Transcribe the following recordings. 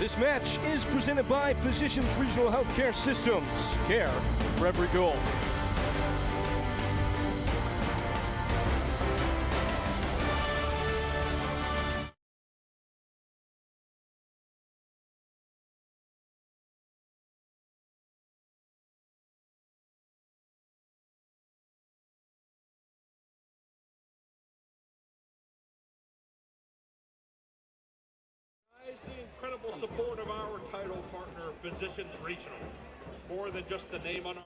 This match is presented by Physicians Regional Healthcare Systems. Care for every goal. The incredible support of our title partner, Physicians Regional. More than just the name on our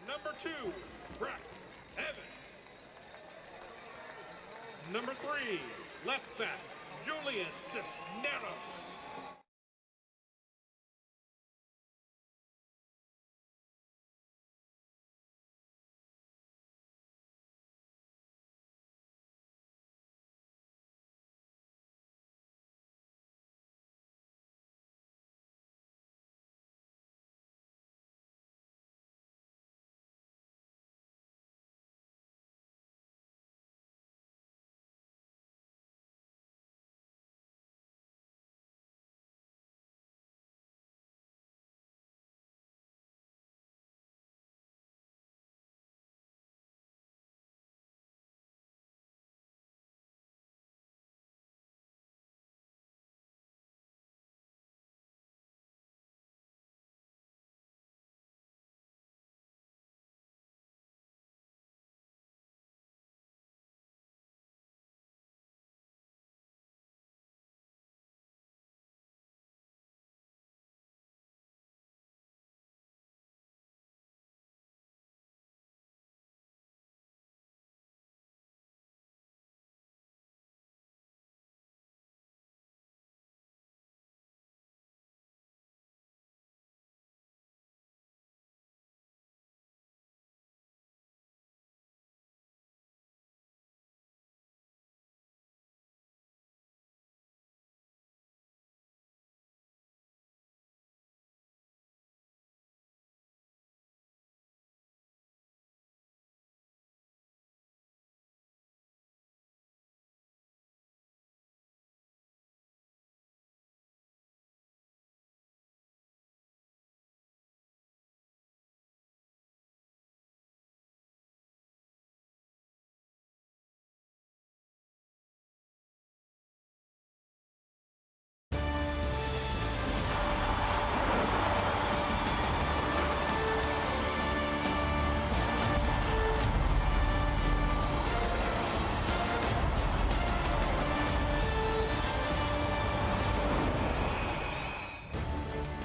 Number 2, Brett Evans. Number 3, left back, Julian Cisneros.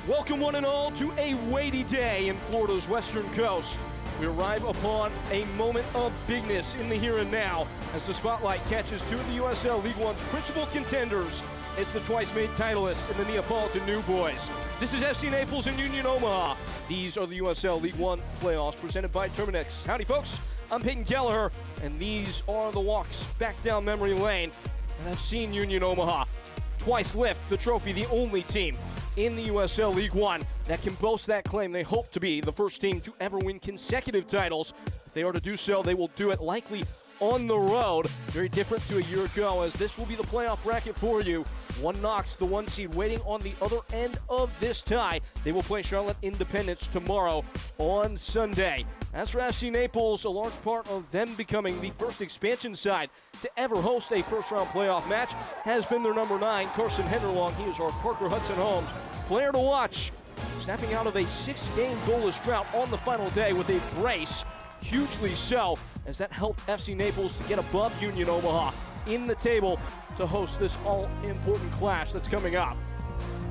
Welcome one and all to a weighty day in Florida's western coast. We arrive upon a moment of bigness in the here and now as the spotlight catches two of the USL League One's principal contenders. It's the twice-made titleists in the Neapolitan New Boys. This is FC Naples and Union Omaha. These are the USL League One playoffs presented by Terminix. Howdy folks, I'm Peyton Kelleher, and these are the walks back down memory lane. And I've seen Union Omaha twice lift the trophy, the only team in the USL League One that can boast that claim. They hope to be the first team to ever win consecutive titles. If they are to do so, they will do it likely on the road. Very different to a year ago, as this will be the playoff bracket for you. One Knox, the 1 seed, waiting on the other end of this tie. They will play Charlotte Independence tomorrow on Sunday. As for FC Naples, a large part of them becoming the first expansion side to ever host a first-round playoff match has been their number 9, Carson Henderlong. He is our Parker Hudson-Holmes player to watch, snapping out of a 6-game goalless drought on the final day with a brace, hugely so, as that helped FC Naples to get above Union Omaha in the table to host this all-important clash that's coming up.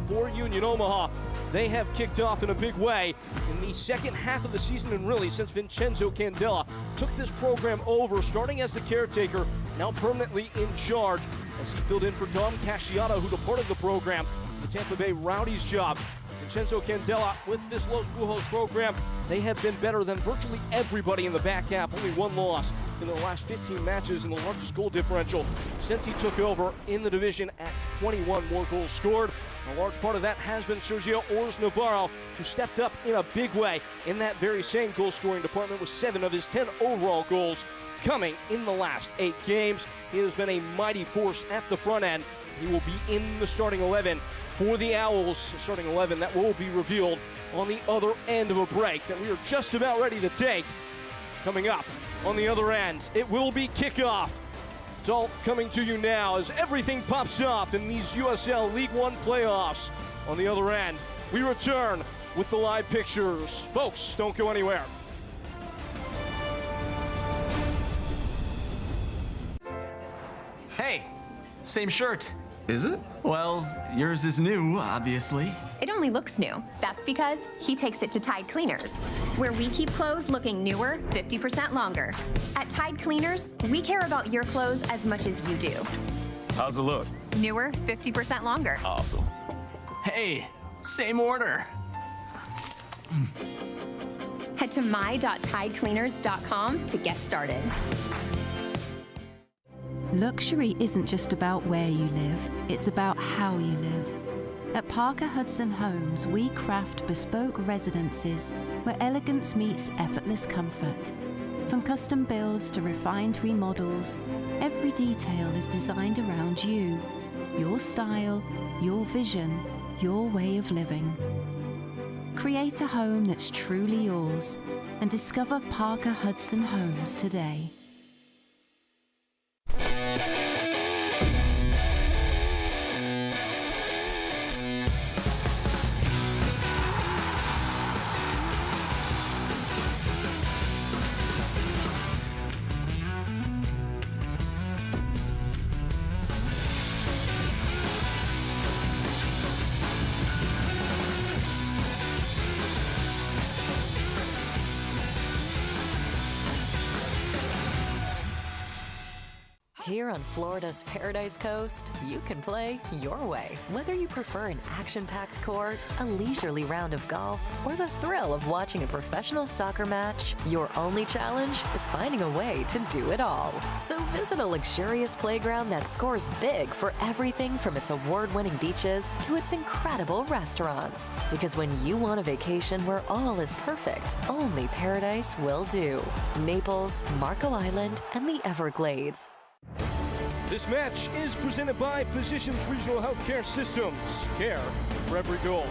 For Union Omaha, they have kicked off in a big way in the second half of the season, and really since Vincenzo Candela took this program over, starting as the caretaker, now permanently in charge, as he filled in for Dom Casciano, who departed the program, the Tampa Bay Rowdies job. Vincenzo Candela, with this Los Bujos program, they have been better than virtually everybody in the back half. Only one loss in their last 15 matches, and the largest goal differential since he took over in the division at 21 more goals scored. A large part of that has been Sergio Ors Navarro, who stepped up in a big way in that very same goal-scoring department, with 7 of his 10 overall goals coming in the last 8 games. He has been a mighty force at the front end. He will be in the starting 11 for the Owls, starting 11 that will be revealed on the other end of a break that we are just about ready to take. Coming up on the other end, it will be kickoff. It's all coming to you now as everything pops off in these USL League One playoffs. On the other end, we return with the live pictures. Folks, don't go anywhere. Hey, same shirt. Is it? Well, yours is new, obviously. It only looks new. That's because he takes it to Tide Cleaners, where we keep clothes looking newer 50% longer. At Tide Cleaners, we care about your clothes as much as you do. How's it look? Newer 50% longer. Awesome. Hey, same order. Head to my.tidecleaners.com to get started. Luxury isn't just about where you live, it's about how you live. At Parker Hudson Homes, we craft bespoke residences where elegance meets effortless comfort. From custom builds to refined remodels, every detail is designed around you, your style, your vision, your way of living. Create a home that's truly yours and discover Parker Hudson Homes today. Here on Florida's Paradise Coast, you can play your way. Whether you prefer an action-packed court, a leisurely round of golf, or the thrill of watching a professional soccer match, your only challenge is finding a way to do it all. So visit a luxurious playground that scores big for everything from its award-winning beaches to its incredible restaurants. Because when you want a vacation where all is perfect, only Paradise will do. Naples, Marco Island, and the Everglades. This match is presented by Physicians Regional Healthcare Systems. Care for every goal.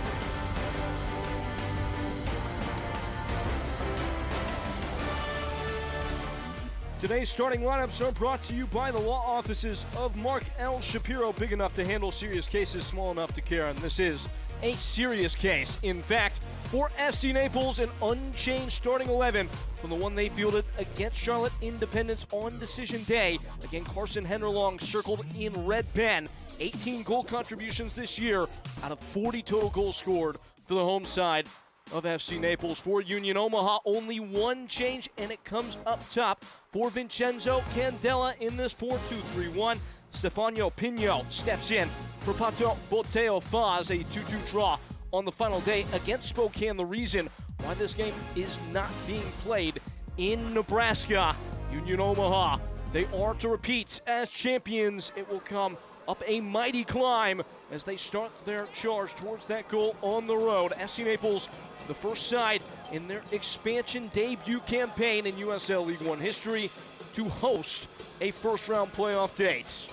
Today's starting lineups are brought to you by the law offices of Mark L. Shapiro, big enough to handle serious cases, small enough to care, and this is a serious case. In fact, for FC Naples, an unchanged starting 11 from the one they fielded against Charlotte Independence on decision day. Again, Carson Henderlong circled in red pen. 18 goal contributions this year out of 40 total goals scored for the home side of FC Naples. For Union Omaha, only one change, and it comes up top for Vincenzo Candela in this 4-2-3-1. Stefano Pino steps in for Pato Boteo Faz, a 2-2 draw on the final day against Spokane. The reason why this game is not being played in Nebraska. Union Omaha, they are to repeat as champions. It will come up a mighty climb as they start their charge towards that goal on the road. FC Naples, the first side in their expansion debut campaign in USL League One history. to host a first-round playoff date.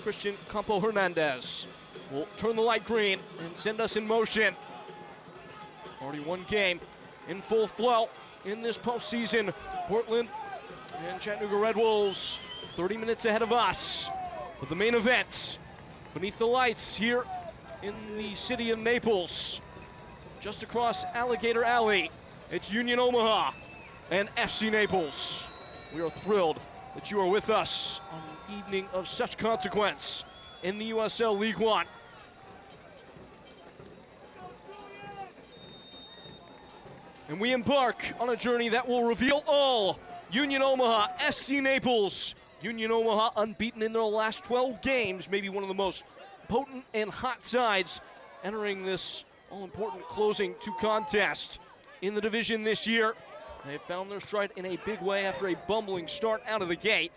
Christian Campo Hernandez will turn the light green and send us in motion. Already one game in full flow in this postseason. Portland and Chattanooga Red Wolves 30 minutes ahead of us. But the main event beneath the lights here in the city of Naples. Just across Alligator Alley, it's Union Omaha and FC Naples. We are thrilled that you are with us on an evening of such consequence in the USL League One. And we embark on a journey that will reveal all. Union Omaha, SC Naples. Union Omaha unbeaten in their last 12 games, maybe one of the most potent and hot sides entering this all-important closing to contest in the division this year. They found their stride in a big way after a bumbling start out of the gate.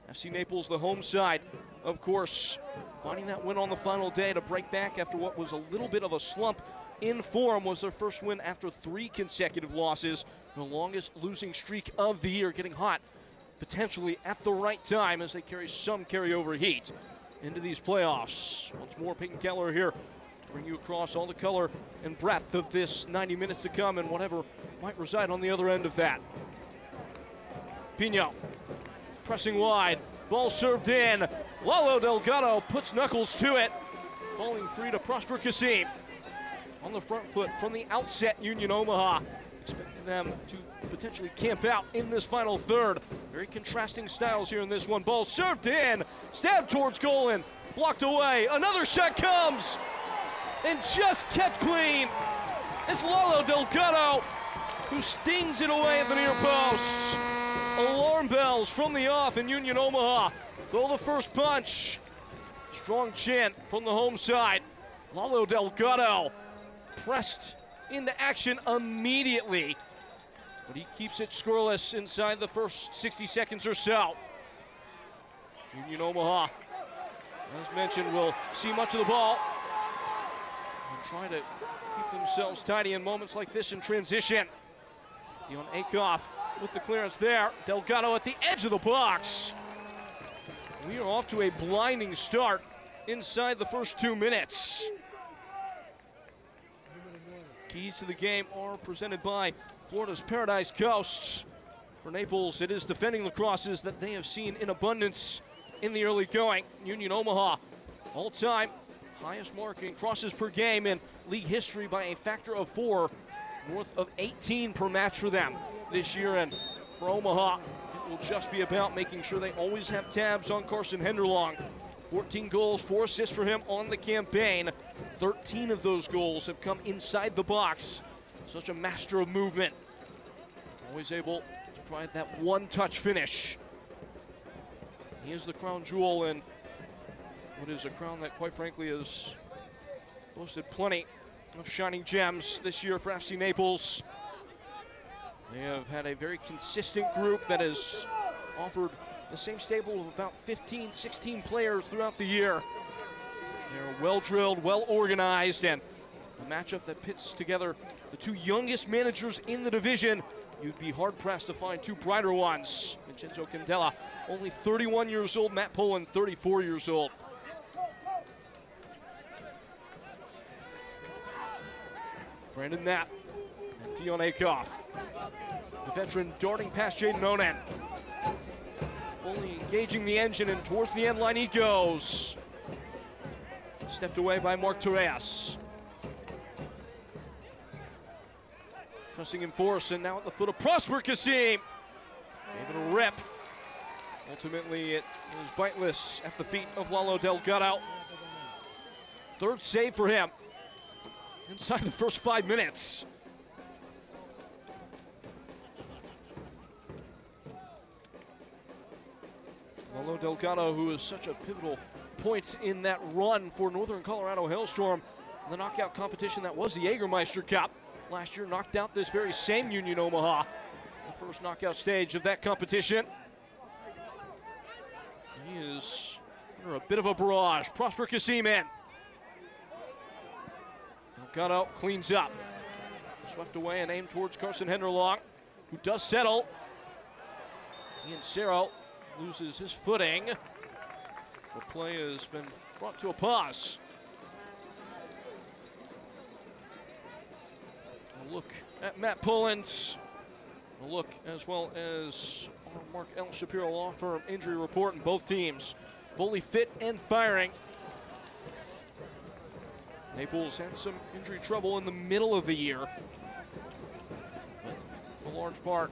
FC Naples, the home side, of course, finding that win on the final day to break back after what was a little bit of a slump in form. Was their first win after 3 consecutive losses, the longest losing streak of the year, getting hot potentially at the right time as they carry some carryover heat into these playoffs. Once more, Peyton Keller here to bring you across all the color and breadth of this 90 minutes to come and whatever might reside on the other end of that. Pino pressing wide, ball served in. Lalo Delgado puts knuckles to it, falling free to Prosper Kasim. On the front foot from the outset, Union Omaha, expecting them to potentially camp out in this final third. Very contrasting styles here in this one. Ball served in, stabbed towards goal and blocked away. Another shot comes and just kept clean. It's Lalo Delgado who stings it away at the near posts. Alarm bells from the off, and Union Omaha throw the first punch. Strong chant from the home side. Lalo Delgado pressed into action immediately, but he keeps it scoreless inside the first 60 seconds or so. Union Omaha, as mentioned, will see much of the ball and try to keep themselves tidy in moments like this in transition. Dion Akoff with the clearance there. Delgado at the edge of the box. We are off to a blinding start inside the first 2 minutes. Keys to the game are presented by Florida's Paradise Coast. For Naples, it is defending the crosses that they have seen in abundance in the early going. Union Omaha, all-time highest mark in crosses per game in league history by a factor of 4, north of 18 per match for them this year. And for Omaha, it will just be about making sure they always have tabs on Carson Henderlong. 14 goals, 4 assists for him on the campaign. 13 of those goals have come inside the box. Such a master of movement. Always able to provide that one-touch finish. He is the crown jewel in what is a crown that, quite frankly, has boasted plenty of shining gems this year for FC Naples. They have had a very consistent group that has offered the same stable of about 15, 16 players throughout the year. They're well-drilled, well-organized, and a matchup that pits together the 2 youngest managers in the division. You'd be hard-pressed to find 2 brighter ones. Vincenzo Candela, only 31 years old. Matt Poland, 34 years old. Brandon Knapp and Dion Akoff. The veteran darting past Jaden Onan. Fully engaging the engine, and towards the end line he goes. Stepped away by Mark Torres. Pressing in force, and now at the foot of Prosper Kasim. Gave it a rip. Ultimately, it was biteless at the feet of Lalo Delgado. 3rd save for him inside the first 5 minutes. Lalo Delgado, who is such a pivotal point in that run for Northern Colorado Hailstorm, the knockout competition that was the Jägermeister Cup. Last year knocked out this very same Union Omaha, the first knockout stage of that competition. He is under a bit of a barrage. Prosper Kasim in. Delgado cleans up. Swept away and aimed towards Carson Henderlong, who does settle. Ian Cerro loses his footing. The play has been brought to a pause. A look at Matt Pullins. A look as well as our Mark L. Shapiro Law Firm injury report, and both teams fully fit and firing. Naples had some injury trouble in the middle of the year. But for a large part,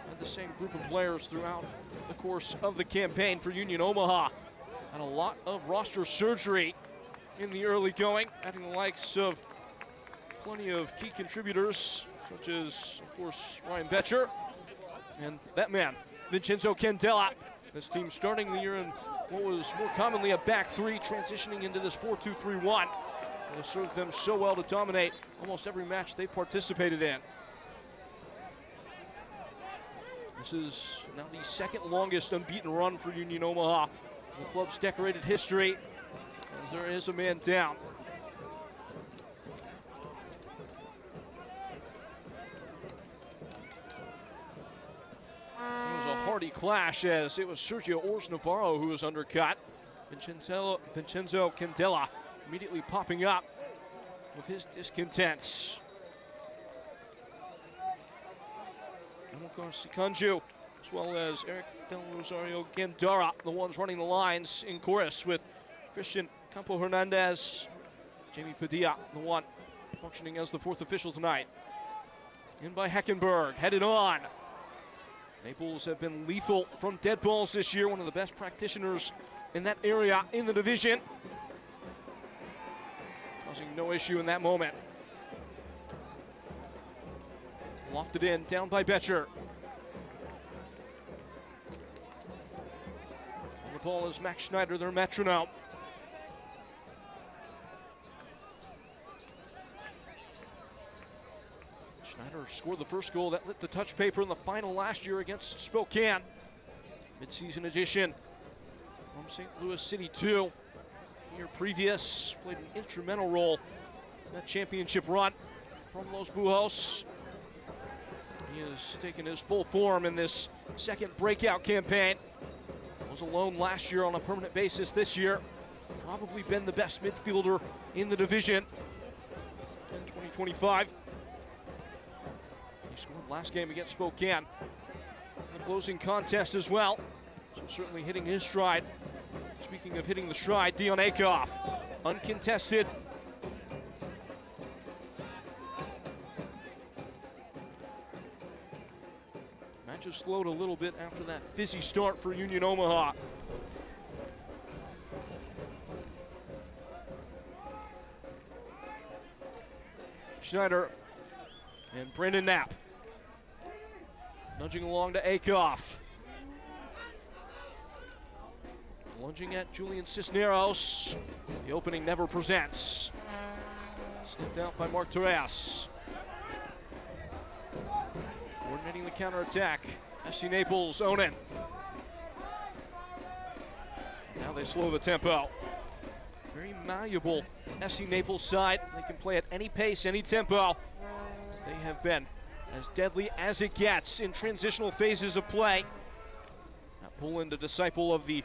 had the same group of players throughout the course of the campaign for Union Omaha. Had a lot of roster surgery in the early going, adding the likes of plenty of key contributors, such as, of course, Ryan Betcher and that man, Vincenzo Candela. This team starting the year in what was more commonly a back three, transitioning into this 4-2-3-1. It has served them so well to dominate almost every match they've participated in. This is now the second longest unbeaten run for Union Omaha in the club's decorated history, as there is a man down. It was a hearty clash, as it was Sergio Ors Navarro who was undercut. Vincenzo Candela immediately popping up with his discontents. Sikanju, as well as Eric Del Rosario Gandara, the ones running the lines in chorus with Christian Campo Hernandez, Jamie Padilla, the one functioning as the fourth official tonight. In by Heckenberg, headed on. Naples have been lethal from dead balls this year, one of the best practitioners in that area in the division. Causing no issue in that moment. Lofted in, down by Betcher. And the ball is Max Schneider, their metronome. Schneider scored the first goal that lit the touch paper in the final last year against Spokane. Mid-season edition from St. Louis City 2. The year previous, played an instrumental role in that championship run from Los Bujos. He has taken his full form in this second breakout campaign. Was alone last year on a permanent basis this year. Probably been the best midfielder in the division in 2025. He scored last game against Spokane in the closing contest as well. So certainly hitting his stride. Speaking of hitting the stride, Dion Akoff, uncontested. Matches slowed a little bit after that fizzy start for Union Omaha. Schneider and Brandon Knapp nudging along to Akoff. Lunging at Julian Cisneros. The opening never presents. Sniffed out by Mark Torres. Coordinating the counterattack. FC Naples, Onan. Now they slow the tempo. Very malleable FC Naples side. They can play at any pace, any tempo. They have been as deadly as it gets in transitional phases of play. Now Poland, a disciple of the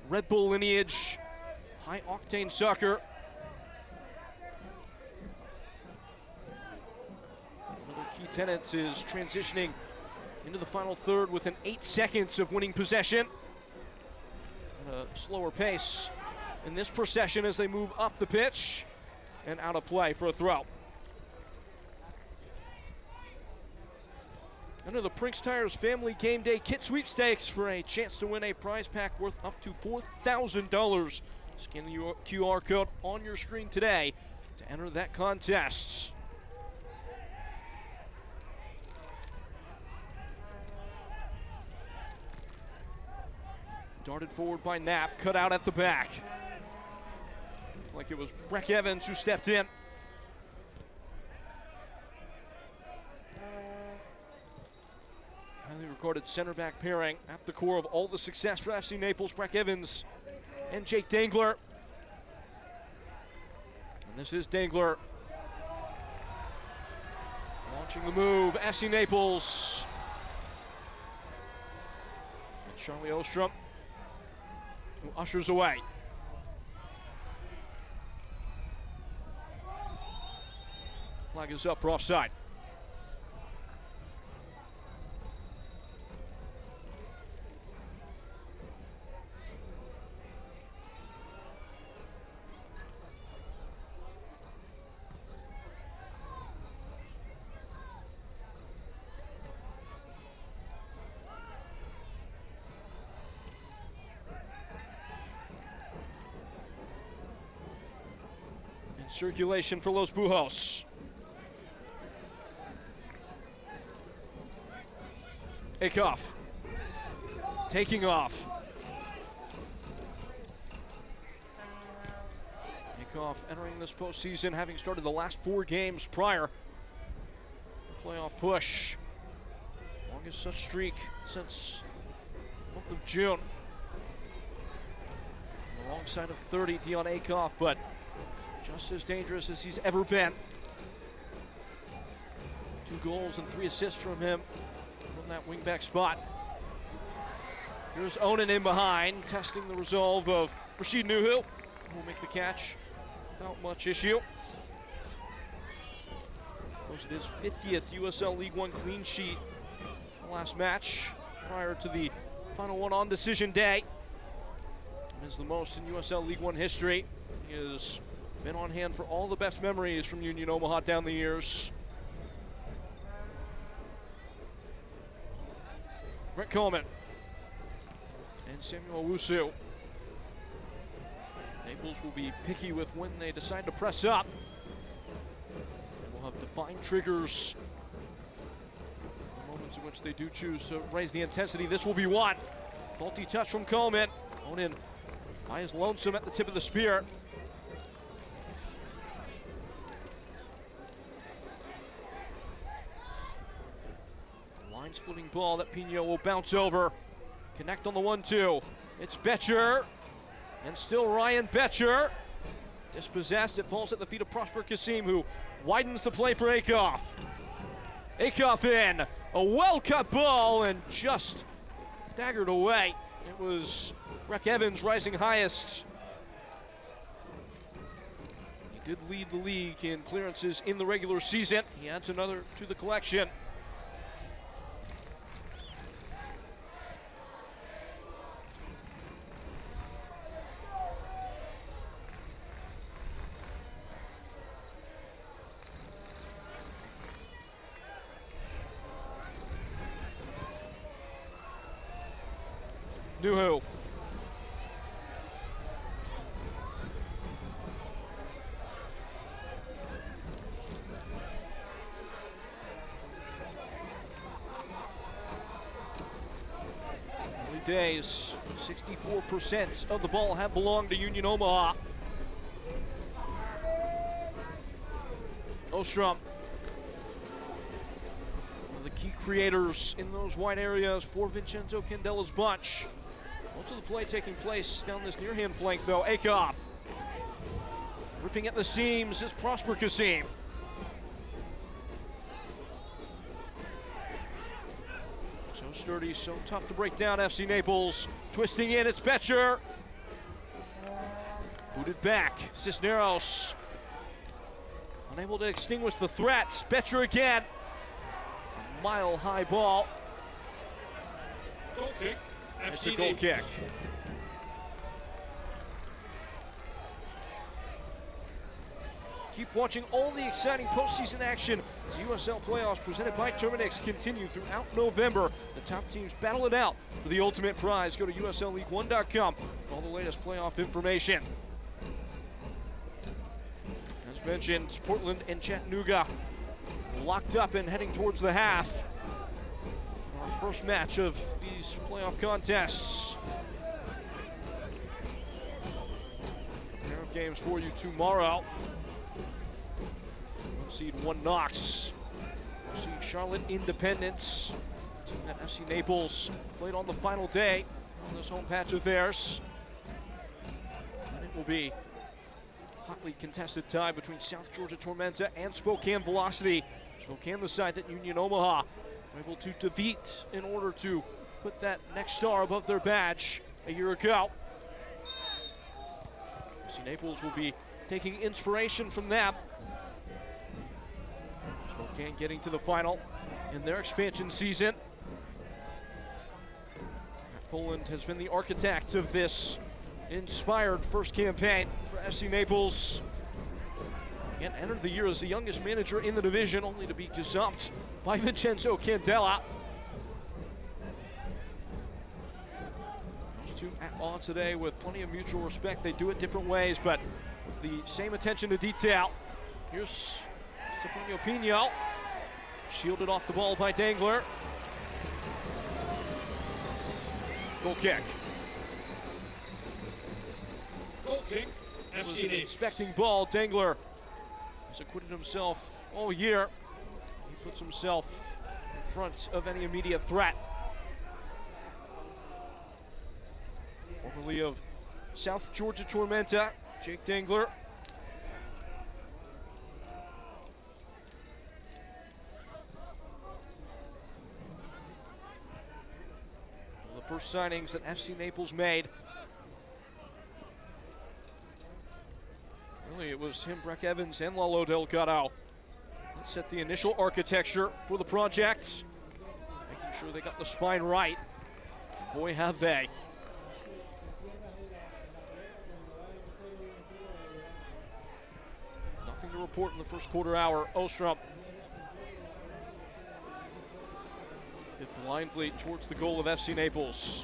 Red Bull lineage, high-octane soccer. Another key tenet is transitioning into the final third within 8 seconds of winning possession. At a slower pace in this procession as they move up the pitch and out of play for a throw. Under the Prinks Tires Family Game Day Kit Sweepstakes for a chance to win a prize pack worth up to $4,000. Scan the QR code on your screen today to enter that contest. Darted forward by Knapp, cut out at the back. Like it was Breck Evans who stepped in. Highly recorded center back pairing at the core of all the success for FC Naples, Breck Evans and Jake Dangler. And this is Dangler. Launching the move, FC Naples. Charlie Ostrom, who ushers away. Flag is up for offside. In circulation for Los Bujos. Akoff taking off. Akoff entering this postseason having started the last 4 games prior. Playoff push. Longest such streak since the month of June. On the wrong side of 30, Dion Akoff, but just as dangerous as he's ever been. 2 goals and 3 assists from him from that wingback spot. Here's Onan in behind, testing the resolve of Rashid Nuhu, who will make the catch without much issue. Posted his 50th USL League One clean sheet last match prior to the final one on decision day. It is the most in USL League One history. He has been on hand for all the best memories from Union Omaha down the years. Brett Coleman and Samuel Owusu. Naples will be picky with when they decide to press up. They will have defined triggers. The moments in which they do choose to raise the intensity. This will be one. Faulty touch from Coleman. Onan by his lonesome at the tip of the spear. Splitting ball that Pino will bounce over. Connect on the 1-2. It's Betcher. And still Ryan Betcher. Dispossessed. It falls at the feet of Prosper Kasim, who widens the play for Akoff. Akoff in. A well-cut ball and just staggered away. It was Breck Evans rising highest. He did lead the league in clearances in the regular season. He adds another to the collection. Nuhu. Early days, 64% of the ball have belonged to Union Omaha. Ostrom, one of the key creators in those wide areas for Vincenzo Candella's bunch. Most of the play taking place down this near-hand flank, though. Akoff ripping at the seams is Prosper Kasim. So sturdy, so tough to break down, FC Naples. Twisting in, it's Betcher. Booted back, Cisneros. Unable to extinguish the threats. Betcher again. A mile-high ball. Goal kick. It's a goal kick. Keep watching all the exciting postseason action as USL playoffs presented by Terminix continue throughout November. The top teams battle it out for the ultimate prize. Go to USLLeague1.com for all the latest playoff information. As mentioned, Portland and Chattanooga locked up and heading towards the half. Our first match of these playoff contests. A pair of games for you tomorrow. 1 seed 1 Knox. 4 seed Charlotte Independence. Team that FC Naples played on the final day on this home patch of theirs. And it will be a hotly contested tie between South Georgia Tormenta and Spokane Velocity. Spokane, the side that Union Omaha were able to defeat in order to put that next star above their badge a year ago. FC Naples will be taking inspiration from them. Spokane getting to the final in their expansion season. Poland has been the architect of this inspired first campaign for FC Naples. Again, entered the year as the youngest manager in the division, only to be gazumped by Vincenzo Candela. Those two at odds today with plenty of mutual respect. They do it different ways, but with the same attention to detail. Here's Stefanio Pino, shielded off the ball by Dangler. Goal kick. Goal kick. It was FC an Naples. expecting ball. Dangler has acquitted himself all year. He puts himself in front of any immediate threat. Formerly of South Georgia Tormenta, Jake Dangler. One of the first signings that FC Naples made. Really, it was him, Breck Evans, and Lalo Delgado that set the initial architecture for the project, making sure they got the spine right. And boy, have they. Nothing to report in the first quarter hour. Ostrom hit blindly towards the goal of FC Naples.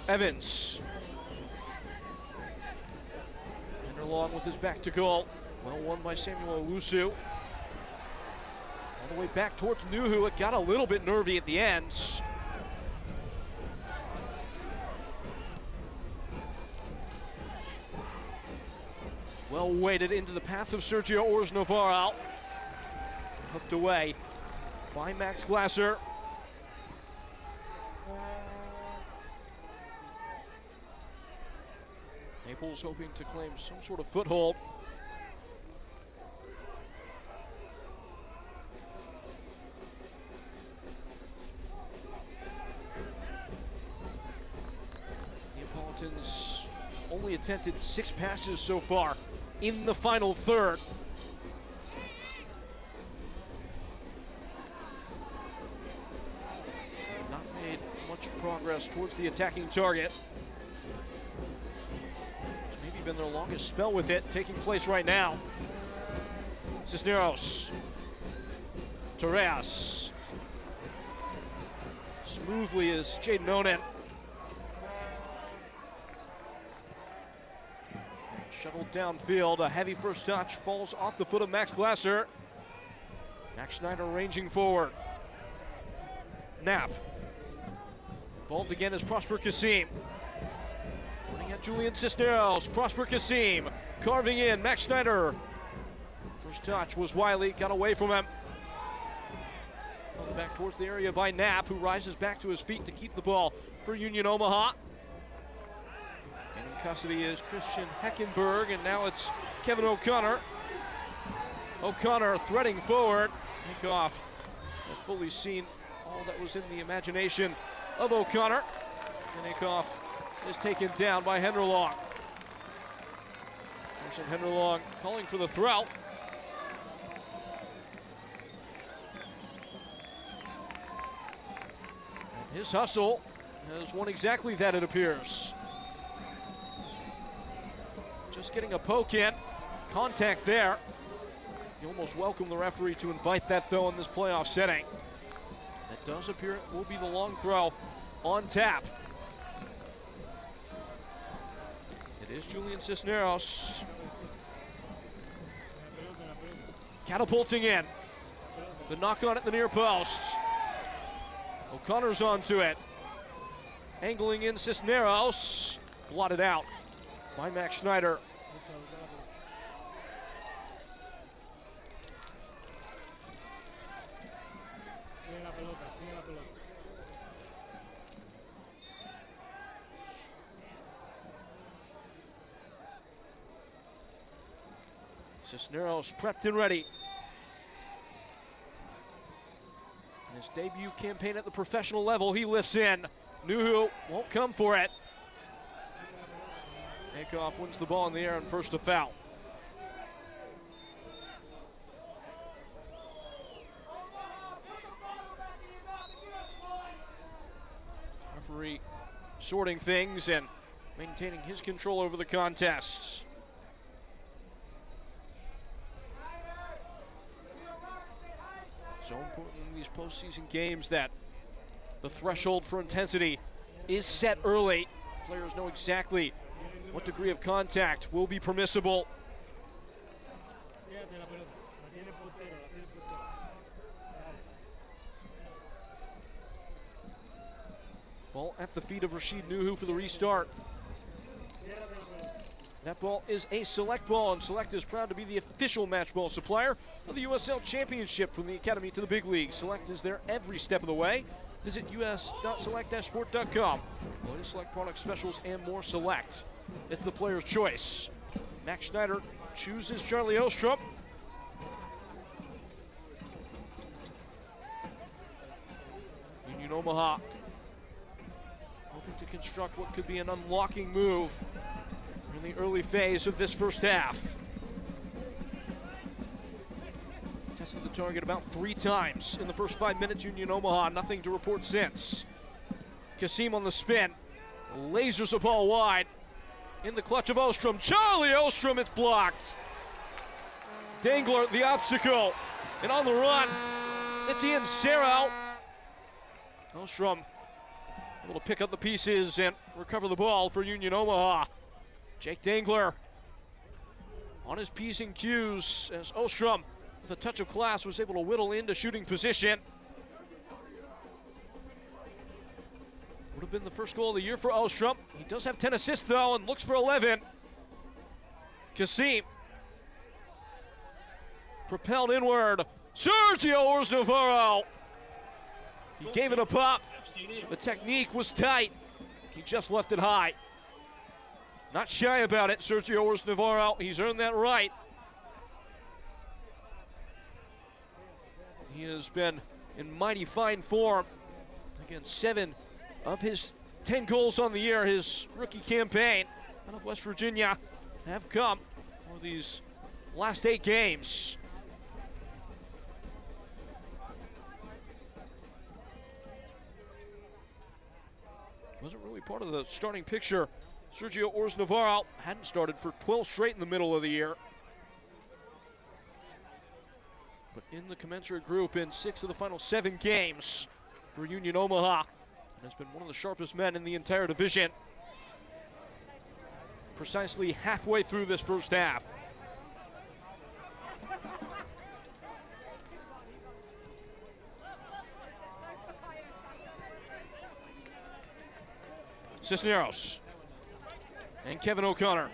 Evans. Along with his back to goal. Well won by Samuel Olusu. All the way back towards Nuhu. It got a little bit nervy at the end. Well weighted into the path of Sergio Ors Navarro. Hooked away by Max Glasser. Naples hoping to claim some sort of foothold. Neapolitans only attempted 6 passes so far in the final third. Not made much progress towards the attacking target. Been their longest spell with it, taking place right now. Cisneros. Torres. Smoothly is Jaden Onen. Shuttled downfield, a heavy first touch, falls off the foot of Max Glasser. Max Schneider ranging forward. Knapp. Involved again is Prosper Kasim. At Julian Cisneros, Prosper Kasim carving in, Max Schneider. First touch was Wiley, got away from him. Back towards the area by Knapp, who rises back to his feet to keep the ball for Union Omaha. And in custody is Christian Heckenberg, and now it's Kevin O'Connor. O'Connor threading forward, take off. I've fully seen all that was in the imagination of O'Connor. And Akoff is taken down by Henderlong. Henderlong calling for the throw. And his hustle has won exactly that, it appears. Just getting a poke in, contact there. You almost welcome the referee to invite that though in this playoff setting. That does appear it will be the long throw on tap. It is Julian Cisneros. Catapulting in. The knock on at the near post. O'Connor's onto it. Angling in Cisneros. Blotted out by Max Schneider. Cisneros prepped and ready. In his debut campaign at the professional level, he lifts in. Nuhu won't come for it. Takeoff wins the ball in the air and first to foul. Referee sorting things and maintaining his control over the contests. So important in these postseason games that the threshold for intensity is set early. Players know exactly what degree of contact will be permissible. Ball at the feet of Rashid Nuhu for the restart. That ball is a Select ball, and Select is proud to be the official match ball supplier of the USL Championship from the Academy to the big league. Select is there every step of the way. Visit us.select-sport.com. Latest Select product specials and more. Select. It's the player's choice. Max Schneider chooses Charlie Ostrom. Union Omaha hoping to construct what could be an unlocking move in the early phase of this first half. Tested the target about 3 times in the first 5 minutes. Union Omaha, nothing to report since. Kasim on the spin, lasers a ball wide. In the clutch of Ostrom, Charlie Ostrom, it's blocked. Dangler, the obstacle, and on the run, it's Ian Serrao. Ostrom able to pick up the pieces and recover the ball for Union Omaha. Jake Dangler on his P's and Q's as Ostrom, with a touch of class, was able to whittle into shooting position. Would have been the first goal of the year for Ostrom. He does have 10 assists though and looks for 11. Kasim propelled inward. Sergio Orz-Navarro. He gave it a pop. The technique was tight. He just left it high. Not shy about it, Sergio Orz-Navarro. He's earned that right. He has been in mighty fine form. Again, 7 of his 10 goals on the year, his rookie campaign out of West Virginia, have come for these last 8 games. Wasn't really part of the starting picture. Sergio Orz-Navarro hadn't started for 12 straight in the middle of the year. But in the commensurate group in 6 of the final 7 games for Union Omaha, and has been one of the sharpest men in the entire division. Precisely halfway through this first half. Cisneros and Kevin O'Connor.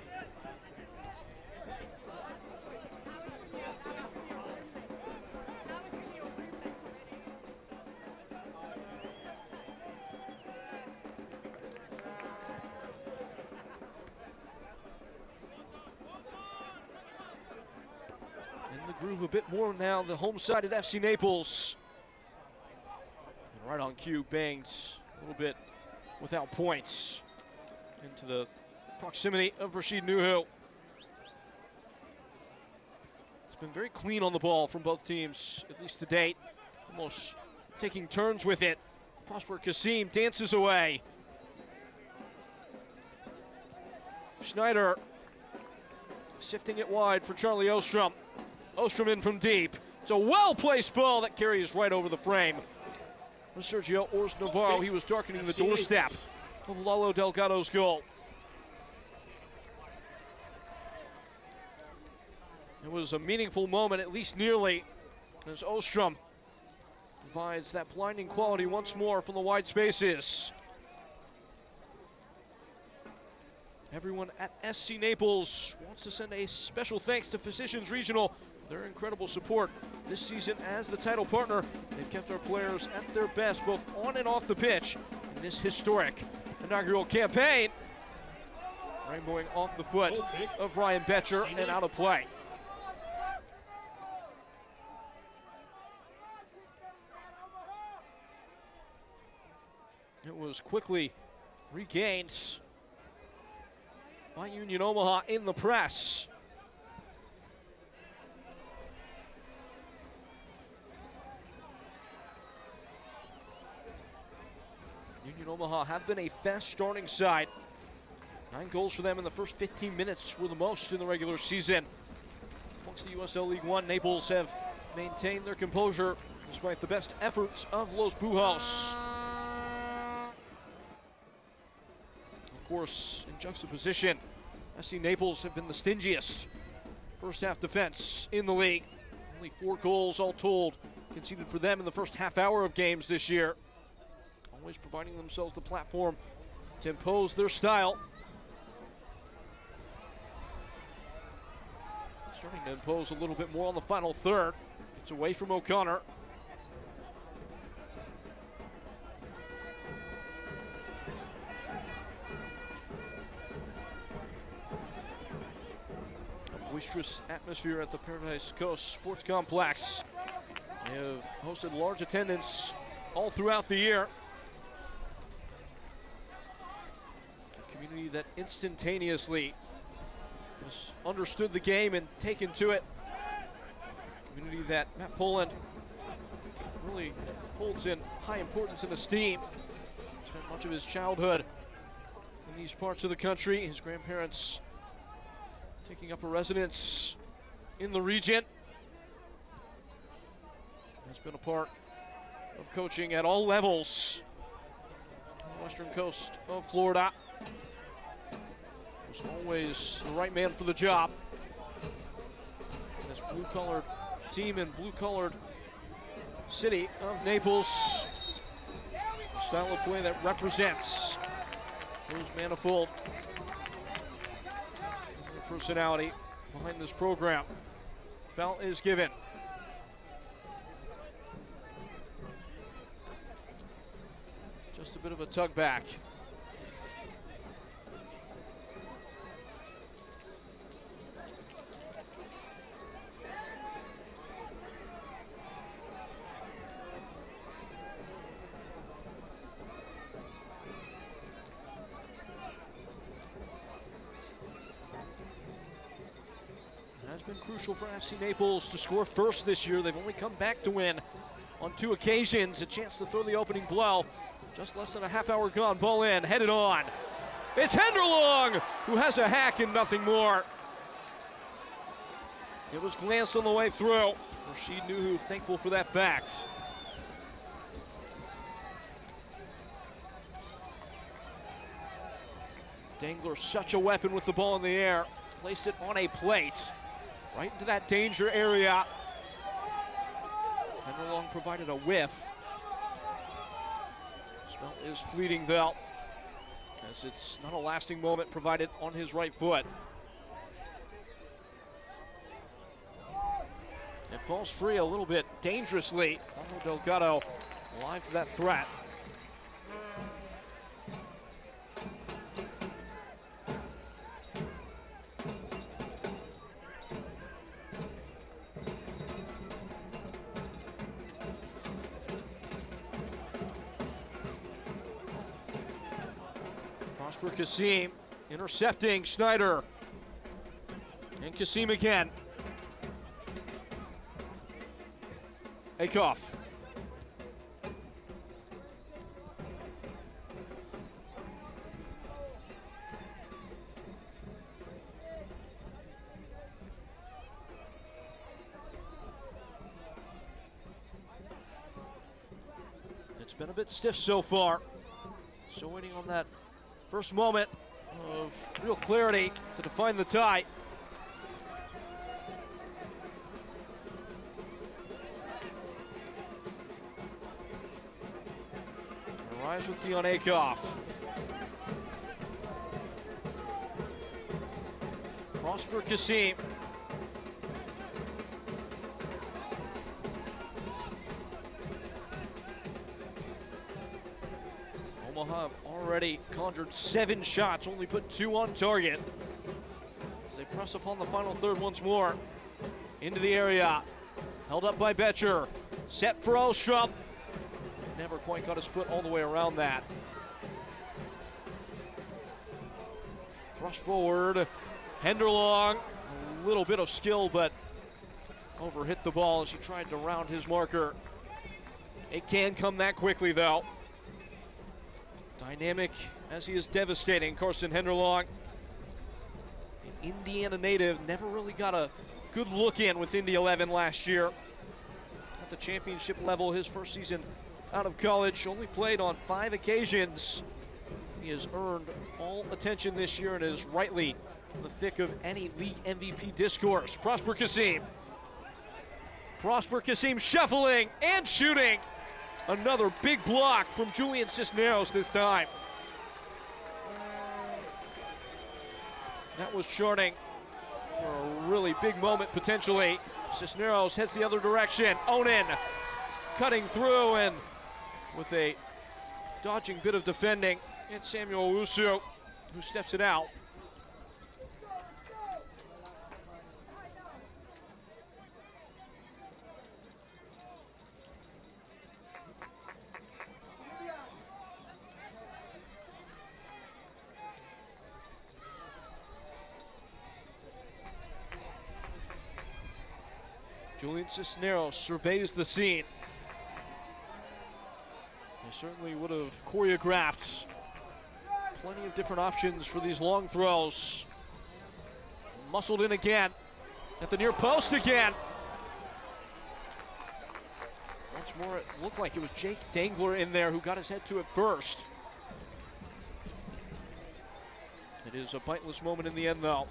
In the groove a bit more now, the home-sided FC Naples. And right on cue, banged a little bit without points into the proximity of Rashid Nuhu. It's been very clean on the ball from both teams, at least to date. Almost taking turns with it. Prosper Kasim dances away. Schneider sifting it wide for Charlie Ostrom. Ostrom in from deep. It's a well-placed ball that carries right over the frame. Sergio Orz-Navarro, he was darkening the doorstep of Lalo Delgado's goal. It was a meaningful moment, at least nearly, as Ostrom provides that blinding quality once more from the wide spaces. Everyone at SC Naples wants to send a special thanks to Physicians Regional for their incredible support this season as the title partner. They've kept our players at their best, both on and off the pitch, in this historic inaugural campaign. Rainbowing off the foot of Ryan Betcher and out of play. was quickly regained by Union Omaha in the press. Union Omaha have been a fast starting side. 9 goals for them in the first 15 minutes were the most in the regular season. Amongst the USL League One, Naples have maintained their composure despite the best efforts of Los Buhos. Of course, in juxtaposition, SC Naples have been the stingiest first half defense in the league. Only 4 goals all told conceded for them in the first half hour of games this year. Always providing themselves the platform to impose their style. Starting to impose a little bit more on the final third. Gets away from O'Connor. A boisterous atmosphere at the Paradise Coast Sports Complex. They have hosted large attendance all throughout the year. A community that instantaneously has understood the game and taken to it. A community that Matt Poland really holds in high importance and esteem. Spent much of his childhood in these parts of the country. His grandparents taking up a residence in the region. Has been a part of coaching at all levels on the western coast of Florida. Was always the right man for the job. This blue-collared team and blue-collared city of Naples. A style of play that represents those manifold personality behind this program. Foul is given. Just a bit of a tug back. It has been crucial for FC Naples to score first this year. They've only come back to win on 2 occasions. A chance to throw the opening blow. Just less than a half hour gone. Ball in, headed on. It's Henderlong who has a hack and nothing more. It was glanced on the way through. Rashid Nuhu thankful for that fact. Dangler, such a weapon with the ball in the air. Placed it on a plate. Right into that danger area. Henderlong provided a whiff. Smell is fleeting though, as it's not a lasting moment provided on his right foot. It falls free a little bit dangerously. Paulo Delgado alive to that threat. Prosper Kasim intercepting Schneider. And Kasim again. Akoff. It's been a bit stiff so far. Still waiting on that first moment of real clarity to define the tie. Rise with Dion Akoff. Prosper Kasim. Omaha have already conjured 7 shots, only put 2 on target. As they press upon the final third once more. Into the area. Held up by Betcher. Set for Ostrom. Never quite got his foot all the way around that. Thrust forward. Henderlong, a little bit of skill, but overhit the ball as he tried to round his marker. It can come that quickly, though. Dynamic as he is devastating, Carson Henderlong. An Indiana native, never really got a good look in with Indy 11 last year. At the championship level, his first season out of college, only played on 5 occasions. He has earned all attention this year and is rightly in the thick of any league MVP discourse. Prosper Kasim. Prosper Kasim shuffling and shooting. Another big block from Julian Cisneros this time. That was charting for a really big moment potentially. Cisneros heads the other direction. Onan cutting through and with a dodging bit of defending. And Samuel Owusu who steps it out. Julian Cisneros surveys the scene. He certainly would have choreographed plenty of different options for these long throws. Muscled in again at the near post again. Once more, it looked like it was Jake Dangler in there who got his head to it first. It is a biteless moment in the end, though.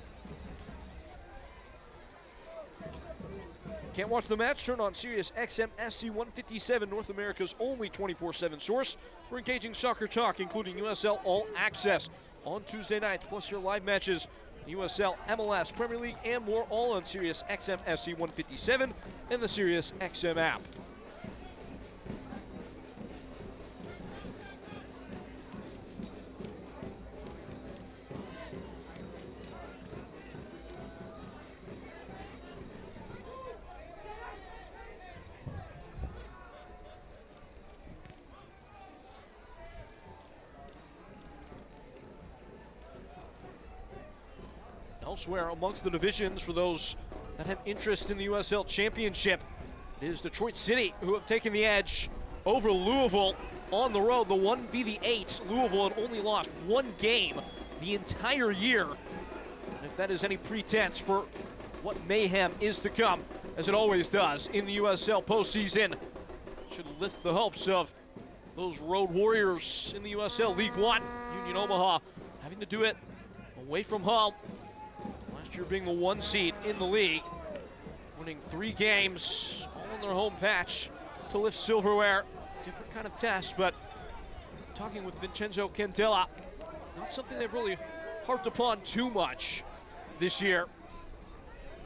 Can't watch the match? Turn on Sirius XM SC 157, North America's only 24/7 source for engaging soccer talk, including USL All Access on Tuesday nights, plus your live matches, USL, MLS, Premier League, and more, all on Sirius XM SC 157 and the Sirius XM app. Elsewhere amongst the divisions, for those that have interest in the USL Championship, it is Detroit City who have taken the edge over Louisville on the road. The 1v8. Louisville had only lost 1 game the entire year. And if that is any pretense for what mayhem is to come, as it always does in the USL postseason, should lift the hopes of those road warriors in the USL League One. Union Omaha having to do it away from home. Year being the 1 seed in the league, winning 3 games, all on their home patch to lift silverware. Different kind of test, but talking with Vincenzo Candela, not something they've really harped upon too much this year.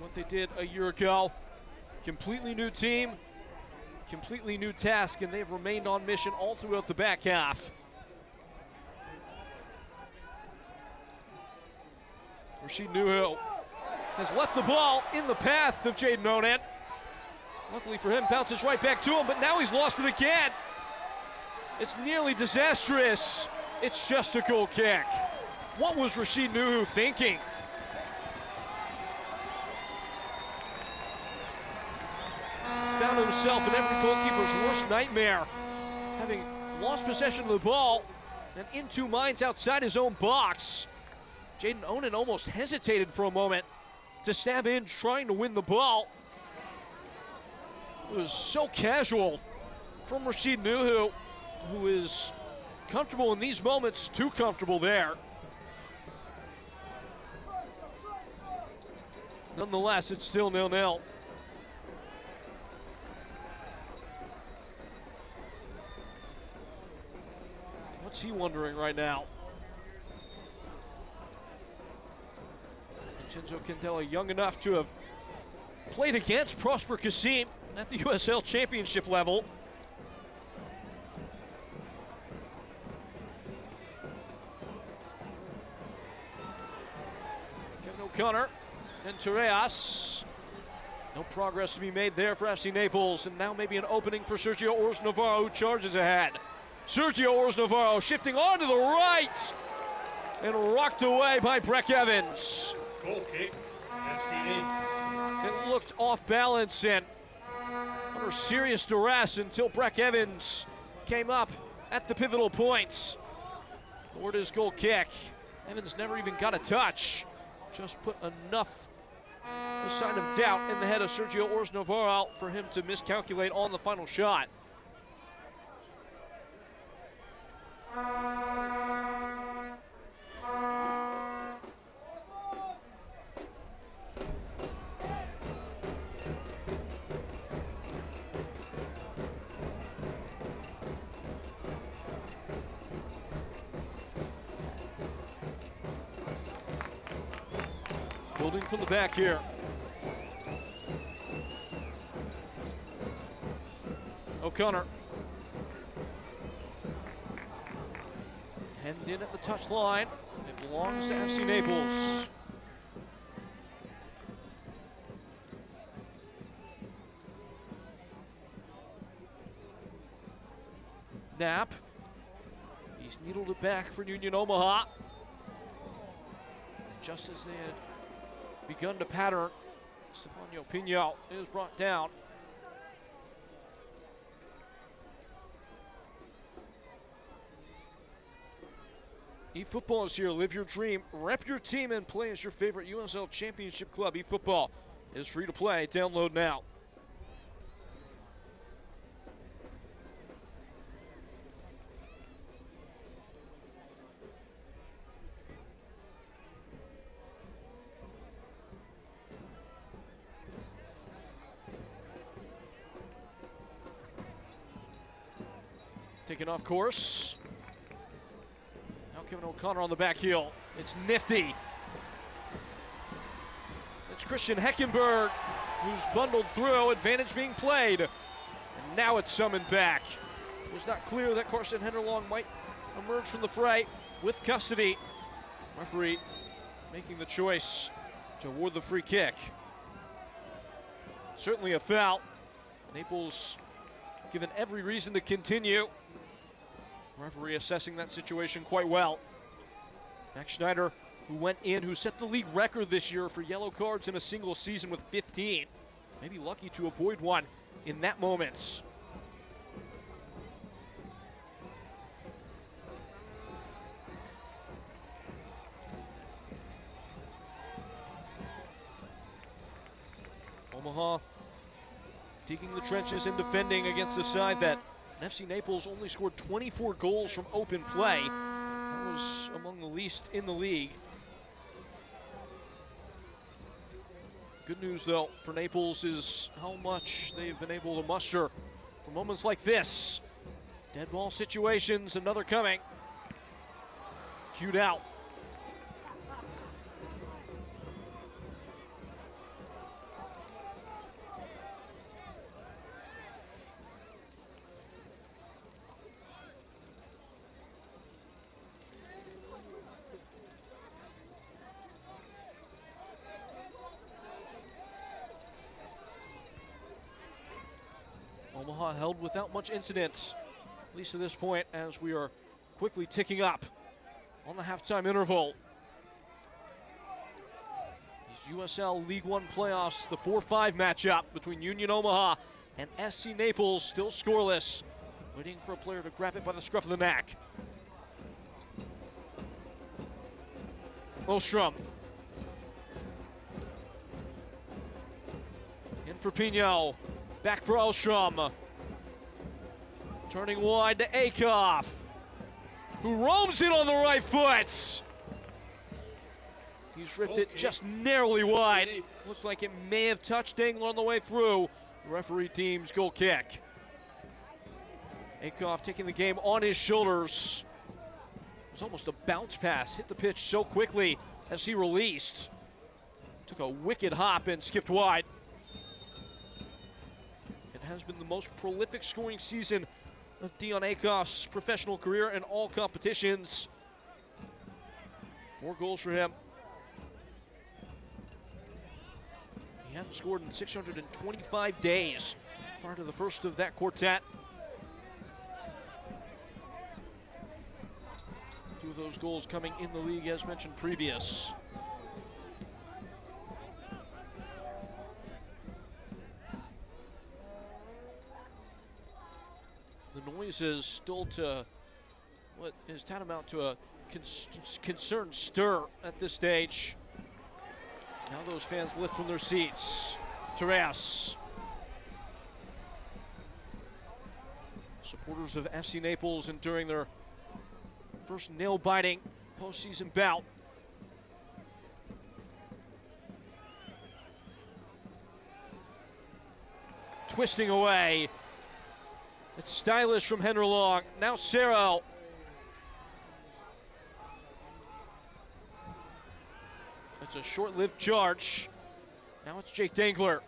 What they did a year ago, completely new team, completely new task, and they've remained on mission all throughout the back half. Rashid Nuhu has left the ball in the path of Jaden Onan. Luckily for him, bounces right back to him, but now he's lost it again. It's nearly disastrous. It's just a goal kick. What was Rashid Nuhu thinking? Found himself in every goalkeeper's worst nightmare, having lost possession of the ball and in 2 minds outside his own box. Jaden Onan almost hesitated for a moment to stab in, trying to win the ball. It was so casual from Rashid Nuhu, who is comfortable in these moments, too comfortable there. Nonetheless, it's still 0-0. What's he wondering right now? Vincenzo Candela, young enough to have played against Prosper Kasim at the USL Championship level. Kevin O'Connor and Torreas. No progress to be made there for FC Naples, and now maybe an opening for Sergio Ors Navarro, who charges ahead. Sergio Ors Navarro shifting onto the right. and rocked away by Breck Evans. Goal kick. FCD. It looked off balance and under serious duress until Breck Evans came up at the pivotal points. Toward his goal kick. Evans never even got a touch. Just put enough a sign of doubt in the head of Sergio Ors Navarro for him to miscalculate on the final shot. Building from the back here. O'Connor. Hemmed in at the touch line. It belongs to FC Naples. Knapp. He's needled it back for Union Omaha. Just as they had begun to pattern, Stefano Pino is brought down. eFootball is here. Live your dream, rep your team, and play as your favorite USL Championship club. eFootball is free to play. Download now. Taken off course. Now Kevin O'Connor on the back heel. It's nifty. It's Christian Heckenberg who's bundled through. Advantage being played. And now it's summoned back. It was not clear that Carson Henderlong might emerge from the fray with custody. Referee making the choice to award the free kick. Certainly a foul. Naples given every reason to continue. Referee assessing that situation quite well. Max Schneider, who set the league record this year for yellow cards in a single season with 15. Maybe lucky to avoid one in that moment. Omaha digging the trenches and defending against a side that FC Naples only scored 24 goals from open play. That was among the least in the league. Good news, though, for Naples is how much they've been able to muster for moments like this. Dead ball situations, another coming. Cued out. Omaha held without much incident, at least to this point, as we are quickly ticking up on the halftime interval. These USL League One playoffs, the 4-5 matchup between Union Omaha and SC Naples, still scoreless, waiting for a player to grab it by the scruff of the neck. Ostrom. In for Pino. Back for Ostrom. Turning wide to Akoff, who roams in on the right foot. He's ripped it just narrowly wide. Looked like it may have touched Dangler on the way through. The referee deems goal kick. Akoff taking the game on his shoulders. It was almost a bounce pass. Hit the pitch so quickly as he released. Took a wicked hop and skipped wide. Has been the most prolific scoring season of Dion Akoff's professional career in all competitions. 4 goals for him. He hadn't scored in 625 days prior to the first of that quartet. 2 of those goals coming in the league, as mentioned previous. The noise is still to what is tantamount to a concerned stir at this stage. Now those fans lift from their seats. Torres. Supporters of FC Naples enduring their first nail-biting postseason bout. Twisting away. It's stylish from Henry Long. Now Cerro. It's a short-lived charge. Now it's Jake Dangler.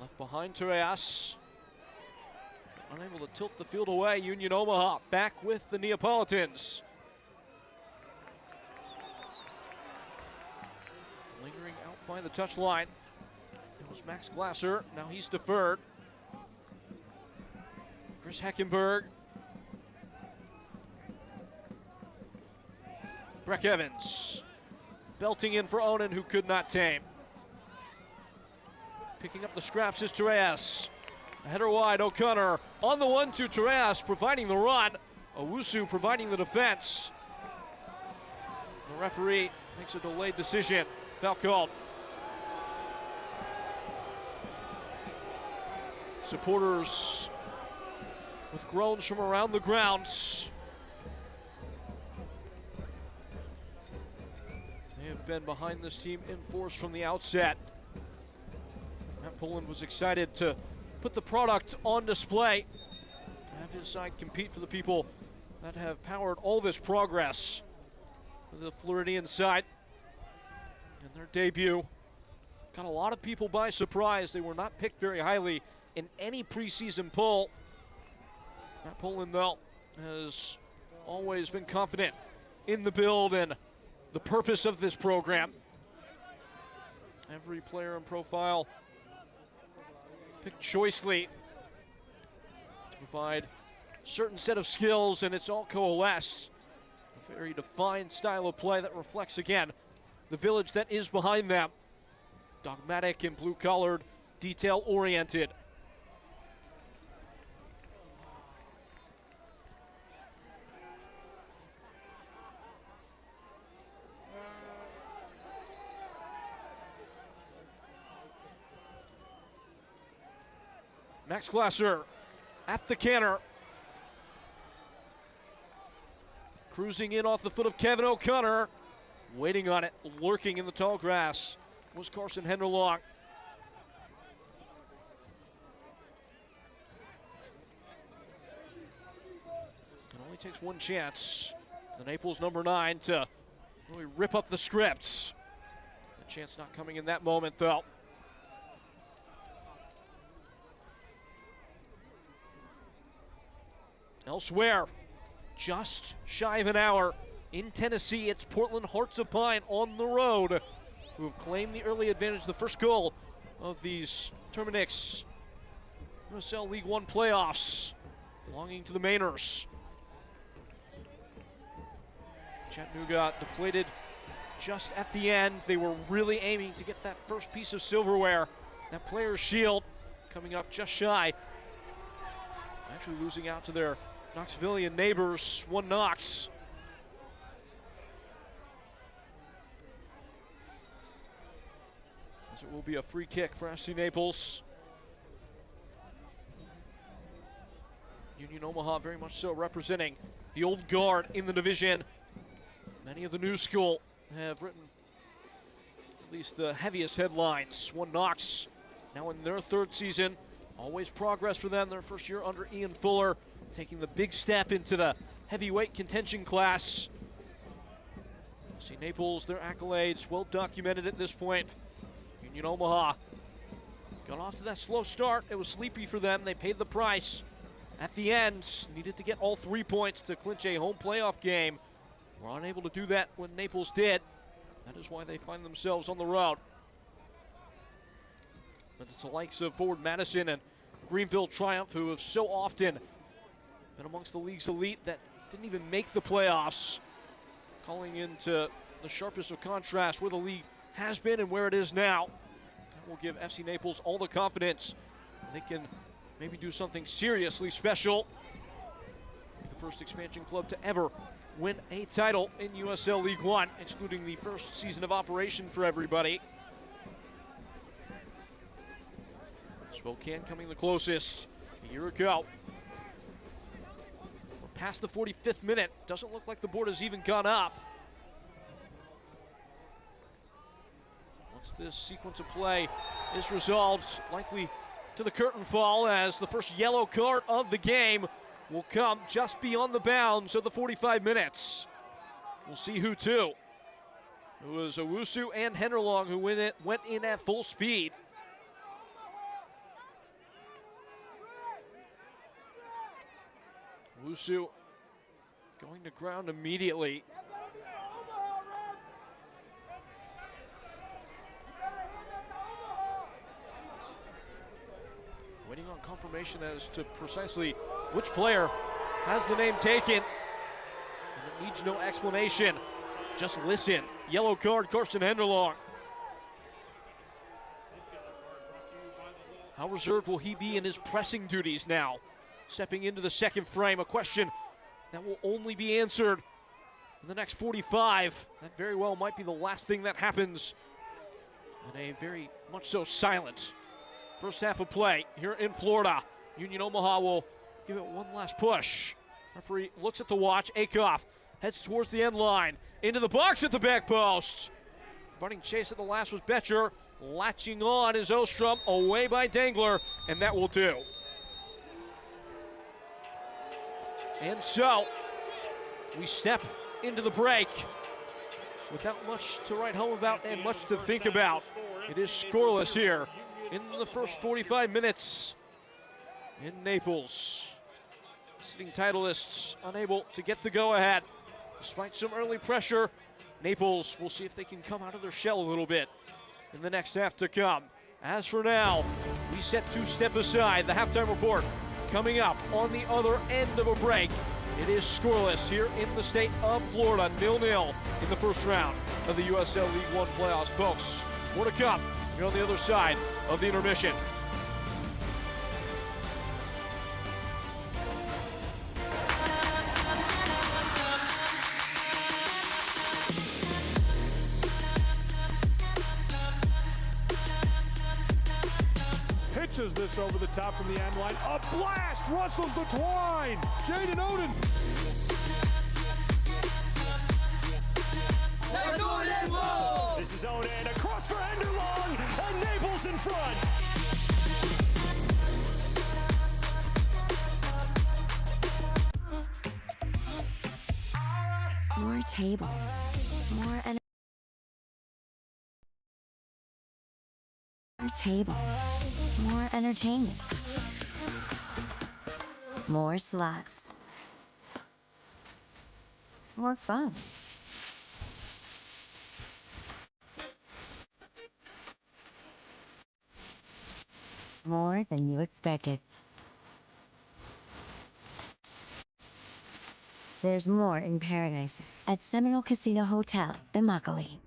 Left behind Torres. Unable to tilt the field away. Union Omaha back with the Neapolitans. Lingering out by the touchline. It was Max Glasser. Now he's deferred. Chris Heckenberg. Breck Evans. Belting in for Onan, who could not tame. Picking up the scraps is Torres. A header wide, O'Connor on the 1-2. Torres providing the run. Owusu providing the defense. The referee makes a delayed decision. Foul called. Supporters with groans from around the grounds. They have been behind this team in force from the outset. Matt Poland was excited to put the product on display, have his side compete for the people that have powered all this progress for the Floridian side. And their debut got a lot of people by surprise. They were not picked very highly in any preseason poll. Matt Poland, though, has always been confident in the build and the purpose of this program. Every player and profile picked choicely to provide a certain set of skills, and it's all coalesced. A very defined style of play that reflects, again, the village that is behind them. Dogmatic and blue-collared, detail-oriented. Max Glasser at the canter. Cruising in off the foot of Kevin O'Connor. Waiting on it, lurking in the tall grass, was Carson Henderlong. It only takes one chance. The Naples number 9 to really rip up the scripts. The chance not coming in that moment, though. Elsewhere, just shy of an hour in Tennessee, it's Portland Hearts of Pine on the road, who have claimed the early advantage, the first goal of these Terminix USL League One playoffs, belonging to the Mainers. Chattanooga deflated just at the end. They were really aiming to get that first piece of silverware, that player's shield, coming up just shy. Actually losing out to their Knoxvillian neighbors, 1 Knox. As it will be a free kick for FC Naples. Union Omaha very much so representing the old guard in the division. Many of the new school have written at least the heaviest headlines. 1 Knox now in their 3rd season. Always progress for them, their first year under Ian Fuller, taking the big step into the heavyweight contention class. See Naples, their accolades well documented at this point. Union Omaha got off to that slow start. It was sleepy for them. They paid the price. At the end, needed to get all 3 points to clinch a home playoff game. Were unable to do that when Naples did. That is why they find themselves on the road. But it's the likes of Forward Madison and Greenville Triumph who have so often been amongst the league's elite that didn't even make the playoffs, calling into the sharpest of contrast where the league has been and where it is now. That will give FC Naples all the confidence they can maybe do something seriously special. The first expansion club to ever win a title in USL League One, excluding the first season of operation for everybody. Spokane coming the closest a year ago. We're past the 45th minute. Doesn't look like the board has even gone up. Once this sequence of play is resolved, likely to the curtain fall, as the first yellow card of the game will come just beyond the bounds of the 45 minutes. We'll see who to. It was Owusu and Henderlong who went in at full speed. Owusu going to ground immediately. Waiting on confirmation as to precisely which player has the name taken. And it needs no explanation. Just listen. Yellow card, Karsten Henderlong. How reserved will he be in his pressing duties now? Stepping into the second frame, a question that will only be answered in the next 45. That very well might be the last thing that happens in a very much so silent first half of play here in Florida. Union Omaha will give it one last push. Referee looks at the watch. Akoff heads towards the end line. Into the box at the back post. Running chase at the last was Betcher. Latching on is Ostrom. Away by Dangler, and that will do. And so, we step into the break without much to write home about and much to think about. It is scoreless here in the first 45 minutes in Naples. Sitting titleists unable to get the go-ahead. Despite some early pressure, Naples will see if they can come out of their shell a little bit in the next half to come. As for now, we set to step aside. The halftime report coming up on the other end of a break. It is scoreless here in the state of Florida, 0-0 in the first round of the USL League One playoffs. Folks, more to come here on the other side of the intermission. Pitches this over the top from the end line. A blast! Rustles the twine! Jaden Oden. This is Oden across for Henderlong, and Naples in front. More tables, more more entertainment, more slots, more fun. More than you expected. There's more in paradise at Seminole Casino Hotel in Immokalee.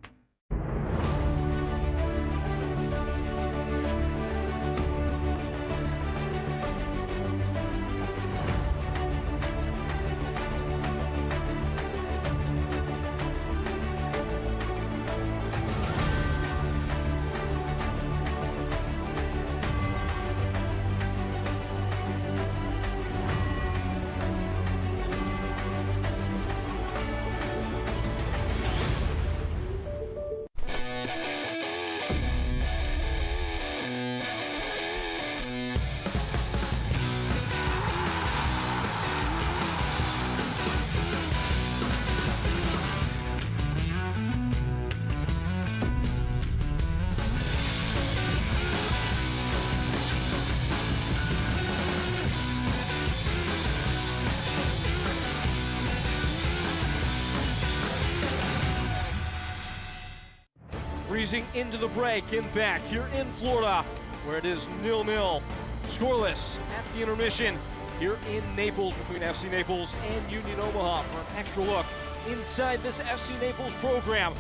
Breezing into the break and back here in Florida, where it is 0-0, scoreless at the intermission here in Naples between FC Naples and Union Omaha for an extra look inside this FC Naples program.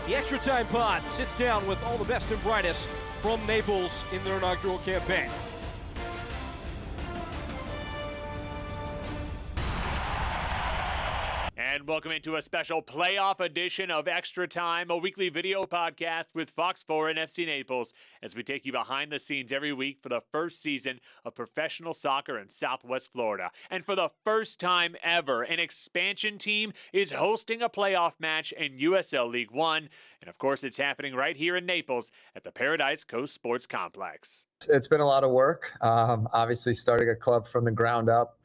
The Extra Time Pod sits down with all the best and brightest from Naples in their inaugural campaign. And welcome into a special playoff edition of Extra Time, a weekly video podcast with Fox 4 and FC Naples, as we take you behind the scenes every week for the first season of professional soccer in Southwest Florida. And for the first time ever, an expansion team is hosting a playoff match in USL League One. And of course, it's happening right here in Naples at the Paradise Coast Sports Complex. It's been a lot of work. Obviously, starting a club from the ground up.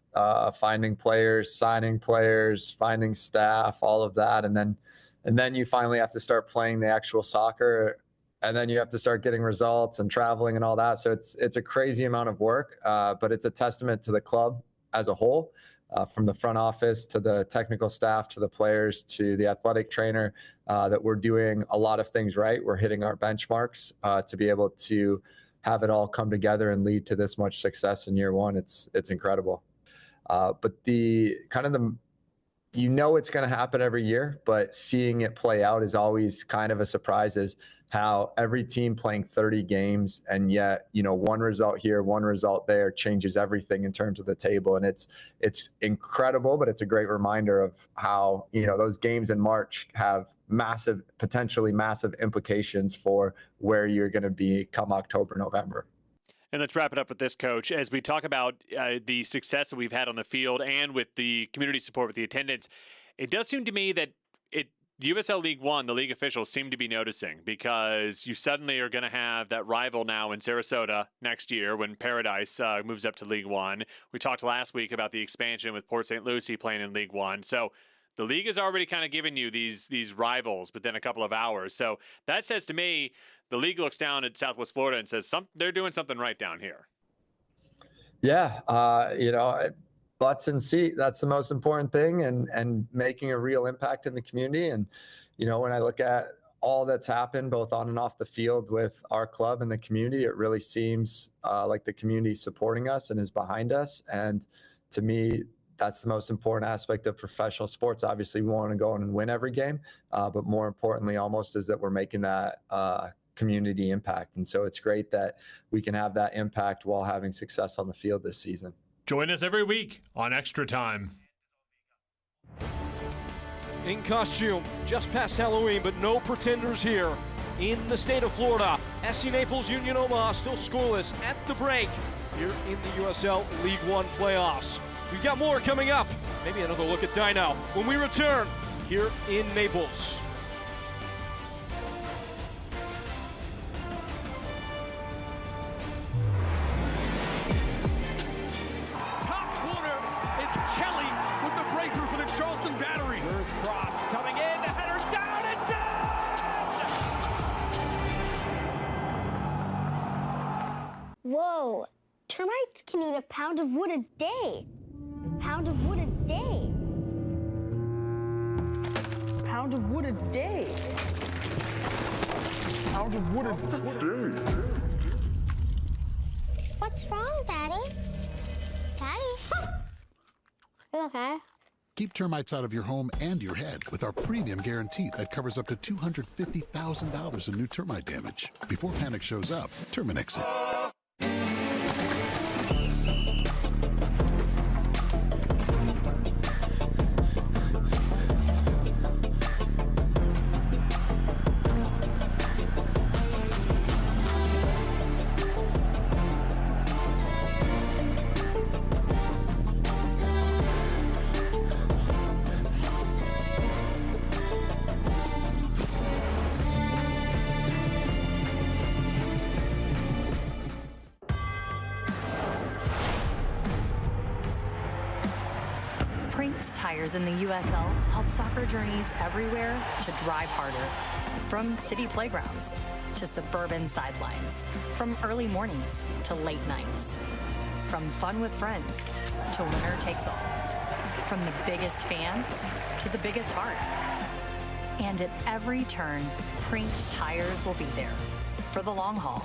Finding players, signing players, finding staff, all of that. And then you finally have to start playing the actual soccer, and then you have to start getting results and traveling and all that. So it's a crazy amount of work, but it's a testament to the club as a whole, from the front office to the technical staff, to the players, to the athletic trainer, that we're doing a lot of things right. We're hitting our benchmarks to be able to have it all come together and lead to this much success in year one. It's incredible. But it's going to happen every year, but seeing it play out is always kind of a surprise, is how every team playing 30 games and yet, one result here, one result there changes everything in terms of the table. And it's incredible, but it's a great reminder of how, those games in March have potentially massive implications for where you're going to be come October, November. And let's wrap it up with this, Coach. As we talk about the success that we've had on the field and with the community support, with the attendance, it does seem to me that USL League One, the league officials seem to be noticing, because you suddenly are going to have that rival now in Sarasota next year when Paradise moves up to League One. We talked last week about the expansion with Port St. Lucie playing in League One. So the league has already kind of given you these rivals within a couple of hours. So that says to me, the league looks down at Southwest Florida and says they're doing something right down here. Yeah, butts in seat, that's the most important thing, and making a real impact in the community. And, when I look at all that's happened both on and off the field with our club and the community, it really seems like the community is supporting us and is behind us. And to me, that's the most important aspect of professional sports. Obviously, we want to go in and win every game, but more importantly almost is that we're making that community impact. And so it's great that we can have that impact while having success on the field this season. Join us every week on Extra Time. In costume, just past Halloween, but no pretenders here in the state of Florida. SC Naples, Union Omaha still scoreless at the break here in the USL League One playoffs. We've got more coming up. Maybe another look at Dino when we return here in Naples. Top corner, it's Kelly with the breakthrough for the Charleston Battery. There's Cross coming in, the header's down and down! Whoa, termites can eat a pound of wood a day. Pound of wood a day. Pound of wood a day. Pound of wood a day. What's wrong, Daddy? Daddy? You okay? Keep termites out of your home and your head with our premium guarantee that covers up to $250,000 in new termite damage. Before panic shows up, Terminix it. Tires in the USL help soccer journeys everywhere to drive harder. From city playgrounds to suburban sidelines, from early mornings to late nights, from fun with friends to winner takes all, from the biggest fan to the biggest heart. And at every turn, Prinks Tires will be there for the long haul.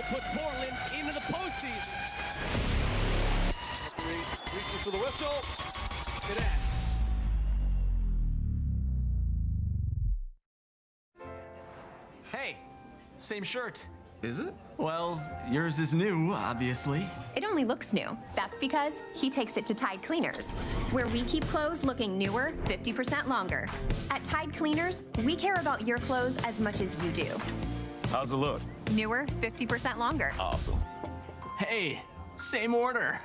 put Portland into the postseason. Reaches for the whistle. It ends. Hey, same shirt. Is it? Well, yours is new, obviously. It only looks new. That's because he takes it to Tide Cleaners, where we keep clothes looking newer 50% longer. At Tide Cleaners, we care about your clothes as much as you do. How's it look? Newer 50% longer. Awesome. Hey, same order.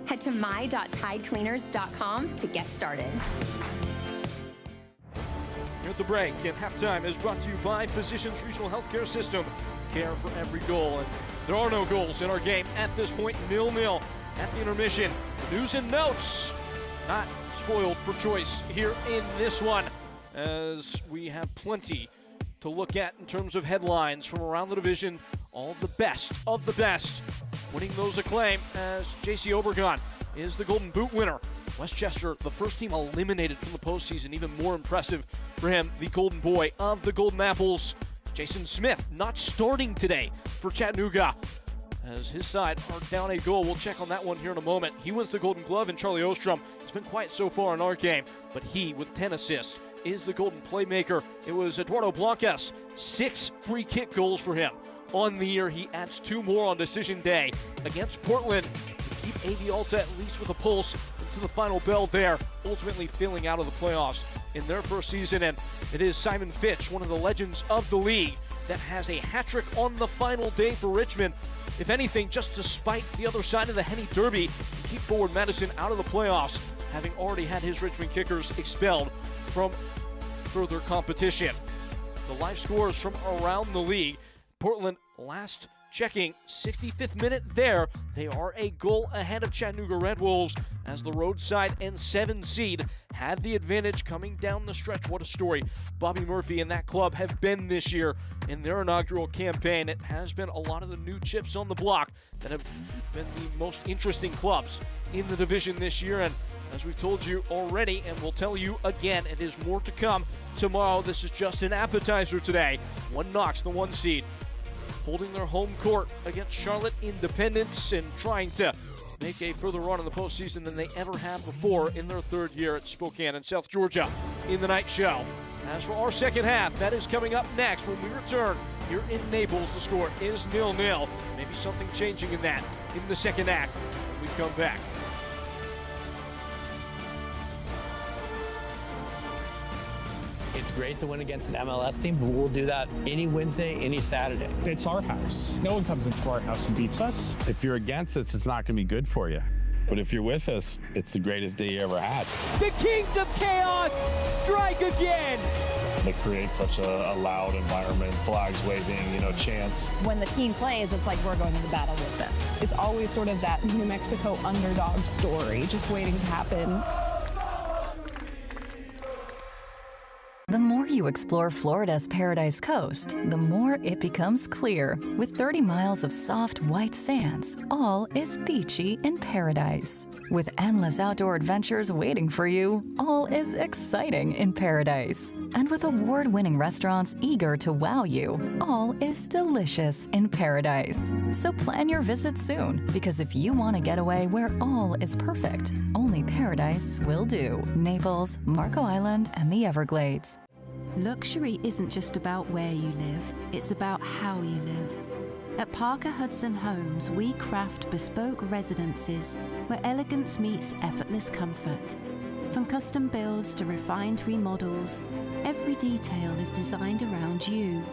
Head to my.tidecleaners.com to get started. Here at the break, and halftime is brought to you by Physicians Regional Healthcare System. Care for every goal, and there are no goals in our game at this point. 0-0 at the intermission. News and notes, not spoiled for choice here in this one, as we have plenty to look at in terms of headlines from around the division. All of the best winning those acclaim, as J.C. Obregon is the Golden Boot winner. Westchester, the first team eliminated from the postseason, even more impressive for him, the Golden Boy of the Golden Apples. Jason Smith not starting today for Chattanooga, as his side are down a goal. We'll check on that one here in a moment. He wins the Golden Glove, and Charlie Ostrom has been quiet so far in our game, but he, with 10 assists, is the Golden Playmaker. It was Eduardo Blancas, 6 free kick goals for him on the year. He adds 2 more on decision day against Portland to keep AV Alta at least with a pulse to the final bell there, ultimately failing out of the playoffs in their first season. And it is Simon Fitch, one of the legends of the league, that has a hat trick on the final day for Richmond. If anything, just to spite the other side of the Henny Derby and keep Forward Madison out of the playoffs, having already had his Richmond kickers expelled from further competition. The live scores from around the league. Portland, last checking, 65th minute there. They are a goal ahead of Chattanooga Red Wolves, as the roadside and 7 seed have the advantage coming down the stretch. What a story Bobby Murphy and that club have been this year in their inaugural campaign. It has been a lot of the new chips on the block that have been the most interesting clubs in the division this year. And as we've told you already, and we'll tell you again, it is more to come tomorrow. This is just an appetizer today. One Knox, the 1 seed, holding their home court against Charlotte Independence and trying to make a further run in the postseason than they ever have before in their 3rd year at Spokane and South Georgia in the night show. As for our second half, that is coming up next when we return here in Naples. The score is 0-0. Maybe something changing in that in the second act when we come back. It's great to win against an MLS team, but we'll do that any Wednesday, any Saturday. It's our house. No one comes into our house and beats us. If you're against us, it's not going to be good for you. But if you're with us, it's the greatest day you ever had. The Kings of Chaos strike again. They create such a loud environment, flags waving, chants. When the team plays, it's like we're going to the battle with them. It's always sort of that New Mexico underdog story, just waiting to happen. The more you explore Florida's Paradise Coast, the more it becomes clear. With 30 miles of soft, white sands, all is beachy in paradise. With endless outdoor adventures waiting for you, all is exciting in paradise. And with award-winning restaurants eager to wow you, all is delicious in paradise. So plan your visit soon, because if you want a getaway where all is perfect, only paradise will do. Naples, Marco Island, and the Everglades. Luxury isn't just about where you live, it's about how you live. At Parker Hudson Homes, we craft bespoke residences where elegance meets effortless comfort. From custom builds to refined remodels, every detail is designed around you.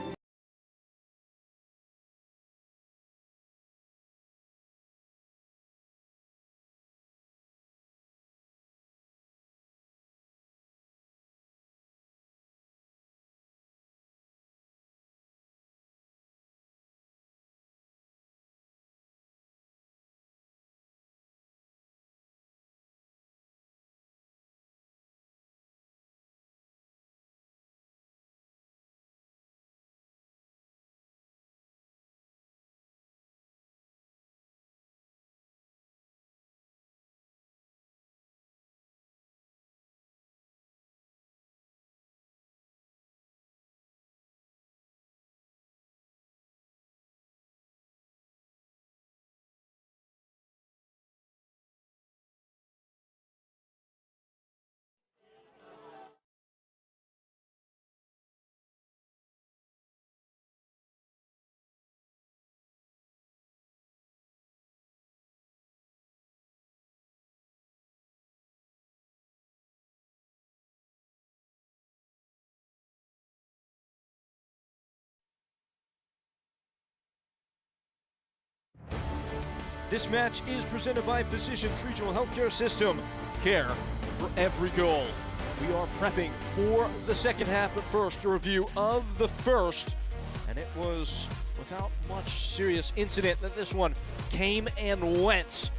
This match is presented by Physicians Regional Healthcare System. Care for every goal. We are prepping for the second half, but first, a review of the first. And it was without much serious incident that this one came and went.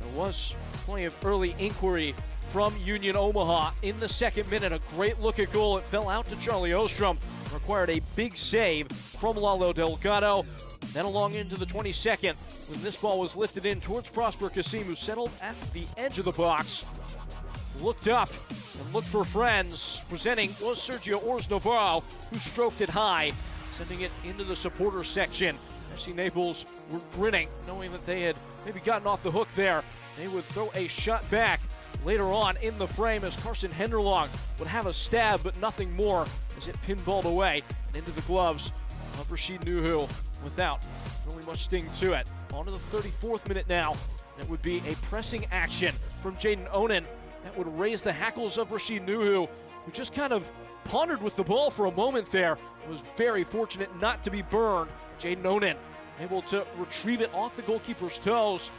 There was plenty of early inquiry from Union Omaha in the second minute. A great look at goal. It fell out to Charlie Ostrom. Required a big save from Lalo Delgado. Then along into the 22nd, when this ball was lifted in towards Prosper Kasim, who settled at the edge of the box. Looked up and looked for friends. Presenting was Sergio Ors Navarro, who stroked it high, sending it into the supporter section. FC Naples were grinning, knowing that they had maybe gotten off the hook there. They would throw a shot back later on in the frame as Carson Henderlong would have a stab, but nothing more as it pinballed away and into the gloves of Rashid Nuhu without really much sting to it. On to the 34th minute now, and it would be a pressing action from Jaden Onen that would raise the hackles of Rashid Nuhu, who just kind of pondered with the ball for a moment there. It was very fortunate not to be burned. Jaden Onen able to retrieve it off the goalkeeper's toes,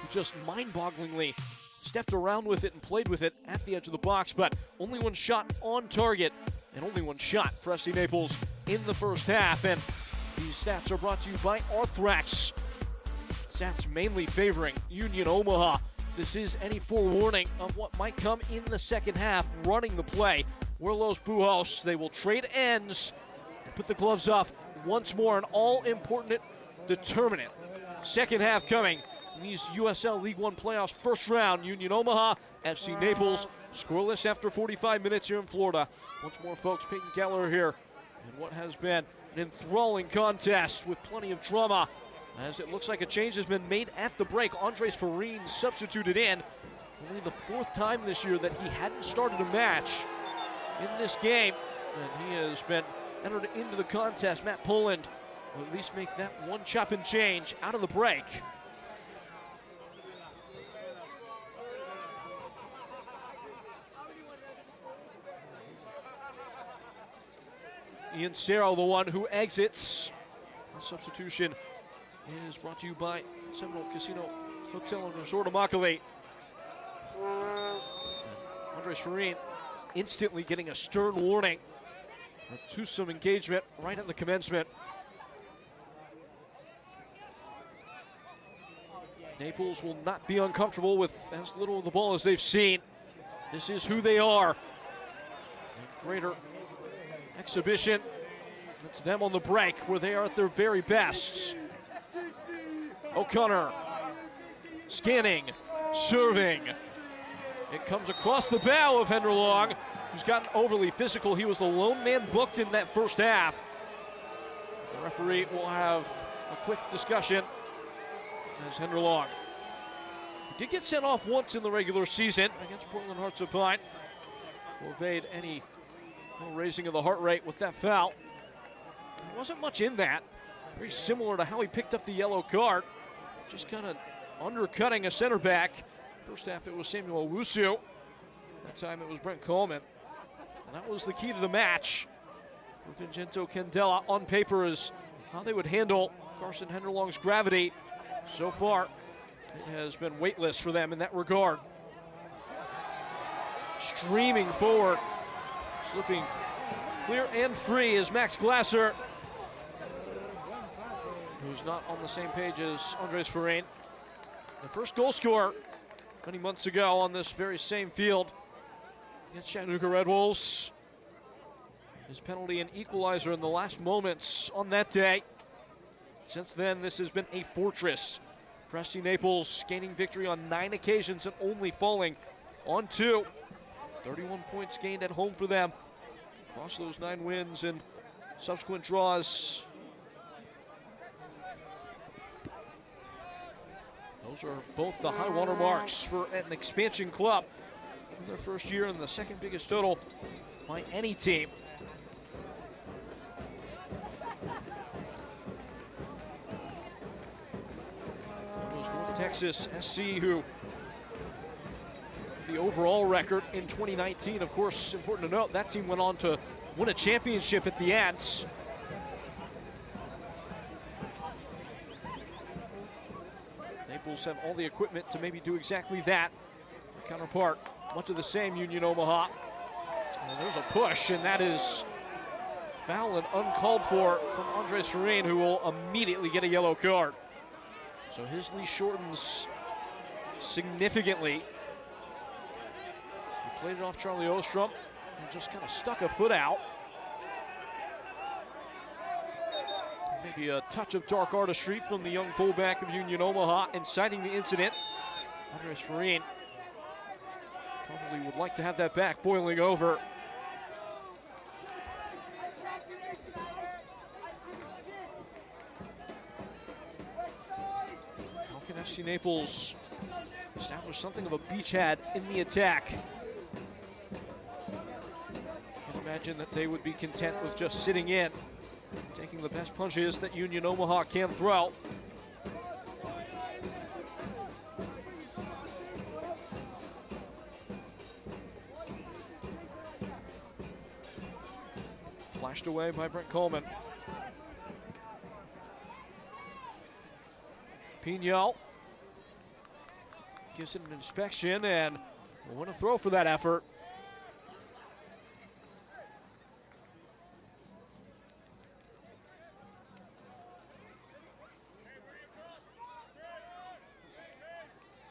who just mind-bogglingly stepped around with it and played with it at the edge of the box, but only one shot on target and only one shot for FC Naples in the first half. And these stats are brought to you by Arthrex. Stats mainly favoring Union Omaha. This is any forewarning of what might come in the second half. Running the play, Werlos Buhos. They will trade ends and put the gloves off once more. An all-important determinant second half coming in these USL League One playoffs first round. Union Omaha, FC Naples, scoreless after 45 minutes here in Florida. Once more, folks, Peyton Keller here in what has been an enthralling contest with plenty of drama, as it looks like a change has been made at the break. Andres Farine substituted in. Only the fourth time this year that he hadn't started a match in this game, and he has been entered into the contest. Matt Poland will at least make that one chop and change out of the break. Ian Serro, the one who exits. The substitution is brought to you by Seminole Casino Hotel and Resort Immokalee. Andres Farine instantly getting a stern warning for twosome engagement right at the commencement. Naples will not be uncomfortable with as little of the ball as they've seen. This is who they are. And greater exhibition. It's them on the break where they are at their very best. O'Connor scanning, serving. It comes across the bow of Henderlong, who's gotten overly physical. He was the lone man booked in that first half. The referee will have a quick discussion as Henderlong, who did get sent off once in the regular season against Portland Hearts of Pine, will evade any raising of the heart rate with that foul. There wasn't much in that. Very similar to how he picked up the yellow card. Just kind of undercutting a center back. First half it was Samuel Owusu. That time it was Brent Coleman. And that was the key to the match for Vincenzo Candela. On paper is how they would handle Carson Henderlong's gravity. So far, it has been weightless for them in that regard. Streaming forward, slipping clear and free is Max Glasser, who's not on the same page as Andres Farine. The first goal scorer many months ago on this very same field against Chattanooga Red Wolves. His penalty and equalizer in the last moments on that day. Since then, this has been a fortress for FC Naples, gaining victory on 9 occasions and only falling on 2. 31 points gained at home for them across those 9 wins and subsequent draws. Those are both the high water marks for an expansion club in their first year and the second biggest total by any team. North Texas SC, who the overall record in 2019, of course, important to note, that team went on to win a championship at the end. Naples have all the equipment to maybe do exactly that. Their counterpart, much of the same, Union Omaha. And there's a push, and that is foul and uncalled for from Andres Ferrin, who will immediately get a yellow card. So his leash shortens significantly. He played it off Charlie Ostrom and just kind of stuck a foot out. Maybe a touch of dark artistry from the young fullback of Union Omaha inciting the incident. Andres Ferrin probably would like to have that back boiling over. How can FC Naples establish something of a beachhead in the attack? Can't imagine that they would be content with just sitting in, taking the best punches that Union Omaha can throw. Flashed away by Brent Coleman. Pino gives it an inspection and will win a throw for that effort.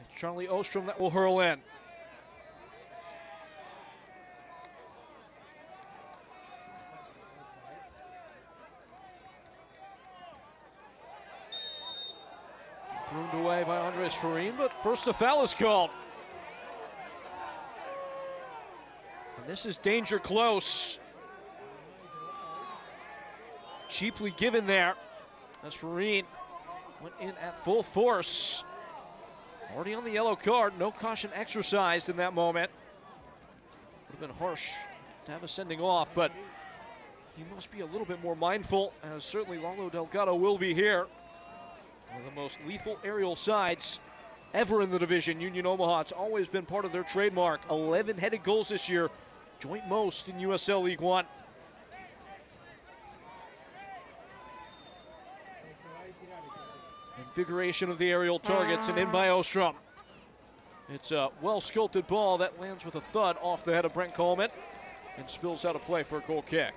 It's Charlie Ostrom that will hurl in. Pruned away by Andres Ferrin, but first a foul is called. And this is danger close. Cheaply given there as Ferrin went in at full force. Already on the yellow card, no caution exercised in that moment. Would have been harsh to have a sending off, but he must be a little bit more mindful, as certainly Lalo Delgado will be here. One of the most lethal aerial sides ever in the division. Union Omaha, it's always been part of their trademark. 11 headed goals this year, joint most in USL League One. Invigoration of the aerial targets, and in by Ostrom. It's a well-sculpted ball that lands with a thud off the head of Brent Coleman and spills out of play for a goal kick.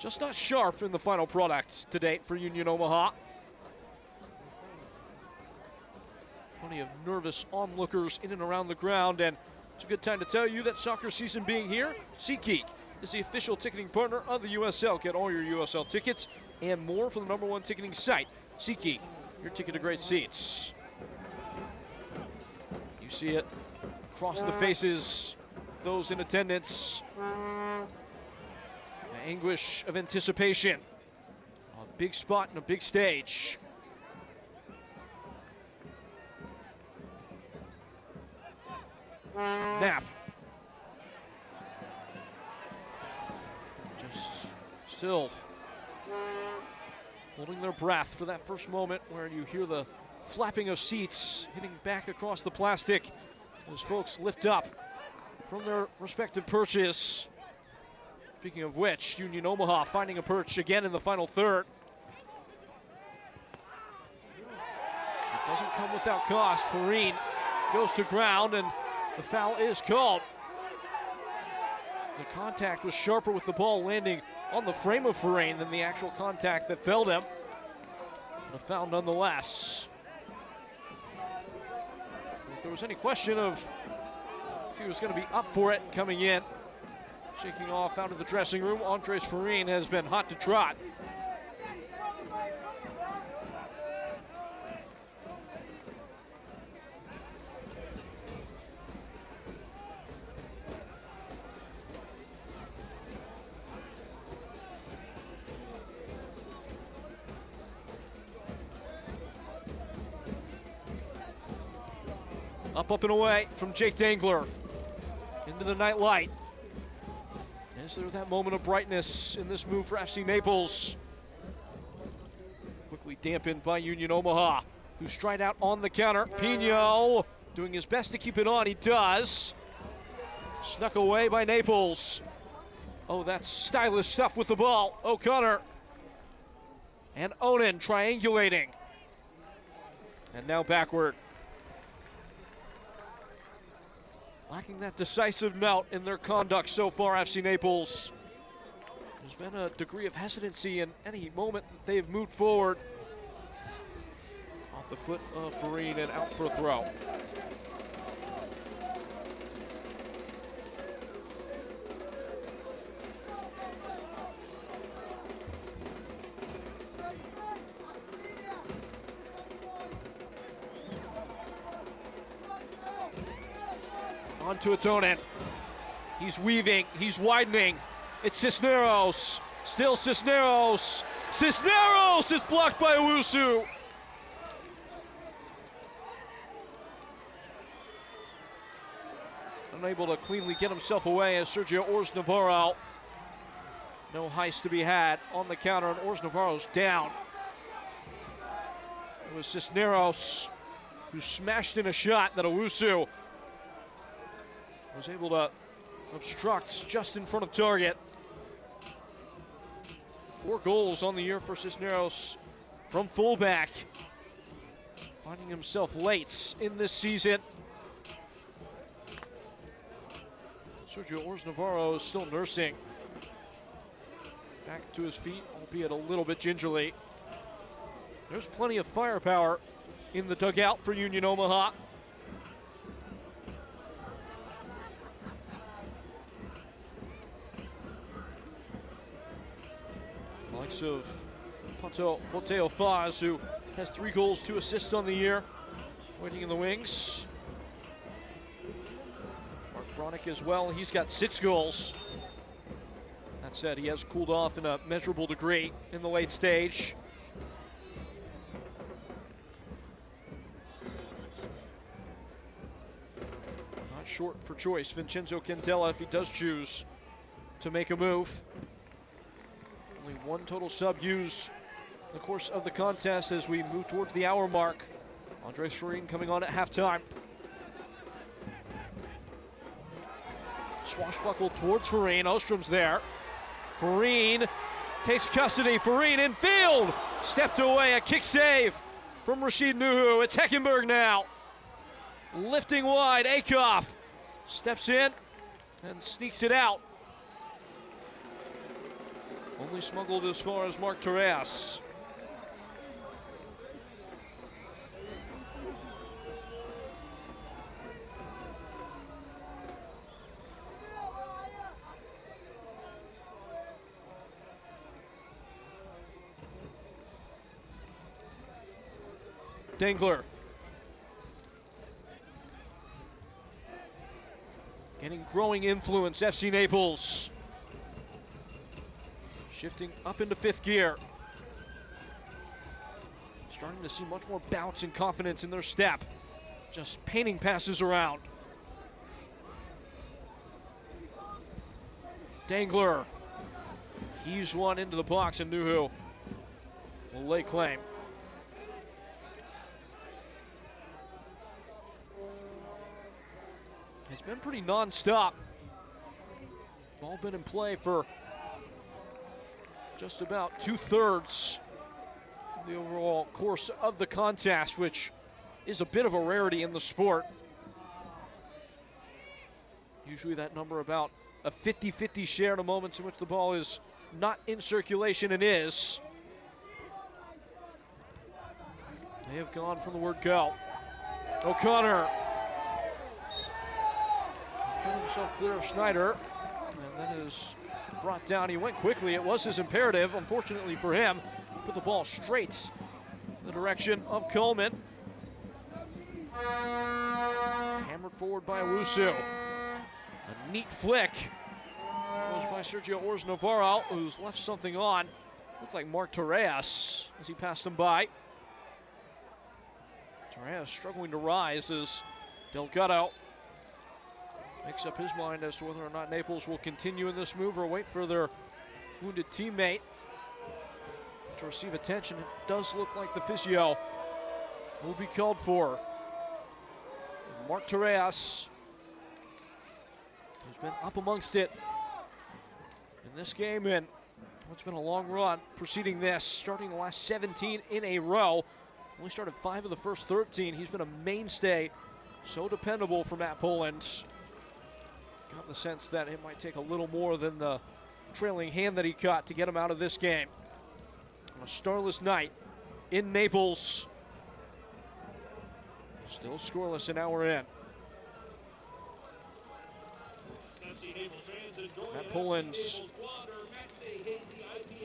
Just not sharp in the final product to date for Union Omaha. Plenty of nervous onlookers in and around the ground, and it's a good time to tell you that soccer season being here, SeatGeek is the official ticketing partner of the USL. Get all your USL tickets and more from the #1 ticketing site, SeatGeek, your ticket to great seats. You see it across the faces of those in attendance. The anguish of anticipation. A big spot and a big stage. Nap. Just still holding their breath for that first moment where you hear the flapping of seats hitting back across the plastic as folks lift up from their respective perches. Speaking of which, Union Omaha finding a perch again in the final third. It doesn't come without cost. Ferrin goes to ground and the foul is called. The contact was sharper with the ball landing on the frame of Ferrin than the actual contact that felled him. A foul nonetheless. If there was any question of if he was going to be up for it coming in, shaking off out of the dressing room, Andres Ferrin has been hot to trot. Up and away from Jake Dangler into the night light. Is there that moment of brightness in this move for FC Naples? Quickly dampened by Union Omaha, who stride out on the counter. Pino doing his best to keep it on. He does. Snuck away by Naples. Oh, that's stylish stuff with the ball. O'Connor and Onan triangulating. And now backward. Lacking that decisive note in their conduct so far, FC Naples. There's been a degree of hesitancy in any moment that they've moved forward. Off the foot of Farine and out for a throw. On to Atonen. He's weaving, he's widening. It's Cisneros. Still Cisneros. Cisneros is blocked by Owusu. Unable to cleanly get himself away as Sergio Ors Navarro. No heist to be had on the counter, and Ors Navarro's down. It was Cisneros who smashed in a shot that Owusu was able to obstruct just in front of target. 4 goals on the year for Cisneros from fullback. Finding himself late in this season. Sergio Ors Navarro is still nursing. Back to his feet, albeit a little bit gingerly. There's plenty of firepower in the dugout for Union Omaha. Likes of Poteo Faz, who has 3 goals, 2 assists on the year, waiting in the wings. Mark Bronick as well, he's got 6 goals. That said, he has cooled off in a measurable degree in the late stage. Not short for choice, Vincenzo Candela, if he does choose to make a move. Only 1 total sub used in the course of the contest as we move towards the hour mark. Andres Farine coming on at halftime. Swashbuckle towards Farine. Ostrom's there. Farine takes custody. Farine in field. Stepped away. A kick save from Rashid Nuhu. It's Heckenberg now. Lifting wide. Akoff steps in and sneaks it out. Only smuggled as far as Mark Torres. Dengler. Getting growing influence, FC Naples. Shifting up into 5th gear. Starting to see much more bounce and confidence in their step. Just painting passes around. Dengler heaves one into the box, and Nuhu will lay claim. It's been pretty non-stop. Ball been in play for just about 2/3 of the overall course of the contest, which is a bit of a rarity in the sport. Usually that number about a 50-50 share in moments in which the ball is not in circulation and is. They have gone from the word go. O'Connor cut himself clear of Schneider, and then is brought down. He went quickly. It was his imperative, unfortunately for him. Put the ball straight in the direction of Coleman. Hammered forward by Owusu. A neat flick goes by Sergio Ors Navarro, who's left something on. Looks like Mark Torres as he passed him by. Torres struggling to rise as Delgado makes up his mind as to whether or not Naples will continue in this move or wait for their wounded teammate to receive attention. It does look like the physio will be called for. Mark Torres, who's been up amongst it in this game and what's been a long run preceding this, starting the last 17 in a row. Only started 5 of the first 13. He's been a mainstay, so dependable for Matt Poland. Got the sense that it might take a little more than the trailing hand that he caught to get him out of this game. On a starless night in Naples. Still scoreless an hour in. Matt Poland's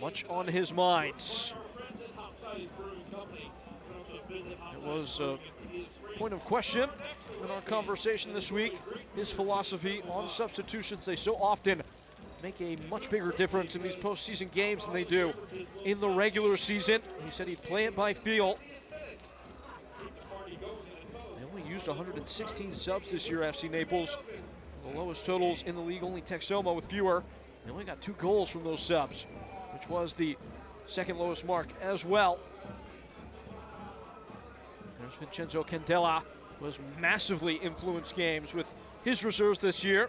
much on his mind. It was a point of question in our conversation this week. His philosophy on substitutions, they so often make a much bigger difference in these postseason games than they do in the regular season. He said he'd play it by feel. They only used 116 subs this year, FC Naples. The lowest totals in the league, only Texoma with fewer. They only got 2 goals from those subs, which was the second lowest mark as well. There's Vincenzo Candela, who has massively influenced games with his reserves this year.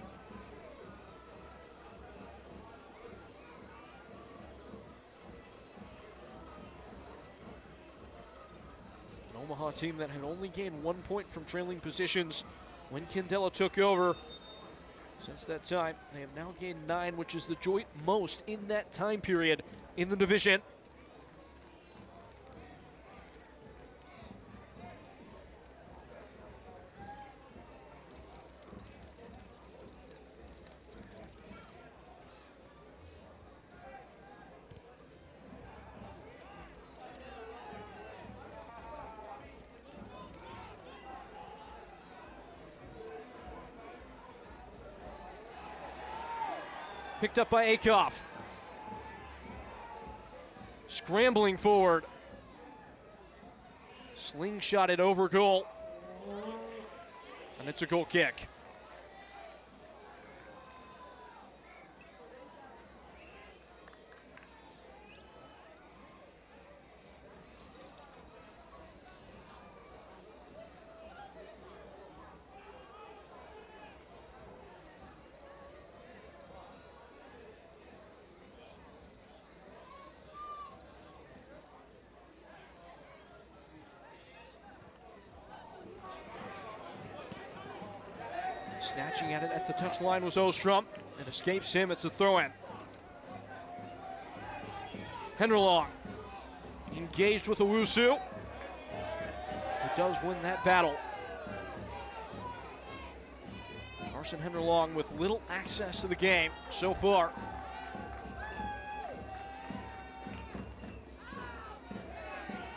An Omaha team that had only gained 1 point from trailing positions when Candela took over. Since that time, they have now gained 9, which is the joint most in that time period in the division. Picked up by Akoff. Scrambling forward. Slingshot it over goal. And it's a goal kick. Snatching at it at the touchline was Ostrom. It escapes him. It's a throw-in. Henderlong engaged with Owusu. He does win that battle. Carson Henderlong with little access to the game so far.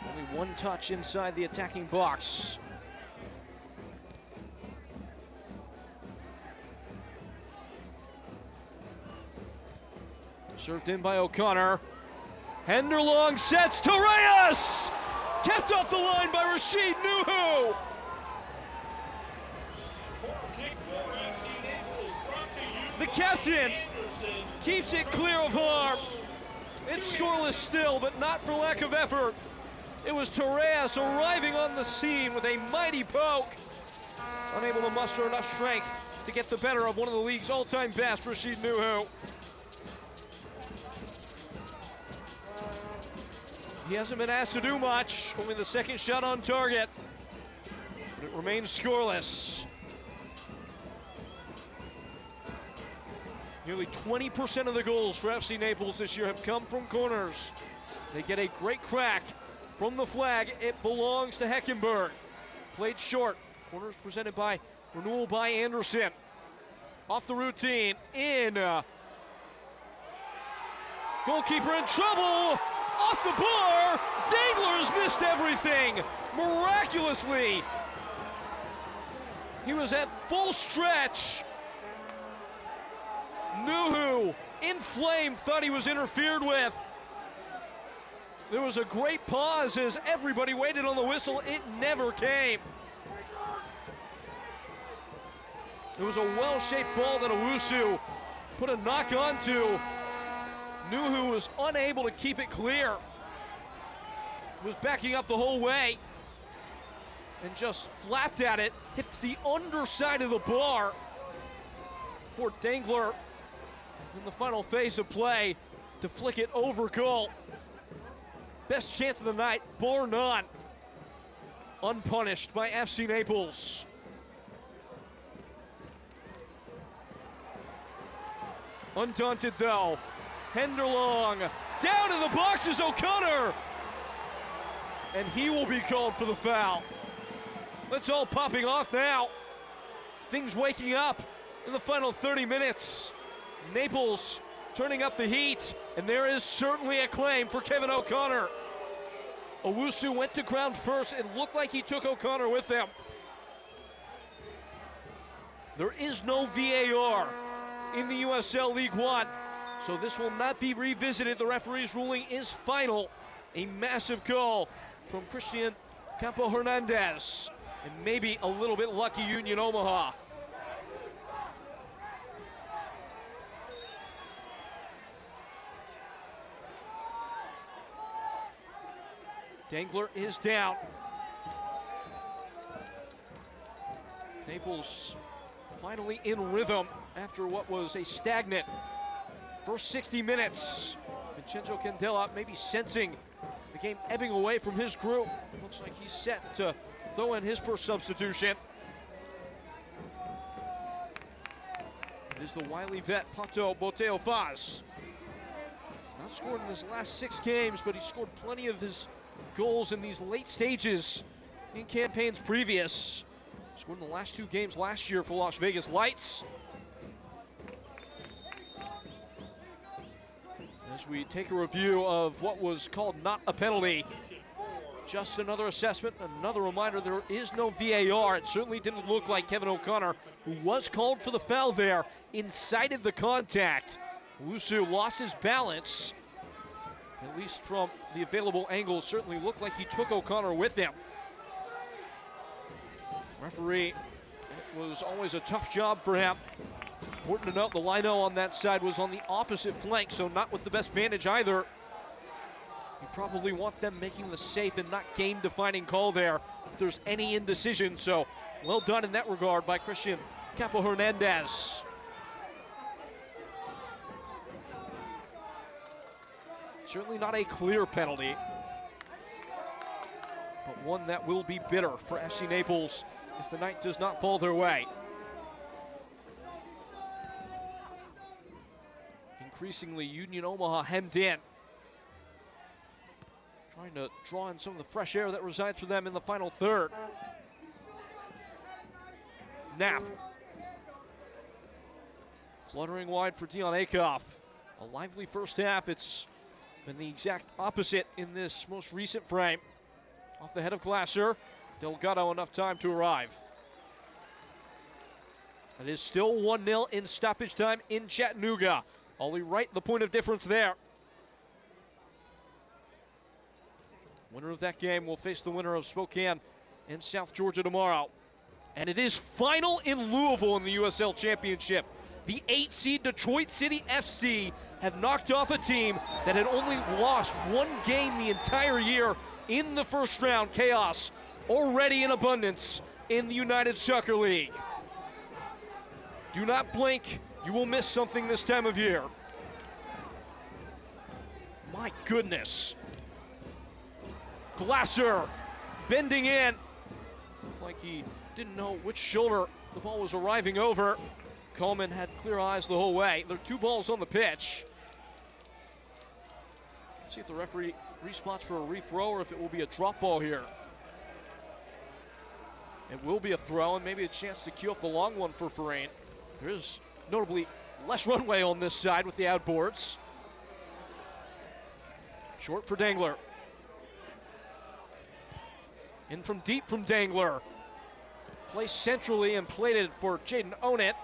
Only 1 touch inside the attacking box. Served in by O'Connor. Henderlong sets to Reyes! Kept off the line by Rashid Nuhu! The captain keeps it clear of harm. It's scoreless still, but not for lack of effort. It was Torres arriving on the scene with a mighty poke. Unable to muster enough strength to get the better of one of the league's all-time best, Rashid Nuhu. He hasn't been asked to do much, only the second shot on target, but it remains scoreless. Nearly 20% of the goals for FC Naples this year have come from corners. They get a great crack from the flag. It belongs to Heckenberg. Played short. Corners presented by Renewal by Anderson. Off the routine, in. Goalkeeper in trouble. Off the bar, Dangler's missed everything, miraculously. He was at full stretch. Nuhu, in flame, thought he was interfered with. There was a great pause as everybody waited on the whistle. It never came. It was a well-shaped ball that Owusu put a knock onto. Nuhu was unable to keep it clear. Was backing up the whole way and just flapped at it. Hits the underside of the bar for Dangler in the final phase of play to flick it over goal. Best chance of the night, bar none. unpunished by FC Naples. Undaunted though, Henderlong down in the box is O'Connor, and he will be called for the foul. It's all popping off now. Things waking up in the final 30 minutes. Naples turning up the heat, and there is certainly a claim for Kevin O'Connor. Owusu went to ground first. It looked like he took O'Connor with him. There is no VAR in the USL League One, so this will not be revisited. The referee's ruling is final. A massive goal from Christian Campo Hernandez, and maybe a little bit lucky Union Omaha. Dangler is down. Naples finally in rhythm after what was a stagnant first 60 minutes. Vincenzo Candela maybe sensing the game ebbing away from his group. Looks like he's set to throw in his first substitution. It is the wily vet Pato Boteo Faz. Not scored in his last 6 games, but he scored plenty of his goals in these late stages in campaigns previous. Scored in the last 2 games last year for Las Vegas Lights. As we take a review of what was called not a penalty, just another assessment, another reminder there is no VAR. It certainly didn't look like Kevin O'Connor, who was called for the foul there, incited the contact. Owusu lost his balance, at least from the available angles. Certainly looked like he took O'Connor with him. Referee, it was always a tough job for him. Important to note, the lino on that side was on the opposite flank, so not with the best vantage either. You probably want them making the safe and not game-defining call there if there's any indecision, so well done in that regard by Christian Campo Hernandez. Certainly not a clear penalty, but one that will be bitter for FC Naples if the night does not fall their way. Increasingly, Union Omaha hemmed in, trying to draw in some of the fresh air that resides for them in the final third. Knapp. Fluttering wide for Dion Akoff. A lively first half. It's been the exact opposite in this most recent frame. Off the head of Glasser. Delgado enough time to arrive. It is still 1-0 in stoppage time in Chattanooga. Ollie Wright, the point of difference there. Winner of that game will face the winner of Spokane and South Georgia tomorrow. And it is final in Louisville in the USL Championship. The 8-seed Detroit City FC have knocked off a team that had only lost 1 game the entire year in the first round. Chaos already in abundance in the United Soccer League. Do not blink. You will miss something this time of year. My goodness. Glasser bending in. Looked like he didn't know which shoulder the ball was arriving over. Coleman had clear eyes the whole way. There are 2 balls on the pitch. Let's see if the referee respots for a rethrow or if it will be a drop ball here. It will be a throw and maybe a chance to cue off the long one for Ferrain. There is notably less runway on this side with the outboards. Short for Dangler. In from deep from Dangler. Placed centrally and plated for Jaden Onit.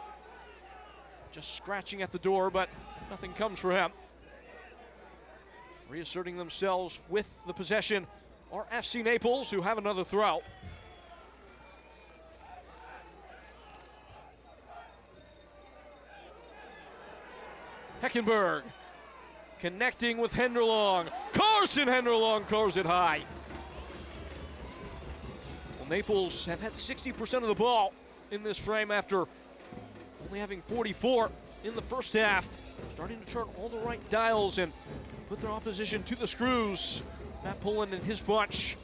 Just scratching at the door, but nothing comes for him. Reasserting themselves with the possession are FC Naples, who have another throw. Heckenberg connecting with Henderlong. Carson Henderlong cars it high. Well, Naples have had 60% of the ball in this frame after only having 44 in the first half. Starting to turn all the right dials and put their opposition to the screws. Matt Pullen and his bunch.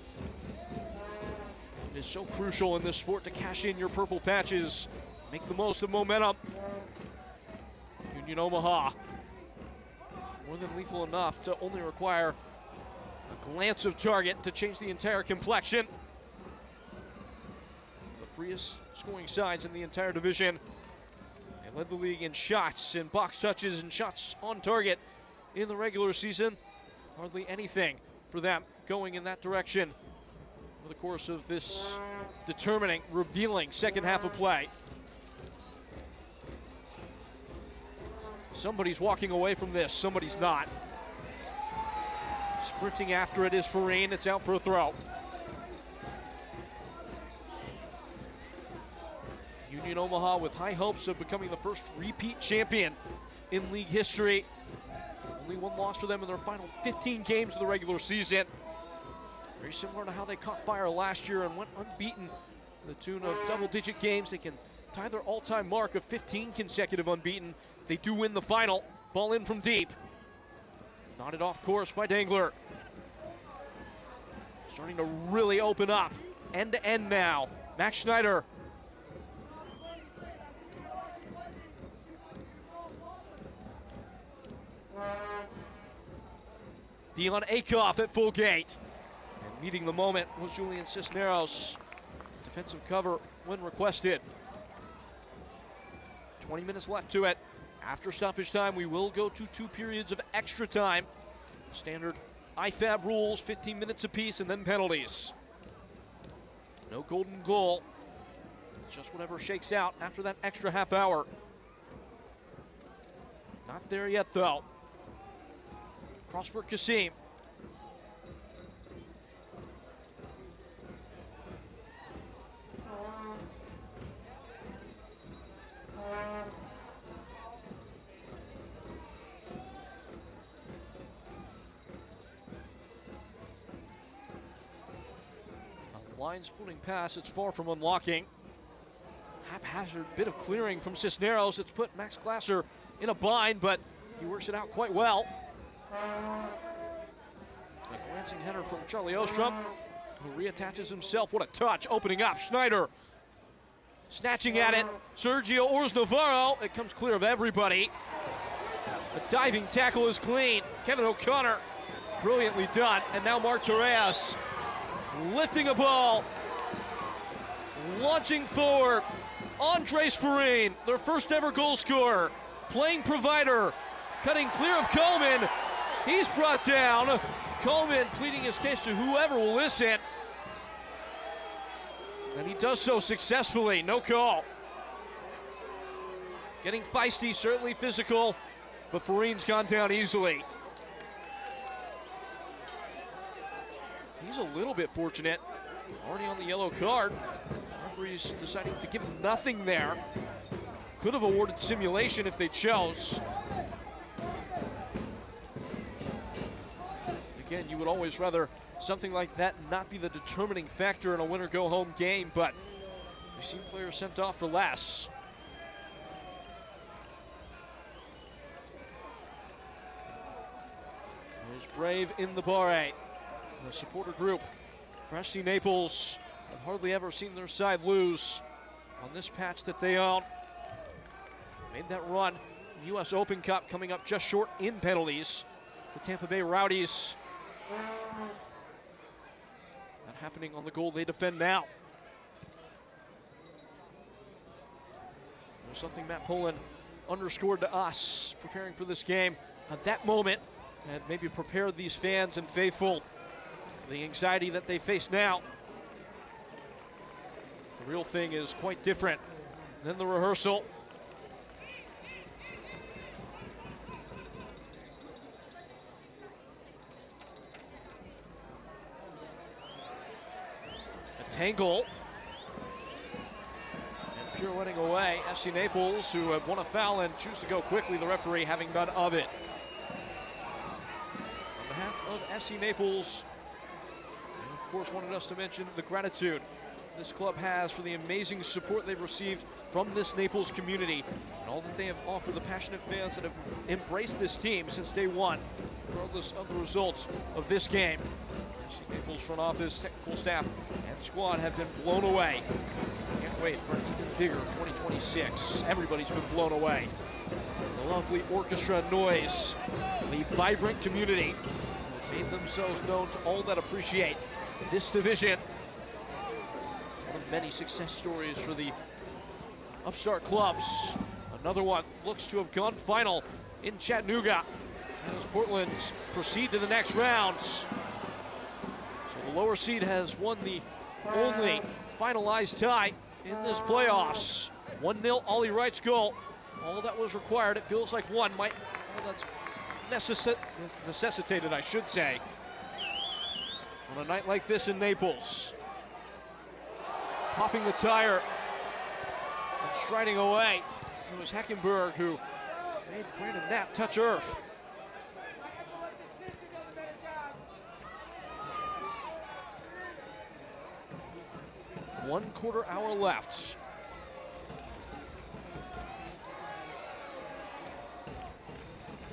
It is so crucial in this sport to cash in your purple patches. Make the most of momentum. Union Omaha, more than lethal enough to only require a glance of target to change the entire complexion. The freest scoring sides in the entire division. They led the league in shots and box touches and shots on target in the regular season. Hardly anything for them going in that direction over the course of this determining, revealing second half of play. Somebody's walking away from this, somebody's not. Sprinting after it is Farine, it's out for a throw. Union Omaha with high hopes of becoming the first repeat champion in league history. Only one loss for them in their final 15 games of the regular season. Very similar to how they caught fire last year and went unbeaten to the tune of double-digit games. They can tie their all-time mark of 15 consecutive unbeaten. They do win the final. Ball in from deep. Nodded off course by Dangler. Starting to really open up. End to end now. Max Schneider. Dion Akoff at full gate. And meeting the moment was Julian Cisneros. Defensive cover when requested. 20 minutes left to it. After stoppage time, we will go to 2 periods of extra time. Standard IFAB rules, 15 minutes apiece, and then penalties. No golden goal. Just whatever shakes out after that extra half hour. Not there yet, though. Prosper Kasim. Line splitting pass, it's far from unlocking. Haphazard bit of clearing from Cisneros. It's put Max Glasser in a bind, but he works it out quite well. A glancing header from Charlie Ostrom, who reattaches himself. What a touch, opening up. Schneider snatching at it. Sergio Ors Navarro. It comes clear of everybody. The diving tackle is clean. Kevin O'Connor, brilliantly done. And now Mark Torres lifting a ball, launching forward. Andres Farine, their first ever goal scorer, playing provider, cutting clear of Coleman. He's brought down. Coleman pleading his case to whoever will listen. And he does so successfully, no call. Getting feisty, certainly physical, but Farine's gone down easily. He's a little bit fortunate, already on the yellow card. Referee's deciding to give him nothing there. Could have awarded simulation if they chose. Again, you would always rather something like that not be the determining factor in a win-or-go-home game, but we've seen players sent off for less. There's Brave in the Barre. The supporter group for FC Naples have hardly ever seen their side lose on this patch that they own. Made that run. U.S. Open Cup coming up just short in penalties. The Tampa Bay Rowdies. That happening on the goal they defend now. There's something Matt Pullen underscored to us preparing for this game at that moment, and maybe prepared these fans and faithful for the anxiety that they face now. The real thing is quite different than the rehearsal. A tangle. And pirouetting away, FC Naples, who have won a foul and choose to go quickly, the referee having none of it. On behalf of FC Naples, and of course wanted us to mention the gratitude this club has for the amazing support they've received from this Naples community and all that they have offered the passionate fans that have embraced this team since day one, regardless of the results of this game. FC Naples front office, technical staff, and that squad have been blown away. Can't wait for an even bigger 2026. Everybody's been blown away. The lovely orchestra noise, the vibrant community have made themselves known to all that appreciate this division. One of many success stories for the upstart clubs. Another one looks to have gone final in Chattanooga as Portland's proceed to the next round. So the lower seed has won the only finalized tie in this playoffs. 1-0 Ollie Wright's goal. All that was required, it feels like one might, well, that's necessitated, I should say, on a night like this in Naples. Popping the tire and striding away. It was Heckenberg who made Brandon Knapp touch earth. One quarter hour left.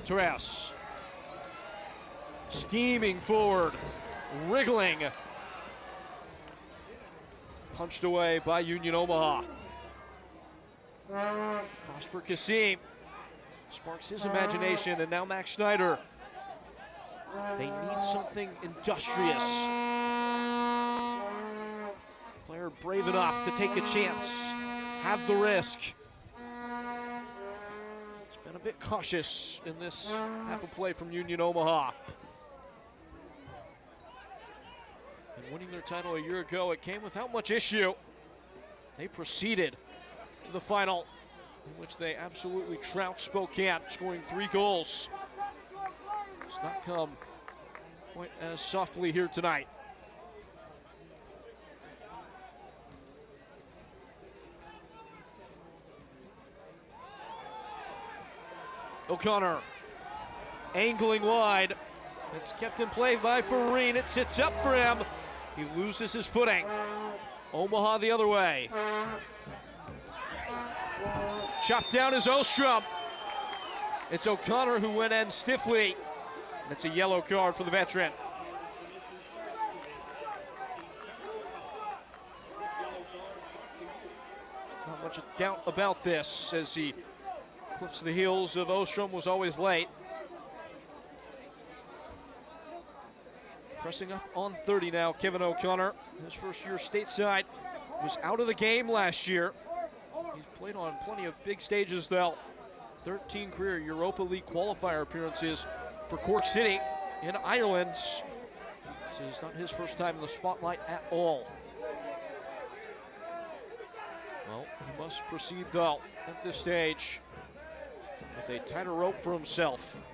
Torres steaming forward, wriggling. Punched away by Union Omaha. Prosper Kasim sparks his imagination, and now Max Schneider. They need something industrious. Player brave enough to take a chance, have the risk. It's been a bit cautious in this half of play from Union Omaha. And winning their title a year ago, it came without much issue. They proceeded to the final, in which they absolutely trounced Spokane, scoring 3 goals. It's not come quite as softly here tonight. O'Connor angling wide. It's kept in play by Farine. It sits up for him. He loses his footing. Omaha the other way. Chopped down is Ostrom. It's O'Connor who went in stiffly. That's a yellow card for the veteran. Not much doubt about this as he clips the heels of Ostrom, was always late. Pressing up on 30 now, Kevin O'Connor. His first year stateside, was out of the game last year. He's played on plenty of big stages though. 13 career Europa League qualifier appearances for Cork City in Ireland. This is not his first time in the spotlight at all. Well, he must proceed though at this stage with a tighter rope for himself.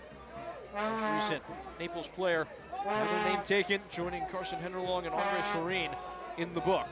Most recent Naples player, another name taken, joining Carson Henderlong and Andres Farine in the book.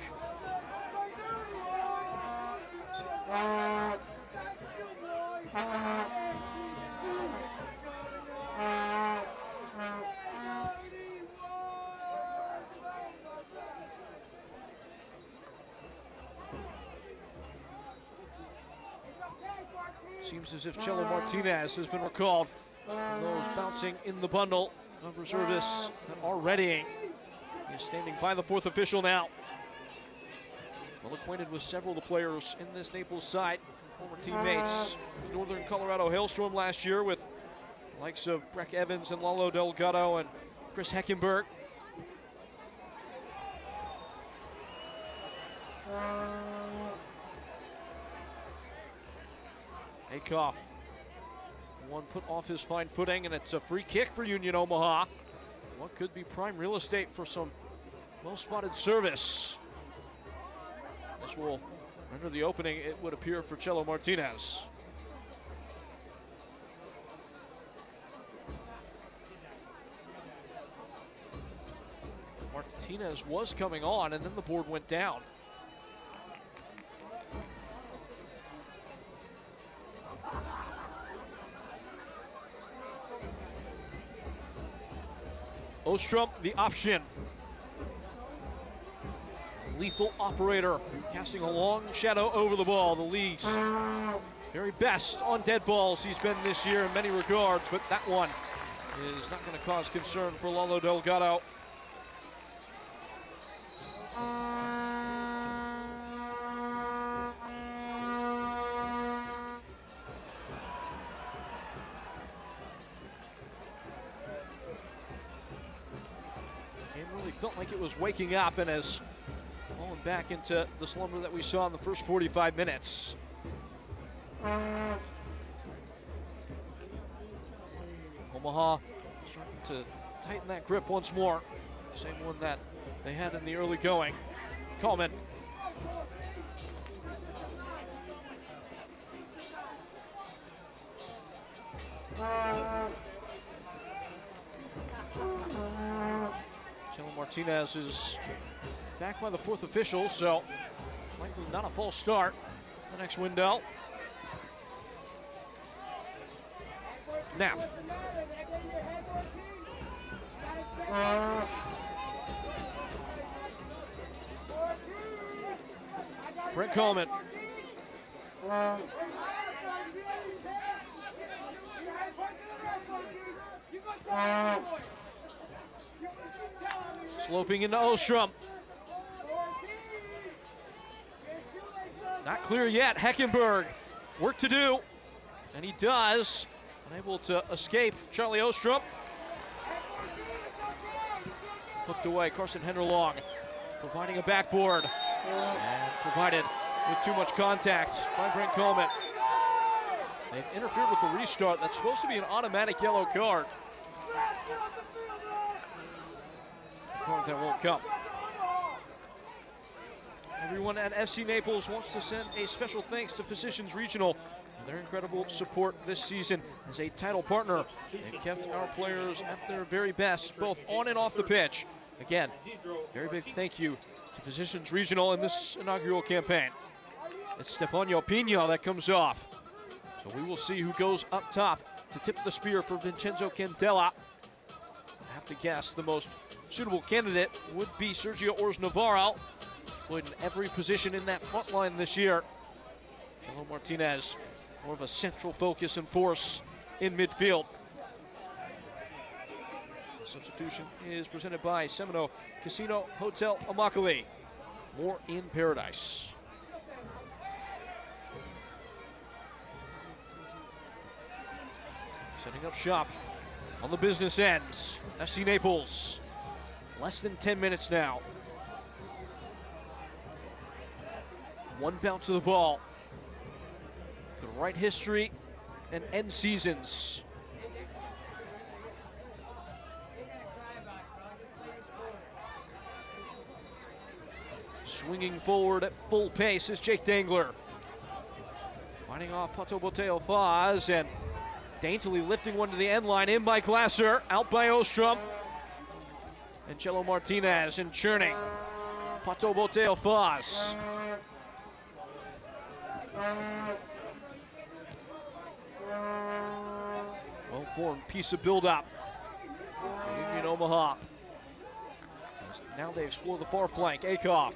Seems as if Chelo Martinez has been recalled from those bouncing in the bundle of reservists that are readying. He is standing by the 4th official now. Well acquainted with several of the players in this Naples side, former teammates. Northern Colorado Hailstorm last year with the likes of Breck Evans and Lalo Delgado and Chris Heckenberg. Akoff, one put off his fine footing, and it's a free kick for Union Omaha. What could be prime real estate for some well-spotted service. This will render the opening, it would appear, for Chelo Martinez. Martinez was coming on, and then the board went down. Ostrom, the option. Lethal operator, casting a long shadow over the ball. The league's very best on dead balls he's been this year in many regards, but that one is not going to cause concern for Lalo Delgado. felt like it was waking up and has fallen back into the slumber that we saw in the first 45 minutes. Omaha starting to tighten that grip once more. Same one that they had in the early going. Coleman. Chelo Martinez is back by the fourth official, so likely not a false start the next window. Nap. Brent Coleman. Sloping into Ostrom. Not clear yet. Heckenberg, work to do, and he does. Unable to escape Charlie Ostrom. Hooked away, Carson Henderlong providing a backboard. And provided with too much contact by Brent Coleman. They've interfered with the restart. That's supposed to be an automatic yellow card. That won't come. Everyone at FC Naples wants to send a special thanks to Physicians Regional for their incredible support this season as a title partner. They've kept our players at their very best, both on and off the pitch. Again, very big thank you to Physicians Regional in this inaugural campaign. It's Stefano Pino that comes off. So we will see who goes up top to tip the spear for Vincenzo Candela. I have to guess the most suitable candidate would be Sergio Ors Navarro. Played in every position in that front line this year. Chelo Martinez, more of a central focus and force in midfield. The substitution is presented by Semino Casino Hotel Immokalee. More in paradise. Setting up shop on the business end. FC Naples. Less than 10 minutes now. One bounce of the ball. Could write history and end seasons. Swinging forward at full pace is Jake Dangler. Fighting off Pato Boteo Faz and daintily lifting one to the end line, in by Glasser, out by Ostrom. And Chelo Martinez and churning. Pato Boteo Faz. Well-formed piece of build-up. Union Omaha. Now they explore the far flank. Akoff.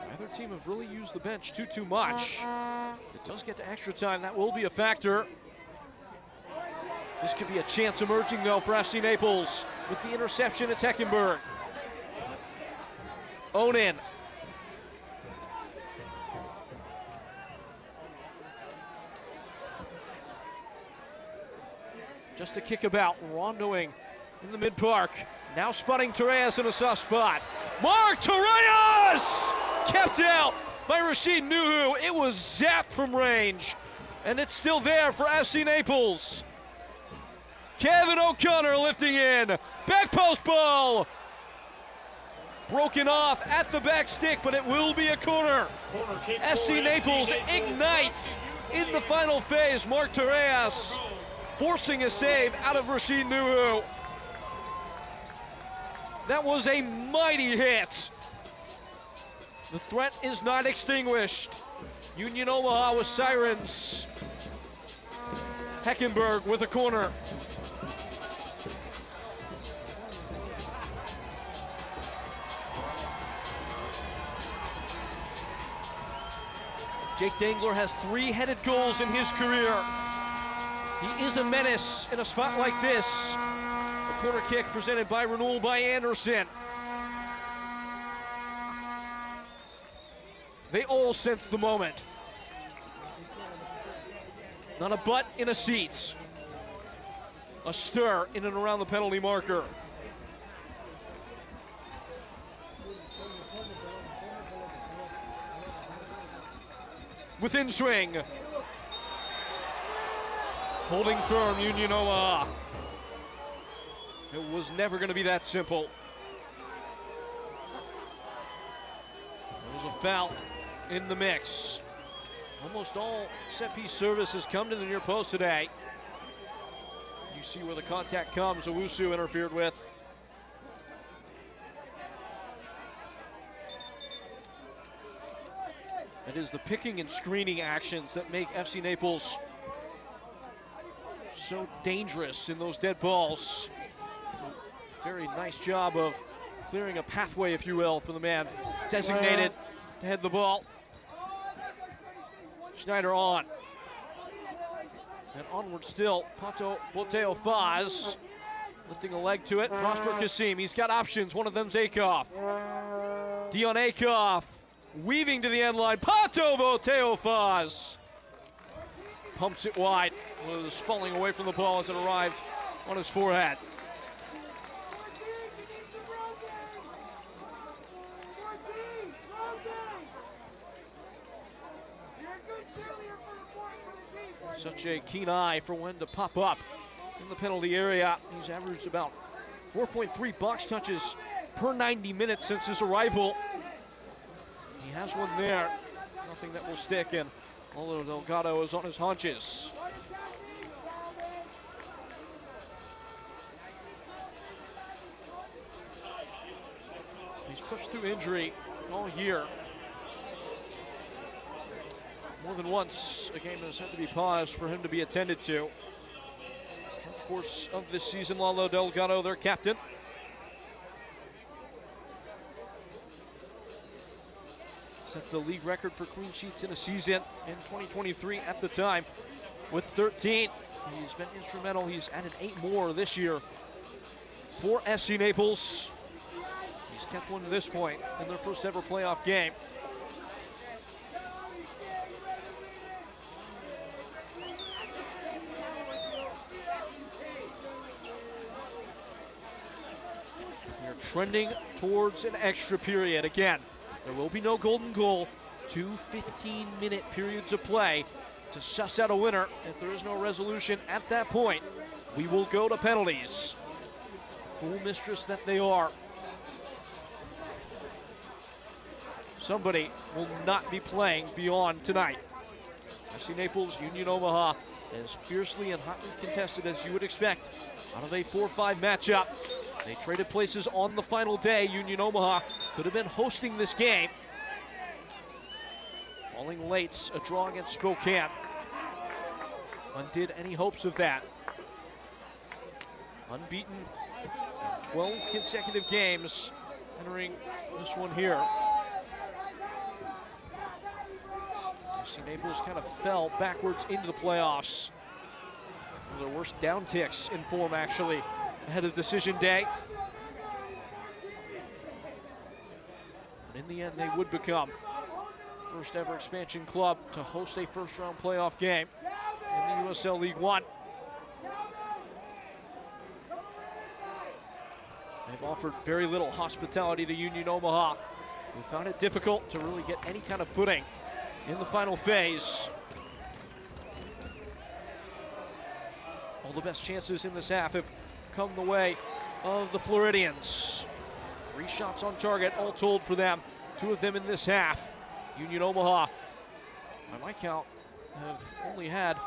Neither team have really used the bench too much. If it does get to extra time, that will be a factor. This could be a chance emerging, though, for FC Naples with the interception at Heckenberg. Onin. Just a kickabout, rondoing in the mid-park. Now spotting Torres in a soft spot. Mark Torres! Kept out by Rashid Nuhu. It was zapped from range, and it's still there for FC Naples. Kevin O'Connor lifting in. Back post ball. Broken off at the back stick, but it will be a corner. FC Naples ignites in the final phase. Mark Torres forcing a save out of Rashid Nuhu. That was a mighty hit. The threat is not extinguished. Union Omaha with sirens. Heckenberg with a corner. Jake Dangler has 3 headed goals in his career. He is a menace in a spot like this. The corner kick presented by Renewal by Anderson. They all sense the moment. Not a butt in a seat. a stir in and around the penalty marker. Within swing. Holding firm, Union Omaha. It was never going to be that simple. There was a foul in the mix. Almost all set-piece service has come to the near post today. You see where the contact comes. Owusu interfered with. It is the picking and screening actions that make FC Naples so dangerous in those dead balls. Very nice job of clearing a pathway, if you will, for the man designated to head the ball. Schneider on. And onward still, Pato Boteo Faz lifting a leg to it. Prosper Kasim, he's got options. One of them's Akoff. Dion Akoff weaving to the end line. Pato Boteo Faz pumps it wide. Was falling away from the ball as it arrived on his forehead. Such a keen eye for when to pop up in the penalty area. He's averaged about 4.3 box touches per 90 minutes since his arrival. He has one there. Nothing that will stick, and although Delgado is on his haunches. He's pushed through injury all year. More than once, a game has had to be paused for him to be attended to. Of course, of this season, Lalo Delgado, their captain. Set the league record for clean sheets in a season in 2023 at the time with 13. He's been instrumental. He's added 8 more this year for SC Naples. He's kept one to this point in their first ever playoff game. Trending towards an extra period. Again, there will be no golden goal. 2 15-minute periods of play to suss out a winner. If there is no resolution at that point, we will go to penalties. Full mistress that they are. Somebody will not be playing beyond tonight. FC Naples, Union Omaha, as fiercely and hotly contested as you would expect out of a 4-5 matchup. They traded places on the final day. Union Omaha could have been hosting this game. Falling late, a draw against Spokane undid any hopes of that. Unbeaten in 12 consecutive games, entering this one here. FC Naples kind of fell backwards into the playoffs. One of their worst downticks in form, actually, ahead of decision day. But in the end, they would become first ever expansion club to host a first round playoff game in the USL League One. They've offered very little hospitality to Union Omaha, who found it difficult to really get any kind of footing in the final phase. All the best chances in this half have come the way of the Floridians. 3 shots on target, all told for them. 2 of them in this half. Union Omaha, by my count, have only had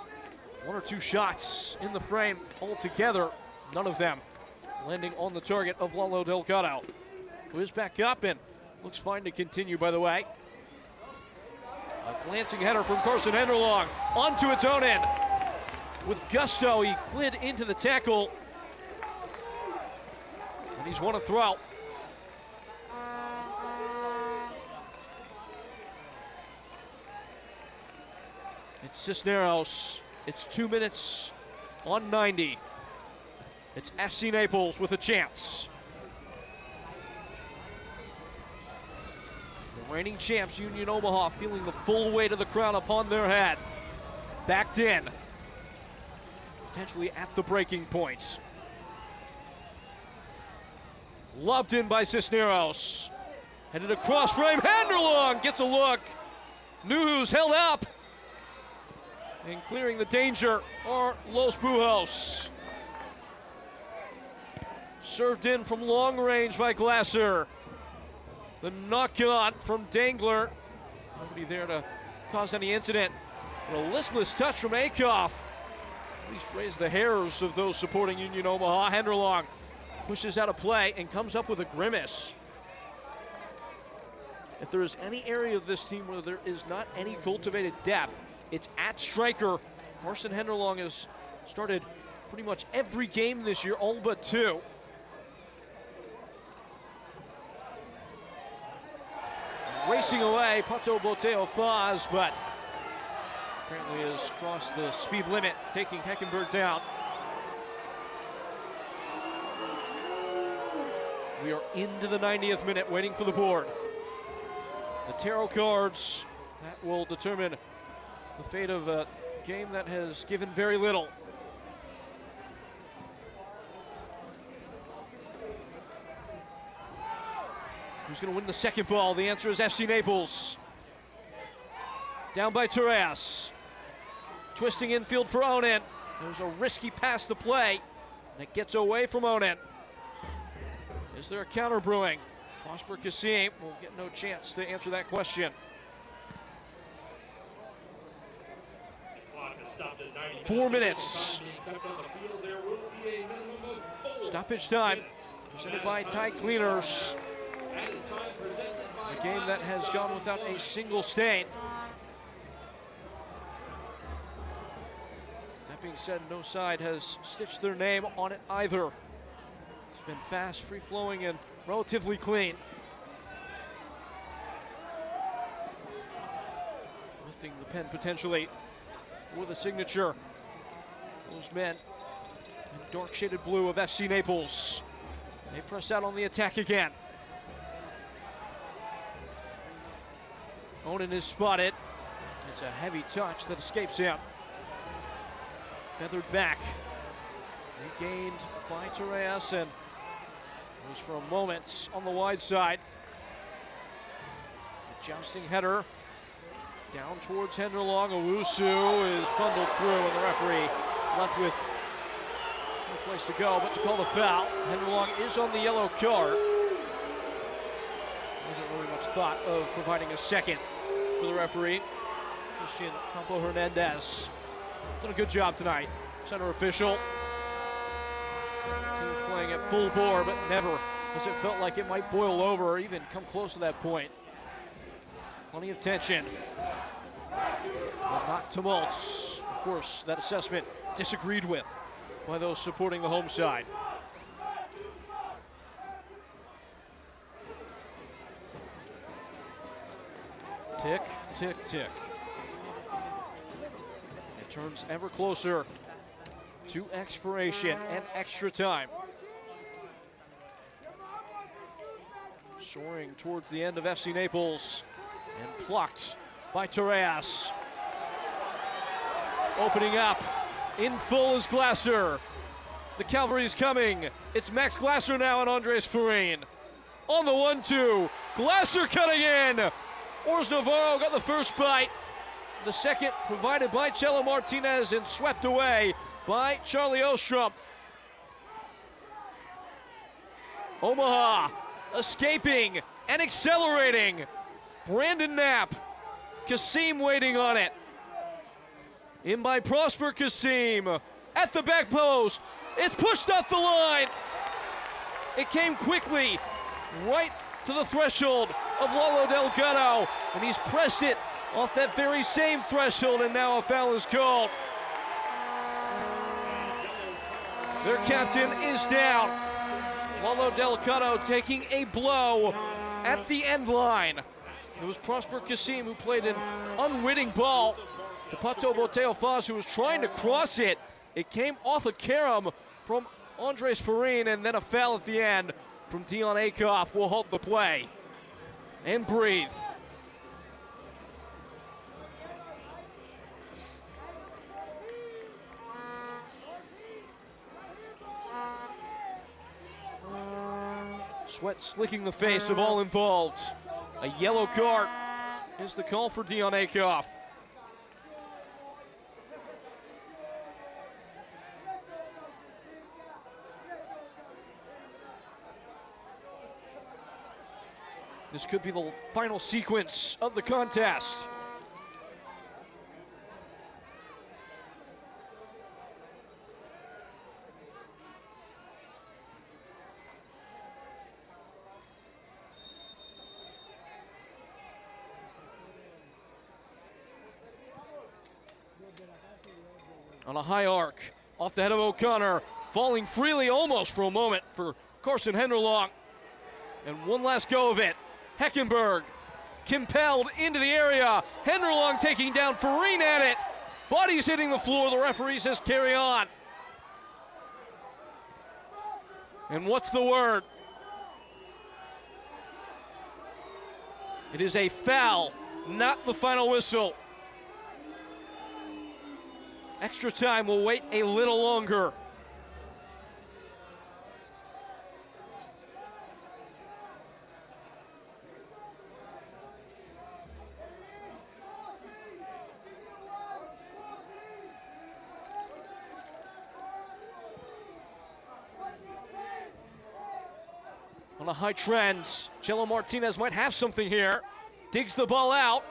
1 or 2 shots in the frame altogether. None of them landing on the target of Lalo Delgado, who is back up and looks fine to continue, by the way. A glancing header from Carson Henderlong onto its own end. With gusto, he glid into the tackle. And he's won a throw. It's Cisneros. It's 2 minutes on 90. It's FC Naples with a chance. The reigning champs, Union Omaha, feeling the full weight of the crown upon their head. Backed in. potentially at the breaking point. Lobbed in by Cisneros. Headed across frame, Handerlong gets a look. Nuhu's held up. And clearing the danger are Los Bujos. Served in from long range by Glasser. The knock-on from Dangler. Nobody there to cause any incident. But a listless touch from Akoff. At least raise the hairs of those supporting Union Omaha. Handerlong pushes out a play and comes up with a grimace. If there is any area of this team where there is not any cultivated depth, it's at striker. Carson Handerlong has started pretty much every game this year, all but 2. Racing away, Pato Boteo Faz, but apparently has crossed the speed limit, taking Heckenberg down. We are into the 90th minute, waiting for the board. The tarot cards, that will determine the fate of a game that has given very little. Who's going to win the second ball? The answer is FC Naples. Down by Torres. Twisting infield for Onen. There's a risky pass to play, and it gets away from Onen. Is there a counter brewing? Prosper Kassim will get no chance to answer that question. 4 minutes. Stoppage time. Presented by Tide Cleaners. A game that has gone without a single stain. That being said, no side has stitched their name on it either. It's been fast, free-flowing, and relatively clean. Lifting the pen potentially for the signature. Those men in dark shaded blue of FC Naples. They press out on the attack again. Onen is spotted. It's a heavy touch that escapes him. Feathered back. Regained by Torres, and was for a moment on the wide side. A jousting header down towards Handerlong. Owusu is bundled through, and the referee left with no place to go but to call the foul. Handerlong is on the yellow card. Wasn't really much thought of providing a second for the referee. Christian Campo Hernandez done a good job tonight. Center official. Team's playing at full bore, but never has it felt like it might boil over or even come close to that point. Plenty of tension, but not tumults. Of course, that assessment disagreed with by those supporting the home side. Tick, tick, tick. It turns ever closer to expiration and extra time. Soaring towards the end of FC Naples and plucked by Torres. Opening up in full is Glasser. The cavalry's coming. It's Max Glasser now and Andres Farine. On the 1-2, Glasser cutting in. Ors Navarro got the first bite. The second provided by Chelo Martinez and swept away by Charlie Ostrom. Omaha escaping and accelerating. Brandon Knapp. Kassim waiting on it. In by Prosper Kassim. At the back post. It's pushed off the line. It came quickly right to the threshold of Lalo Delgado, and he's pressed it off that very same threshold, and now a foul is called. Their captain is down. Lalo Delgado taking a blow at the end line. It was Prosper Kassim who played an unwitting ball to Pato Boteo Faz, who was trying to cross it. It came off a carom from Andres Farine, and then a foul at the end from Dion Akoff will halt the play and breathe. Sweat slicking the face of all involved. A yellow card is the call for Dion Akoff. This could be the final sequence of the contest. On a high arc, off the head of O'Connor, falling freely almost for a moment for Carson Henderlong. And one last go of it. Heckenberg compelled into the area. Henderlong taking down Farine at it. Body's hitting the floor. The referee says carry on. And what's the word? It is a foul, not the final whistle. Extra time will wait a little longer. On a high trend, Jello Martinez might have something here. Digs the ball out.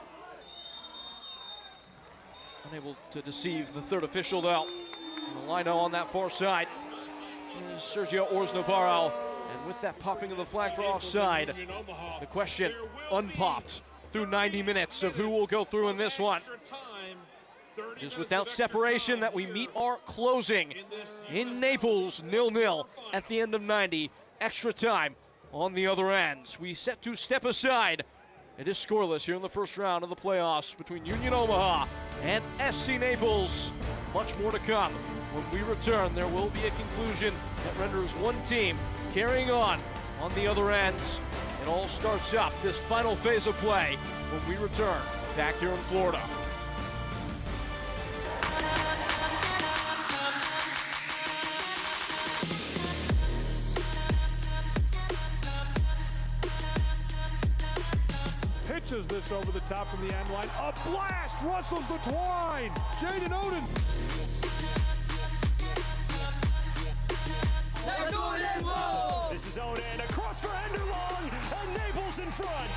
Unable to deceive the third official, though. And the lino on that far side is Sergio Ors-Navarro. And with that popping of the flag for offside, the question unpopped through 90 minutes of who will go through in this one. It is without separation that we meet our closing in Naples, 0-0 at the end of 90. Extra time on the other end. We set to step aside. It is scoreless here in the first round of the playoffs between Union Omaha and SC Naples. Much more to come. When we return, there will be a conclusion that renders one team carrying on the other ends. It all starts up this final phase of play when we return back here in Florida. Pitches this over the top from the end line. A blast rustles the twine. Jaden Oden. This is Oden across for Henderlong, and Naples in front.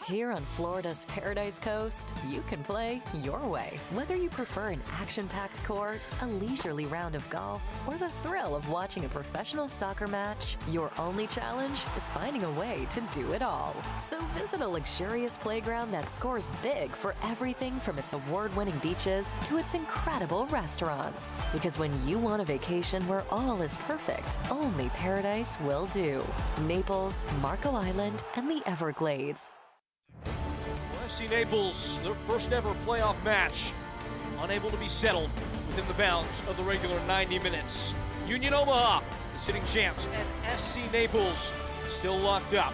Here on Florida's Paradise Coast, you can play your way. Whether you prefer an action-packed court, a leisurely round of golf, or the thrill of watching a professional soccer match, your only challenge is finding a way to do it all. So visit a luxurious playground that scores big for everything from its award-winning beaches to its incredible restaurants. Because when you want a vacation where all is perfect, only Paradise will do. Naples, Marco Island, and the Everglades. SC Naples, their first ever playoff match, unable to be settled within the bounds of the regular 90 minutes. Union Omaha, the sitting champs, and SC Naples still locked up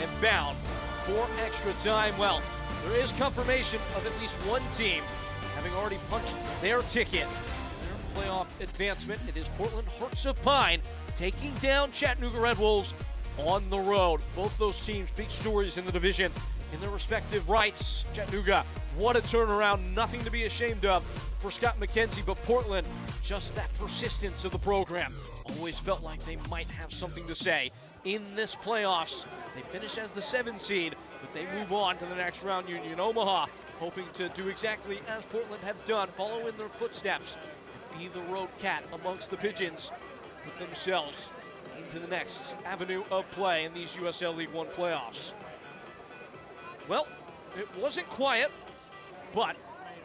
and bound for extra time. Well, there is confirmation of at least one team having already punched their ticket, their playoff advancement. It is Portland Hearts of Pine taking down Chattanooga Red Wolves on the road. Both those teams big stories in the division in their respective rights. Chattanooga, what a turnaround, nothing to be ashamed of for Scott McKenzie, but Portland, just that persistence of the program. Always felt like they might have something to say in this playoffs. They finish as the 7th seed, but they move on to the next round. Union Omaha hoping to do exactly as Portland have done, follow in their footsteps, and be the road cat amongst the Pigeons, put themselves into the next avenue of play in these USL League One playoffs. Well, it wasn't quiet, but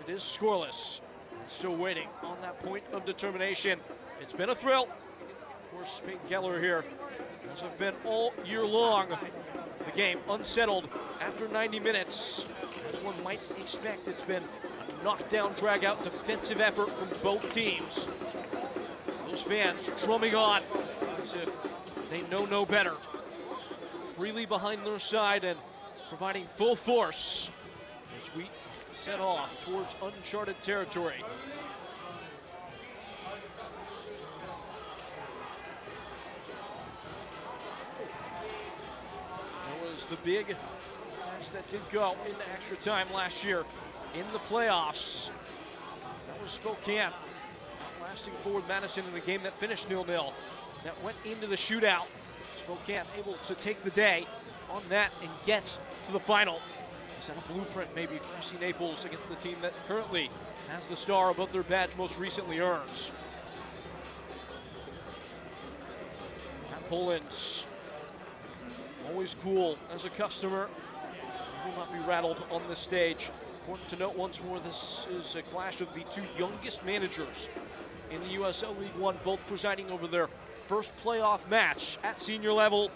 it is scoreless Still waiting on that point of determination. It's been a thrill. Of course, Peyton Keller here, as have been all year long. The game unsettled after 90 minutes. As one might expect, it's been a knockdown, drag-out defensive effort from both teams. Those fans drumming on as if they know no better. Freely behind their side and providing full force as we set off towards uncharted territory. That was the big match that did go into extra time last year in the playoffs. That was Spokane lasting forward Madison in a game that finished 0-0. That went into the shootout. Spokane able to take the day on that and get to the final. Is that a blueprint maybe for FC Naples against the team that currently has the star above their badge most recently earned? Pat Poland's always cool as a customer. He will not be rattled on this stage. Important to note once more, this is a clash of the two youngest managers in the USL League One, both presiding over their first playoff match at senior level.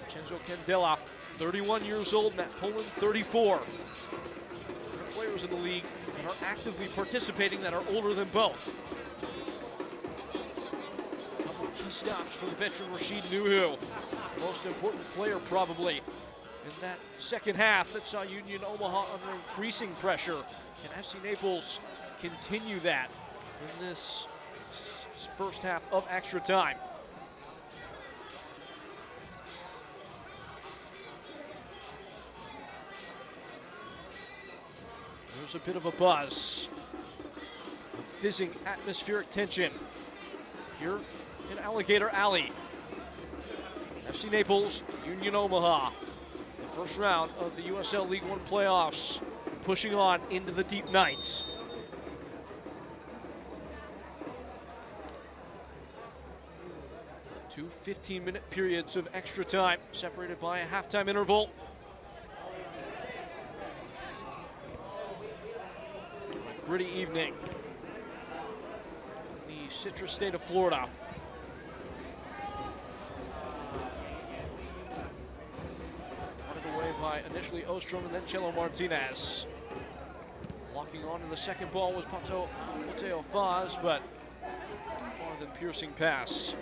Vincenzo Candela, 31 years old, Matt Poland, 34. There are players in the league that are actively participating that are older than both. A couple of key stops for the veteran Rashid Nuhu, most important player probably in that second half that saw Union Omaha under increasing pressure. Can FC Naples continue that in this first half of extra time? There's a bit of a buzz, a fizzing atmospheric tension here in Alligator Alley. FC Naples, Union Omaha, the first round of the USL League One playoffs, pushing on into the deep nights. Two 15-minute periods of extra time, separated by a halftime interval. A gritty evening in the citrus state of Florida. Running away by initially Ostrom and then Chelo Martinez. Locking on to the second ball was Mateo Faz, but far than piercing pass.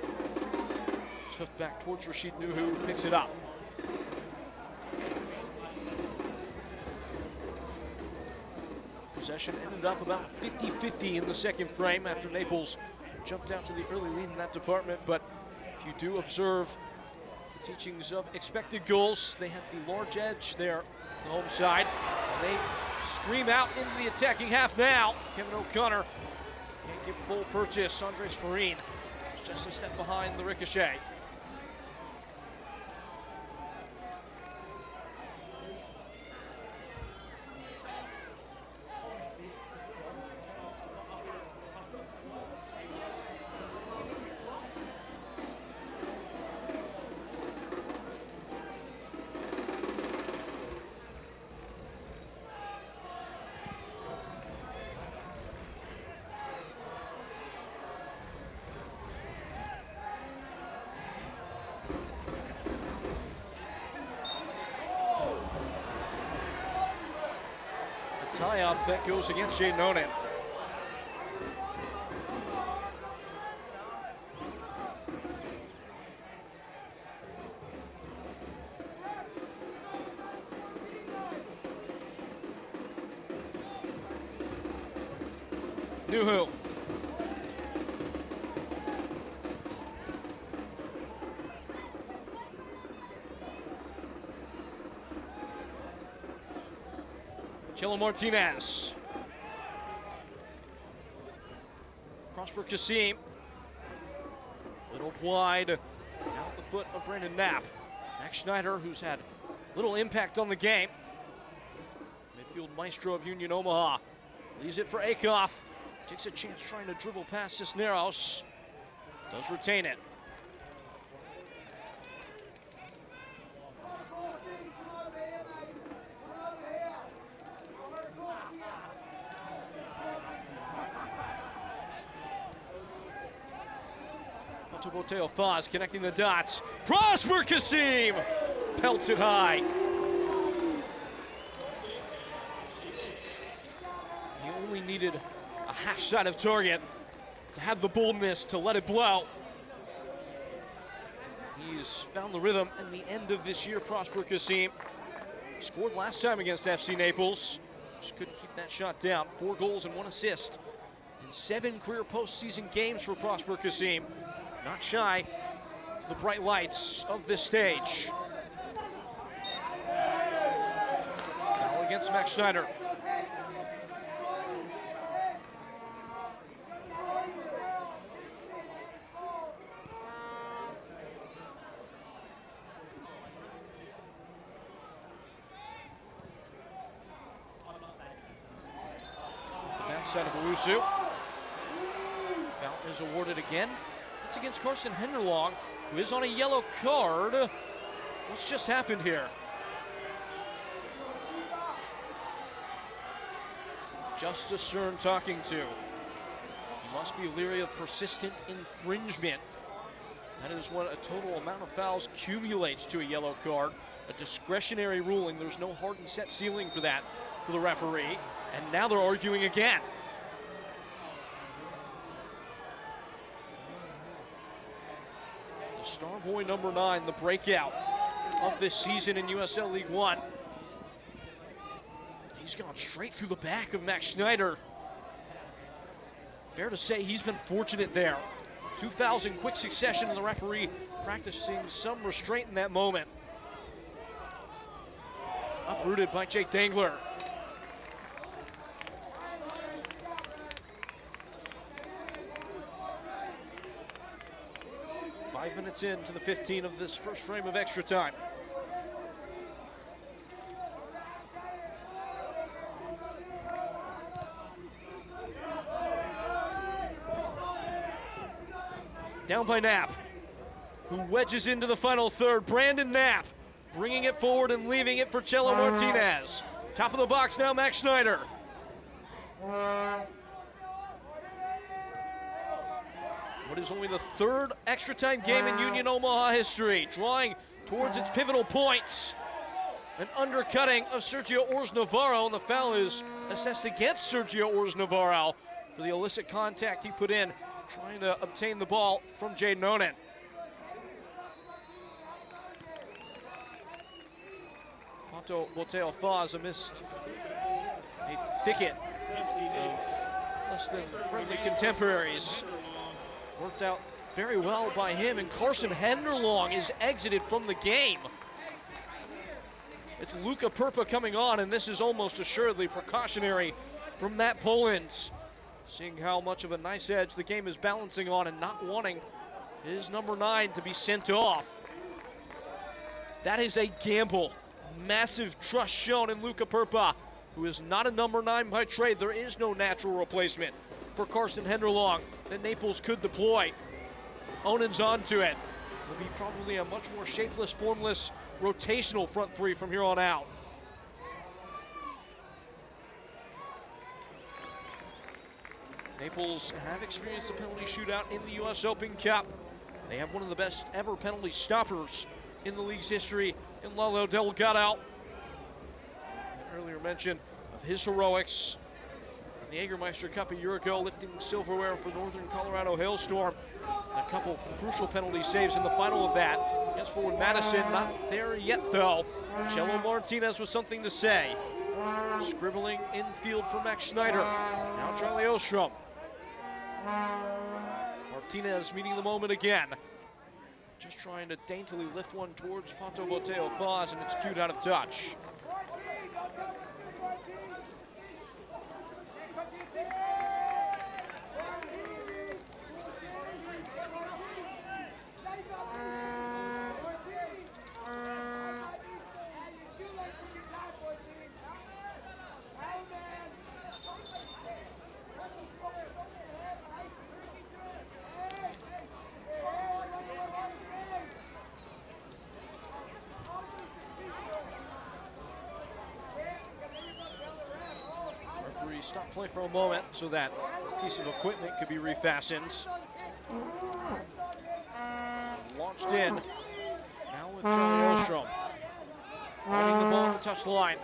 Hooked back towards Rashid Nuhu, who picks it up. Possession ended up about 50-50 in the second frame after Naples jumped out to the early lead in that department. But if you do observe the teachings of expected goals, they have the large edge there on the home side. And they scream out into the attacking half now. Kevin O'Connor can't give full purchase. Andres Farine is just a step behind the ricochet. Tie-up that goes against Jay Nonan. Nuhu. Chelo Martinez. Prosper Kasim. Little wide. Out the foot of Brandon Knapp. Max Schneider, who's had little impact on the game. Midfield maestro of Union Omaha. Leaves it for Akoff. Takes a chance trying to dribble past Cisneros. Does retain it. Pato Boteo Faz connecting the dots. Prosper Kasim pelts it high. He only needed a half side of target to have the boldness to let it blow. He's found the rhythm in the end of this year, Prosper Kasim. Scored last time against FC Naples. Just couldn't keep that shot down. 4 goals and 1 assist in 7 career postseason games for Prosper Kasim. Not shy to the bright lights of this stage. Foul against Max Schneider. Side of Owusu. Foul is awarded again. It's against Carson Henderlong, who is on a yellow card. What's just happened here? Justice Stern talking to. He must be leery of persistent infringement. That is when a total amount of fouls accumulates to a yellow card. A discretionary ruling. There's no hard and set ceiling for that for the referee. And now they're arguing again. The star boy number 9, the breakout of this season in USL League One. He's gone straight through the back of Max Schneider. Fair to say he's been fortunate there. 2 fouls in quick succession, and the referee practicing some restraint in that moment. Uprooted by Jake Dangler. Five minutes into the 15 of this first frame of extra time. Down by Knapp, who wedges into the final third. Brandon Knapp bringing it forward and leaving it for Chelo Martinez. Top of the box now, Max Schneider. What is only the 3rd extra time game in Union Omaha history, drawing towards its pivotal points. An undercutting of Sergio Ors Navarro, and the foul is assessed against Sergio Ors Navarro for the illicit contact he put in, trying to obtain the ball from Jaden Onan. Pato Boteo Faz amidst a thicket of less than friendly contemporaries. Worked out very well by him, and Carson Henderlong is exited from the game. It's Luka Perpa coming on, and this is almost assuredly precautionary from Matt Polens. Seeing how much of a nice edge the game is balancing on and not wanting his number 9 to be sent off. That is a gamble. Massive trust shown in Luka Perpa, who is not a number 9 by trade. There is no natural replacement for Carson Henderlong that Naples could deploy. Onan's onto it. Will be probably a much more shapeless, formless, rotational front 3 from here on out. Naples have experienced a penalty shootout in the U.S. Open Cup. They have one of the best ever penalty stoppers in the league's history in Lalo Delgado. Earlier mention of his heroics in the Jägermeister Cup a year ago, lifting silverware for Northern Colorado Hailstorm. A couple crucial penalty saves in the final of that against forward Madison. Not there yet, though. Chelo Martinez with something to say. Scribbling infield for Max Schneider. Now Charlie Ostrom. Martinez meeting the moment again. Just trying to daintily lift one towards Pato Boteo Faz, and it's cued out of touch. Stop play for a moment so that piece of equipment could be refastened. pushed in. Now with Charlie Ostrom. Running the ball on the touchline.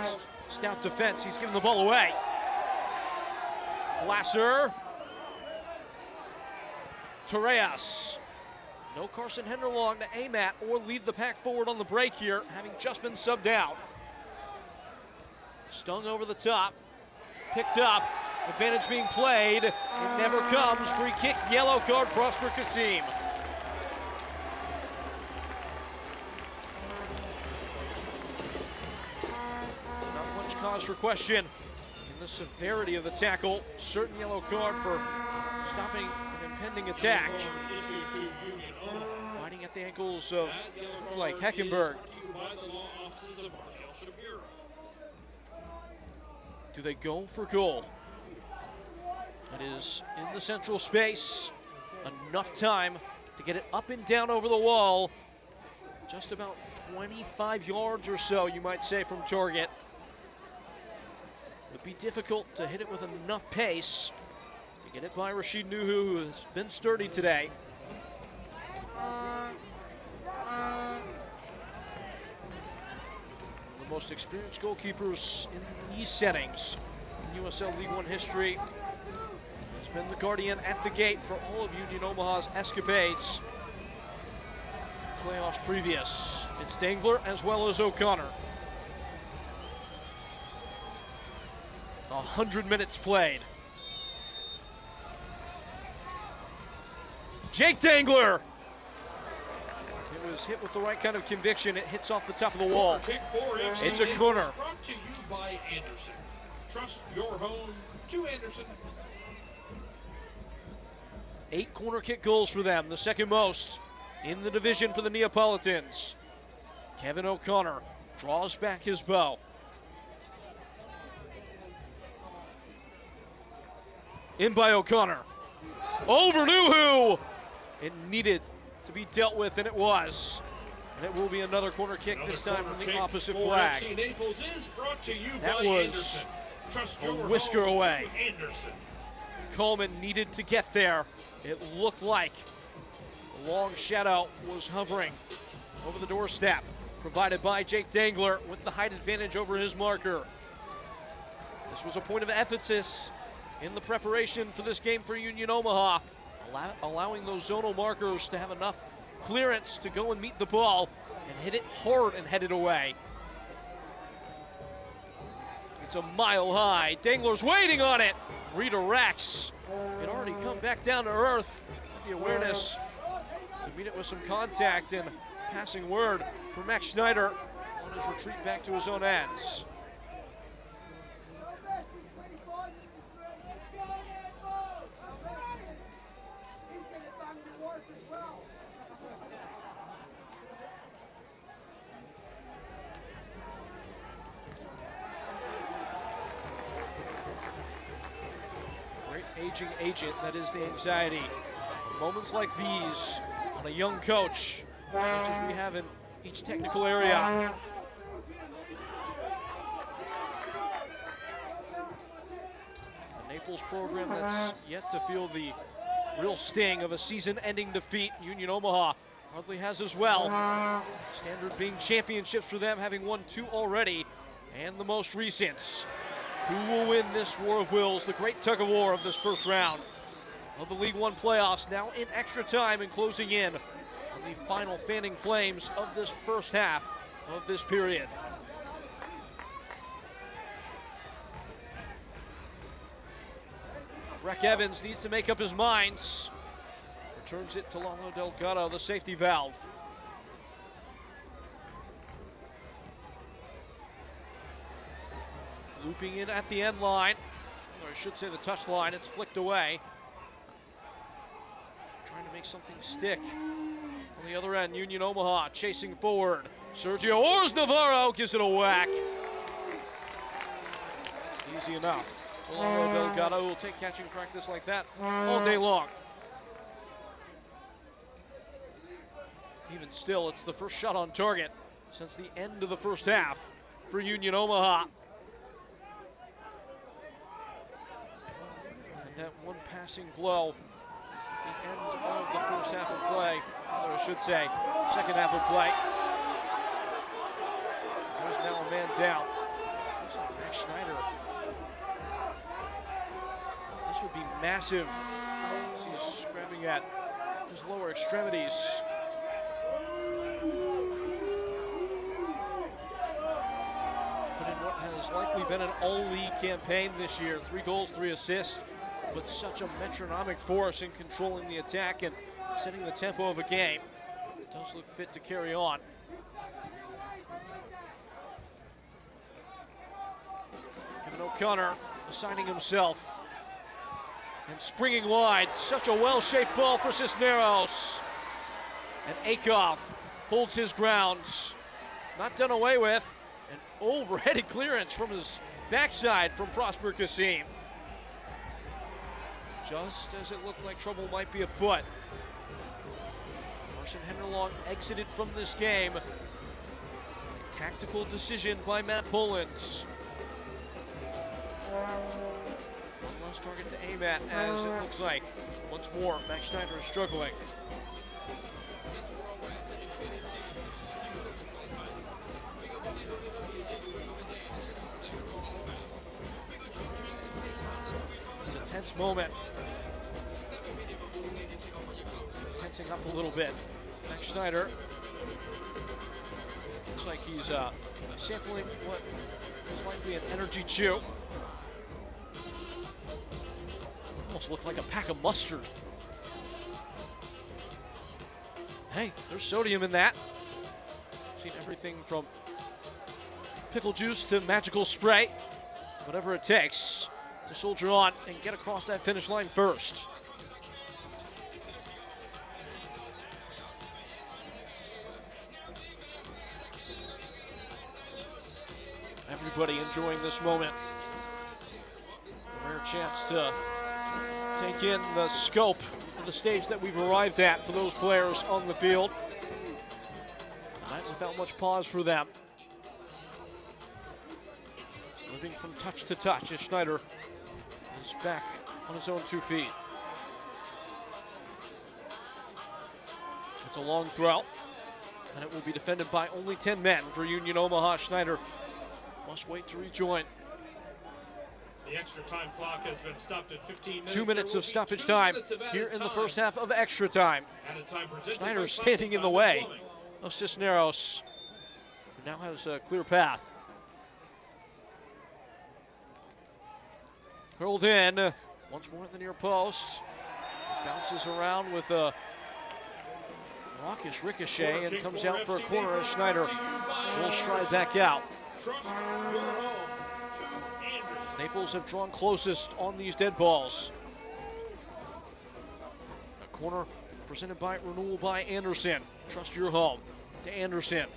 It's stout defense. He's giving the ball away. Glasser. Torres. No Carson Henderlong to aim at or lead the pack forward on the break here, having just been subbed out. Stung over the top. Picked up. Advantage being played. It never comes. Free kick, yellow card, Prosper Kasim. Not much cause for question in the severity of the tackle. Certain yellow card for stopping an impending attack. Biting at the ankles of, like, Heckenberg. Do they go for goal? It is in the central space. Enough time to get it up and down over the wall. Just about 25 yards or so, you might say, from target. Would be difficult to hit it with enough pace to get it by Rashid Nuhu, who has been sturdy today. The most experienced goalkeepers in these settings in USL League One history. Has been the guardian at the gate for all of Union Omaha's escapades. Playoffs previous. It's Dangler as well as O'Connor. 100 minutes played. Jake Dangler. It was hit with the right kind of conviction. It hits off the top of the wall. It's a corner. Brought to you by Anderson. Trust your home to Anderson. 8 corner kick goals for them, the second most in the division for the Neapolitans. Kevin O'Connor draws back his bow. In by O'Connor. Over Nuhu! It needed to be dealt with, and it was. And it will be another corner kick, this time from the opposite flag. That was a whisker away. Coleman needed to get there. It looked like a long shadow was hovering over the doorstep, provided by Jake Dangler with the height advantage over his marker. This was a point of emphasis in the preparation for this game for Union Omaha, allowing those zonal markers to have enough clearance to go and meet the ball and hit it hard and head it away. It's a mile high. Dangler's waiting on it. Redirects. It already come back down to earth with the awareness to meet it with some contact, and passing word for Max Schneider on his retreat back to his own ends. Aging agent, that is the anxiety. Moments like these on a young coach, such as we have in each technical area. The Naples program that's yet to feel the real sting of a season-ending defeat. Union Omaha hardly has as well. Standard being championships for them, having won 2 already, and the most recent. Who will win this war of wills, the great tug of war of this first round of the League One playoffs, now in extra time and closing in on the final fanning flames of this first half of this period. Breck Evans needs to make up his mind. Returns it to Lalo Delgado, the safety valve. Looping in at the end line, or I should say the touch line. It's flicked away. Trying to make something stick. On the other end, Union Omaha chasing forward. Sergio Ors Navarro gives it a whack. Easy enough. Lalo Delgado will take catching practice like that all day long. Even still, it's the first shot on target since the end of the first half for Union Omaha. That one passing blow the end of the first half of play, or I should say, second half of play. There's now a man down. Looks like Max Schneider. This would be massive as he's grabbing at his lower extremities. Put in what has likely been an all-league campaign this year. 3 goals, 3 assists, but such a metronomic force in controlling the attack and setting the tempo of a game. It does look fit to carry on. Kevin O'Connor assigning himself and springing wide. Such a well-shaped ball for Cisneros. And Akoff holds his grounds. Not done away with. An overheaded clearance from his backside from Prosper Kassim. Just as it looked like trouble might be afoot. Marcin Henderlong exited from this game. Tactical decision by Matt Pullins. One less target to aim at, as it looks like. Once more, Max Schneider is struggling. It's a tense moment. Tensing up a little bit. Max Schneider looks like he's sampling what is likely an energy chew. Almost looked like a pack of mustard. Hey, there's sodium in that. Seen everything from pickle juice to magical spray. Whatever it takes to soldier on and get across that finish line first. Everybody enjoying this moment. A rare chance to take in the scope of the stage that we've arrived at for those players on the field. Not without much pause for them. Moving from touch to touch as Schneider is back on his own 2 feet. It's a long throw, and it will be defended by only 10 men for Union Omaha. Schneider must wait to rejoin. The extra time clock has been stopped at 15 minutes. 2 minutes of stoppage time here in the first half of extra time. Schneider standing in the way of Cisneros, who now has a clear path. Hurled in, once more at the near post. Bounces around with a raucous ricochet and comes out for a corner as Schneider will stride back out. Naples have drawn closest on these dead balls. A corner presented by Renewal by Anderson. Trust your home to Anderson.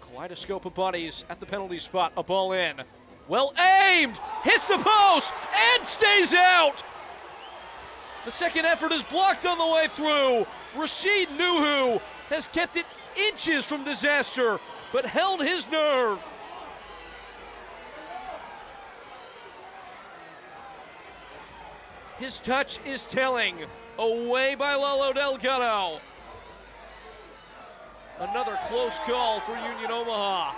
Kaleidoscope of bodies at the penalty spot. A ball in. Well aimed! Hits the post and stays out! The second effort is blocked on the way through. Rashid Nuhu has kept it inches from disaster, but held his nerve. His touch is telling. Away by Lalo Delgado. Another close call for Union Omaha.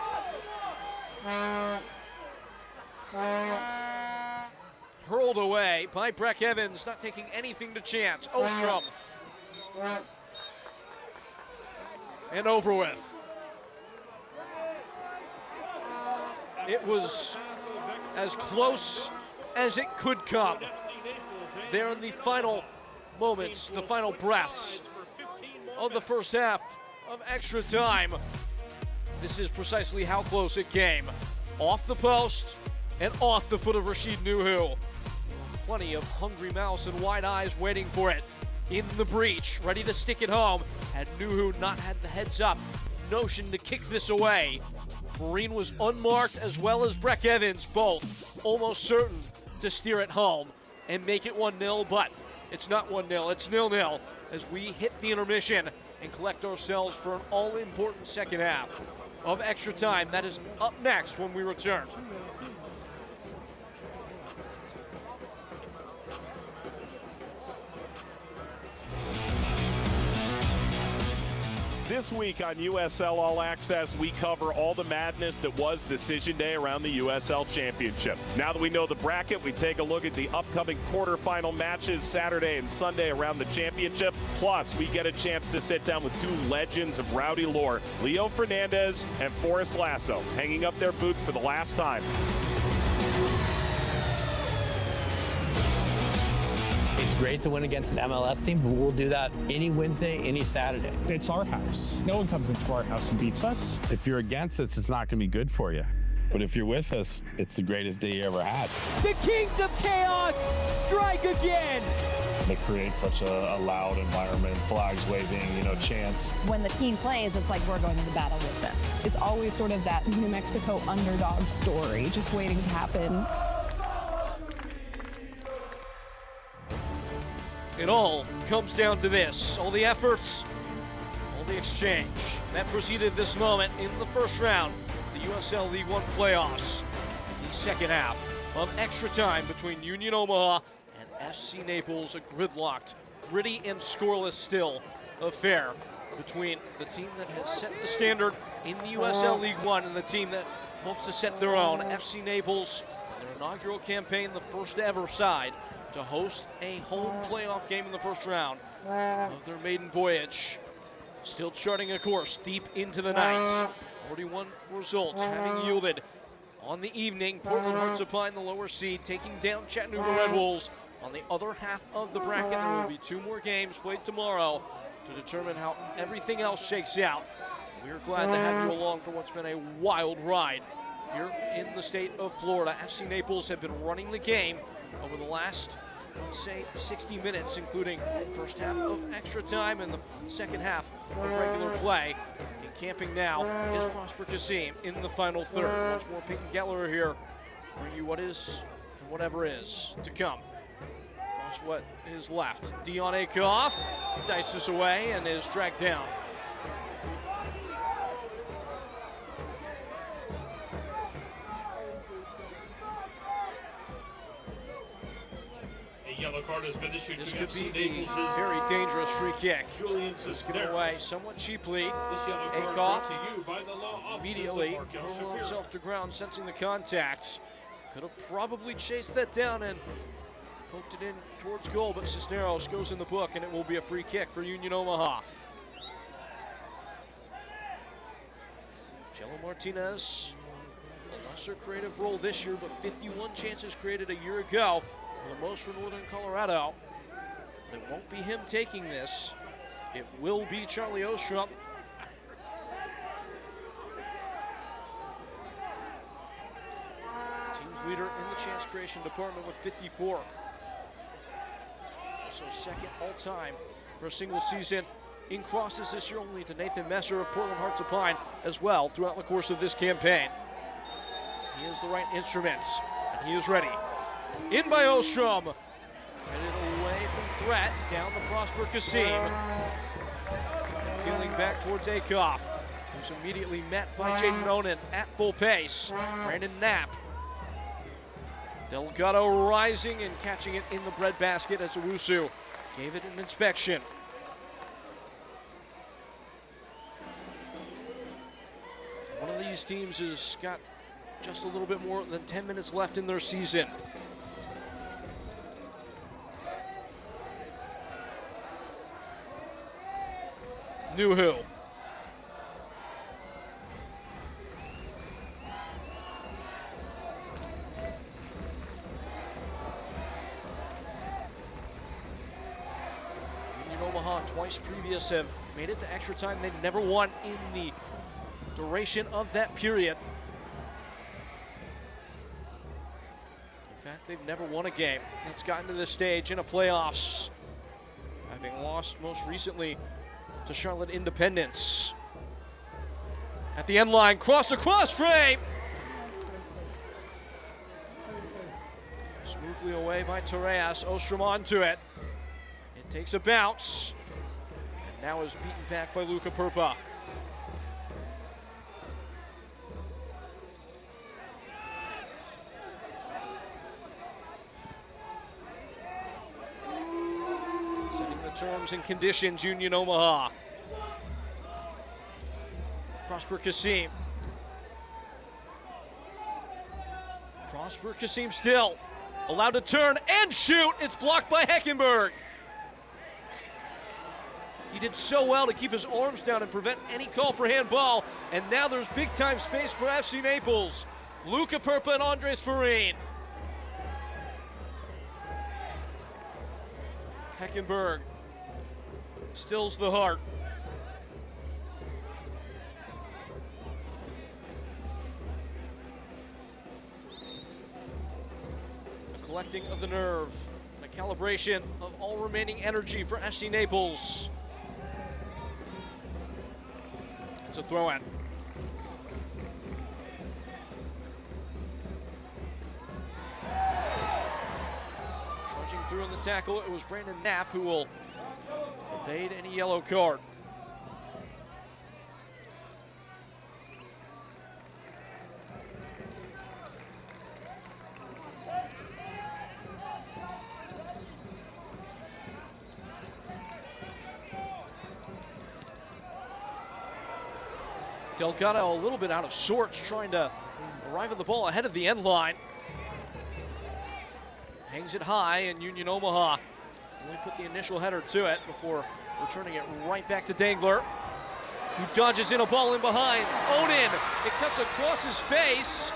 Hurled away by Breck Evans, not taking anything to chance. Ostrom. And over with. It was as close as it could come. There in the final moments, the final breaths of the first half of extra time. This is precisely how close it came. Off the post and off the foot of Rashid Nuhu. Plenty of hungry mouths and wide eyes waiting for it. In the breach, ready to stick it home. Had Nuhu not had the heads up notion to kick this away. Marine was unmarked as well as Breck Evans, both almost certain to steer it home and make it 1-0, but it's not 1-0, it's 0-0 as we hit the intermission and collect ourselves for an all-important second half. of extra time. That is up next when we return. This week on USL All Access, we cover all the madness that was Decision Day around the USL Championship. Now that we know the bracket, we take a look at the upcoming quarterfinal matches Saturday and Sunday around the championship. Plus, we get a chance to sit down with two legends of rowdy lore, Leo Fernandez and Forrest Lasso, hanging up their boots for the last time. It's great to win against an MLS team, but we'll do that any Wednesday, any Saturday. It's our house. No one comes into our house and beats us. If you're against us, it's not going to be good for you. But if you're with us, it's the greatest day you ever had. The Kings of Chaos strike again. They create such a loud environment, flags waving, chants. When the team plays, it's like we're going to the battle with them. It's always sort of that New Mexico underdog story, just waiting to happen. It all comes down to this. All the efforts, all the exchange that preceded this moment in the first round, the USL League One playoffs. The second half of extra time between Union Omaha and FC Naples, a gridlocked, gritty and scoreless still affair between the team that has set the standard in the USL League One and the team that hopes to set their own. FC Naples, their inaugural campaign, the first ever side to host a home playoff game in the first round of their maiden voyage. Still charting a course deep into the night. 41 results having yielded on the evening. Portland Hearts of Pine, the lower seed, taking down Chattanooga Red Wolves. On the other half of the bracket, there will be two more games played tomorrow to determine how everything else shakes out. We're glad to have you along for what's been a wild ride here in the state of Florida. FC Naples have been running the game over the last, let's say, 60 minutes, including the first half of extra time and the second half of regular play. And camping now is Prosper Kasim in the final third. Once more, Peyton Geller here to bring you what is and whatever is to come. That's what is left. Dion Akoff dices away and is dragged down. Yellow card has been issued. This could be a very dangerous free kick. It's given away somewhat cheaply. Akoff immediately hurled himself to ground, sensing the contact. Could have probably chased that down and poked it in towards goal, but Cisneros goes in the book, and it will be a free kick for Union Omaha. Cello Martinez, a lesser creative role this year, but 51 chances created a year ago. The most for Northern Colorado. It won't be him taking this. It will be Charlie Ostrom. Team's leader in the chance creation department with 54. So second all-time for a single season. In crosses this year only to Nathan Messer of Portland Hearts of Pine as well throughout the course of this campaign. He has the right instruments, and he is ready. In by Ostrom. Headed away from threat, down the Prosper Kasim. Peeling back towards Akoff, who's immediately met by Jaden Ronan at full pace. Brandon Knapp. Delgado rising and catching it in the breadbasket as Owusu gave it an inspection. One of these teams has got just a little bit more than 10 minutes left in their season. Nuhu. Union Omaha twice previous have made it to extra time. They've never won in the duration of that period. In fact, they've never won a game that's gotten to this stage in a playoffs, having lost most recently to Charlotte Independence. At the end line, crossed across frame. Smoothly away by Torres. Ostrom onto it. It takes a bounce. And now is beaten back by Luca Purpa. terms and conditions, Union Omaha. Prosper Kasim. Prosper Kasim still allowed to turn and shoot. It's blocked by Heckenberg. He did so well to keep his arms down and prevent any call for handball. And now there's big time space for FC Naples. Luca Perpa and Andres Farine. Heckenberg stills the heart. A collecting of the nerve, and a calibration of all remaining energy for FC Naples. It's a throw-in. Trudging through in the tackle, it was Brandon Knapp who will evade any yellow card. Delgado a little bit out of sorts, trying to arrive at the ball ahead of the end line. Hangs it high, and Union Omaha only put the initial header to it before returning it right back to Dangler, who dodges in a ball in behind. Onan, it cuts across his face.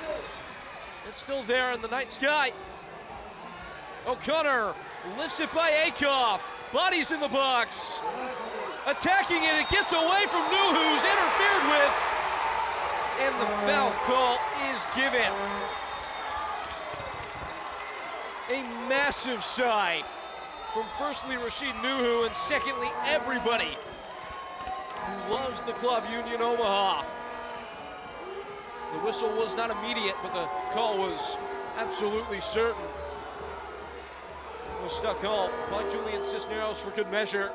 It's still there in the night sky. O'Connor lifts it by Akoff. Bodies in the box. Attacking it, it gets away from Nuhu's interfered with. And the foul call is given. A massive sigh from firstly Rashid Nuhu and secondly everybody who loves the club, Union Omaha. The whistle was not immediate, but the call was absolutely certain. It was stuck home by Julian Cisneros for good measure.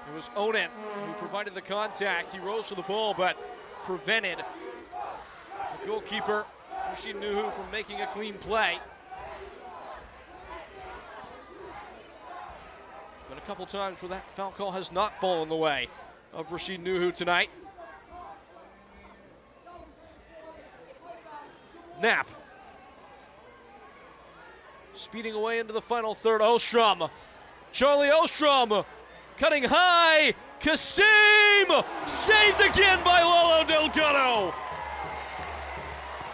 It was Onan who provided the contact. He rose for the ball, but prevented the goalkeeper, Rashid Nuhu, from making a clean play. Been a couple times where that foul call has not fallen the way of Rashid Nuhu tonight. Knapp. Speeding away into the final third, Ostrom. Charlie Ostrom cutting high. Kasim saved again by Lolo Delgado.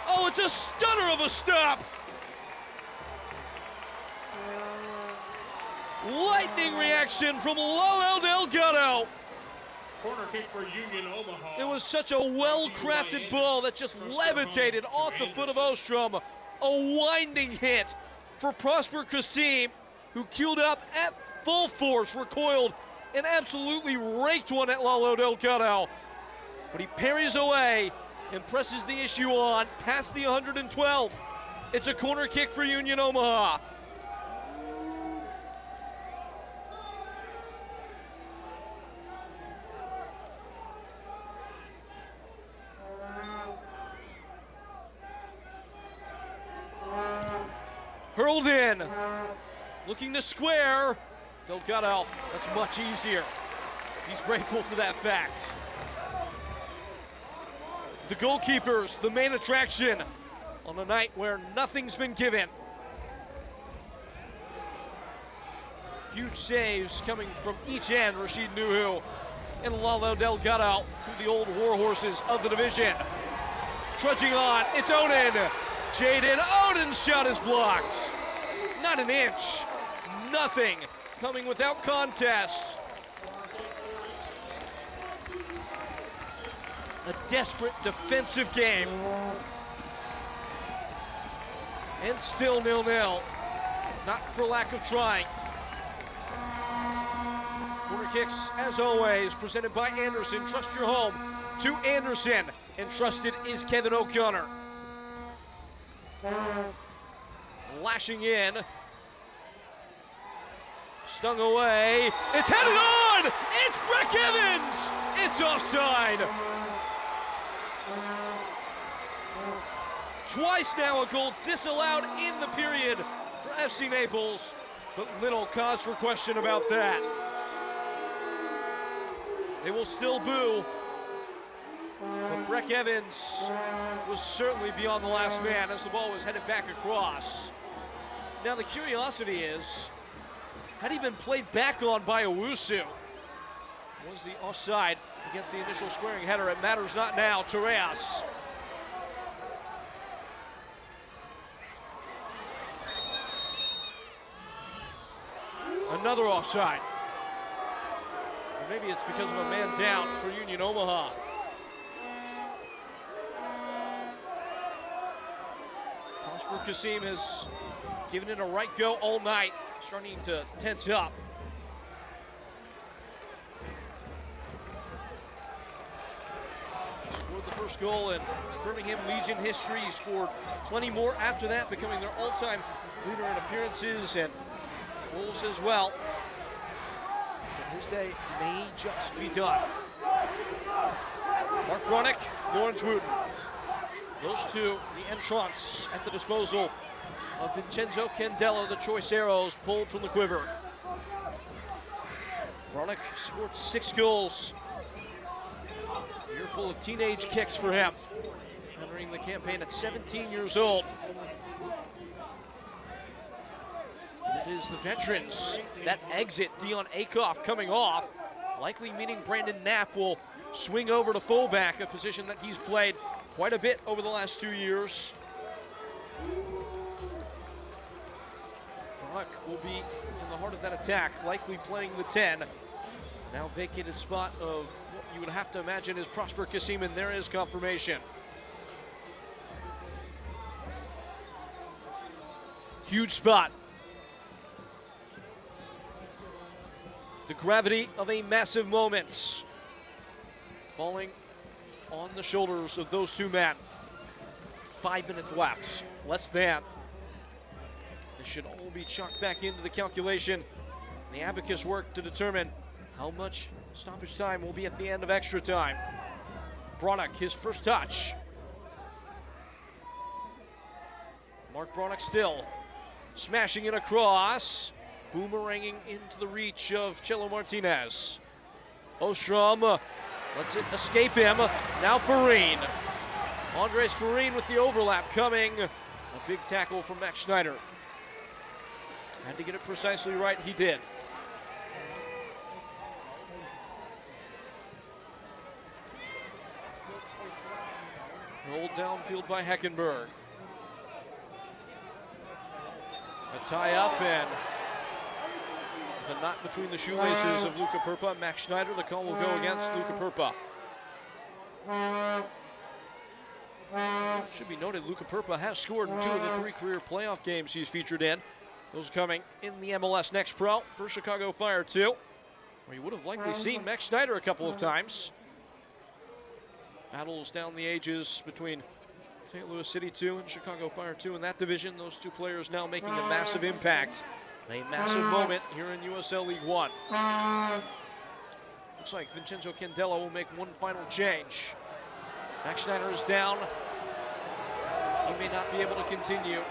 Oh, it's a stunner of a stop. Lightning reaction from Lolo Delgado. Corner kick for Union Omaha. It was such a well-crafted ball that just levitated off the foot of Ostrom. A winding hit for Prosper Kasim, who queued up at full force, recoiled, and absolutely raked one at Lolo Delgado. But he parries away and presses the issue on past the 112th. It's a corner kick for Union Omaha. Hurled in, looking to square. Delgado, that's much easier. He's grateful for that fact. The goalkeepers, the main attraction on a night where nothing's been given. Huge saves coming from each end. Rashid Nuhu and Lolo Delgado, two of the old warhorses of the division. Trudging on, it's Onan. Jaden Oden's shot is blocked. Not an inch, nothing, coming without contest. A desperate defensive game. And still 0-0, not for lack of trying. Corner kicks, as always, presented by Anderson. Trust your home to Anderson, and trusted is Kevin O'Connor. Lashing in. Stung away. It's headed on! It's Breck Evans! It's offside. Twice now a goal disallowed in the period for FC Naples. but little cause for question about that. They will still boo, but Breck Evans was certainly beyond the last man as the ball was headed back across. Now the curiosity is, had he been played back on by Owusu, was the offside against the initial squaring header? It matters not now. Torres. Another offside. Or maybe it's because of a man down for Union Omaha. Prosper Kasim has given it a right go all night, starting to tense up. Scored the first goal in Birmingham Legion history. He scored plenty more after that, becoming their all-time leader in appearances and goals as well. But his day may just be done. Mark Bronick, Lawrence Wooten. Those two, the entrants at the disposal of Vincenzo Candela, the choice arrows pulled from the quiver. Bronick scored 6 goals. A year full of teenage kicks for him, entering the campaign at 17 years old. And it is the veterans that exit. Dion Akoff coming off, likely meaning Brandon Knapp will swing over to fullback, a position that he's played quite a bit over the last 2 years. Brock will be in the heart of that attack, likely playing the 10. Now vacated spot of what you would have to imagine is Prosper Kasim, and there is confirmation. Huge spot. The gravity of a massive moment falling on the shoulders of those two men. 5 minutes left, less than. This should all be chalked back into the calculation. The abacus work to determine how much stoppage time will be at the end of extra time. Bronick, his first touch. Mark Bronick still smashing it across, boomeranging into the reach of Chelo Martinez. Ostrom lets it escape him. Now Farine. Andres Farine with the overlap coming. A big tackle from Max Schneider. Had to get it precisely right, he did. Rolled downfield by Heckenberg. A tie up and with a knot between the shoelaces of Luca Purpa. Max Schneider, the call will go against Luca Purpa. Should be noted, Luca Purpa has scored in 2 of the 3 career playoff games he's featured in. Those coming in the MLS Next Pro for Chicago Fire 2, where you would have likely seen Max Schneider a couple of times. Battles down the ages between St. Louis City 2 and Chicago Fire 2 in that division. Those two players now making a massive impact. A massive moment here in USL League One. Looks like Vincenzo Candela will make one final change. Max Schneider is down. He may not be able to continue.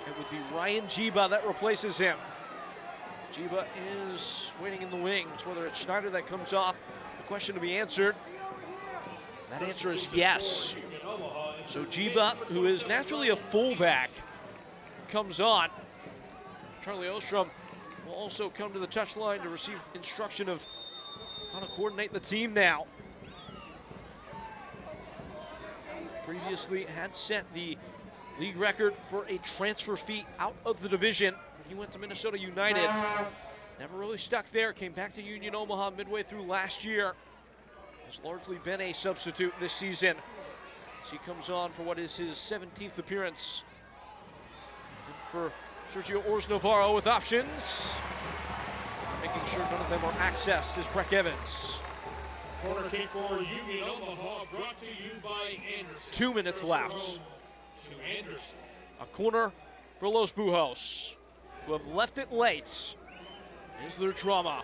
It would be Ryan Jiba that replaces him. Jiba is waiting in the wings. Whether it's Schneider that comes off, the question to be answered. That answer is yes. So Jiba, who is naturally a fullback, comes on. Charlie Ostrom will also come to the touchline to receive instruction of how to coordinate the team now. Previously had set the league record for a transfer fee out of the division. He went to Minnesota United. Never really stuck there. Came back to Union Omaha midway through last year. Has largely been a substitute this season as he comes on for what is his 17th appearance. And for Sergio Ors Navarro with options. Making sure none of them are accessed is Breck Evans. Corner kick for Union Omaha, brought to you by Anderson. 2 minutes left. To Anderson. A corner for Los Bujos, who have left it late. Is their drama.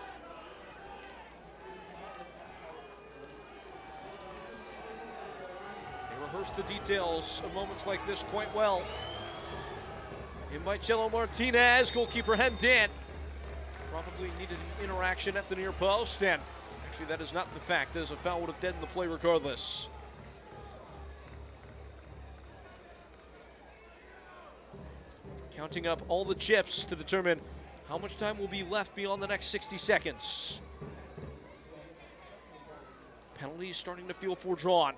They rehearse the details of moments like this quite well In by Chelo Martinez, goalkeeper hemmed in. Probably needed an interaction at the near post, and actually that is not the fact, as a foul would have deadened the play regardless. Counting up all the chips to determine how much time will be left beyond the next 60 seconds. Penalties starting to feel foredrawn.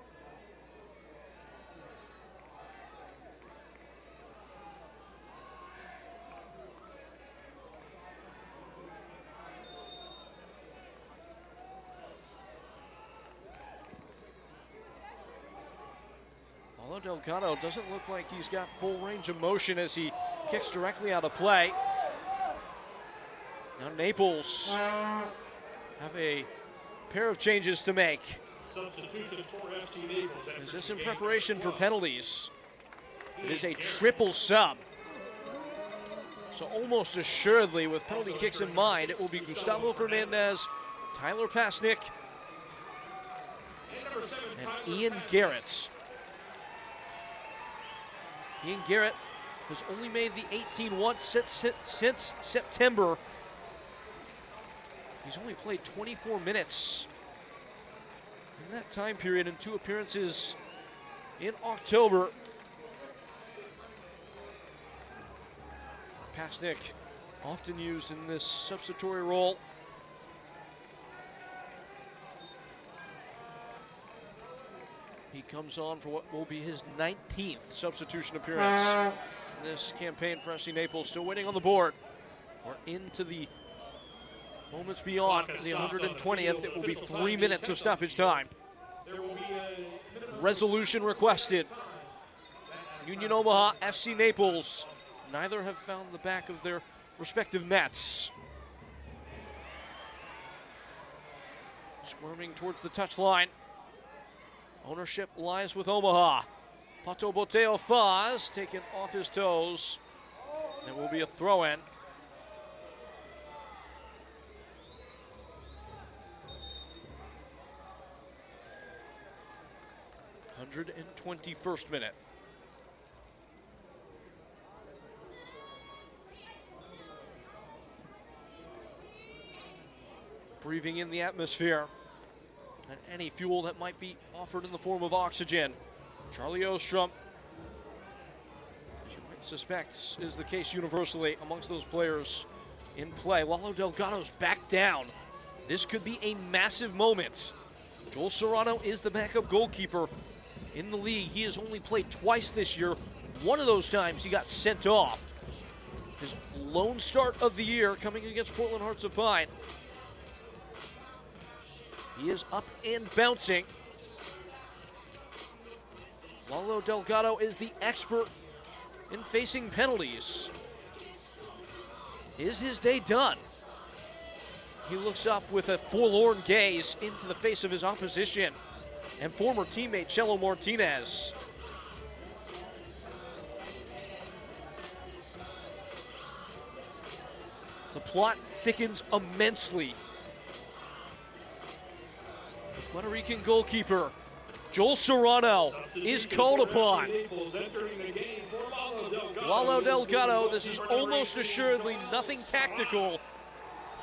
Paulo Delgado doesn't look like he's got full range of motion as he kicks directly out of play. Now Naples have a pair of changes to make. Is this in preparation for penalties? It is a triple sub. So almost assuredly, with penalty kicks in mind, it will be Gustavo Fernandez, Tyler Pasnick, and Ian Garrett. Ian Garrett has only made the 18 once since September. He's only played 24 minutes in that time period and 2 appearances in October. Pasnick often used in this substitutory role. He comes on for what will be his 19th substitution appearance in this campaign for FC Naples. Still waiting on the board. We're into the moments beyond the 120th. It will be 3 minutes of stoppage time. Resolution requested. Union Omaha, FC Naples. Neither have found the back of their respective nets. Squirming towards the touchline. Ownership lies with Omaha. Pato Boteo Faz taken off his toes. It will be a throw-in. (121st minute). Breathing in the atmosphere and any fuel that might be offered in the form of oxygen. Charlie Ostrom, as you might suspect, is the case universally amongst those players in play. Lalo Delgado's back down. This could be a massive moment. Joel Serrano is the backup goalkeeper in the league. He has only played twice this year. One of those times he got sent off. His lone start of the year coming against Portland Hearts of Pine. He is up and bouncing. Lalo Delgado is the expert in facing penalties. Is his day done? He looks up with a forlorn gaze into the face of his opposition and former teammate Chelo Martinez. The plot thickens immensely. Puerto Rican goalkeeper Joel Serrano is called upon. Lalo Delgado, this is almost assuredly nothing tactical.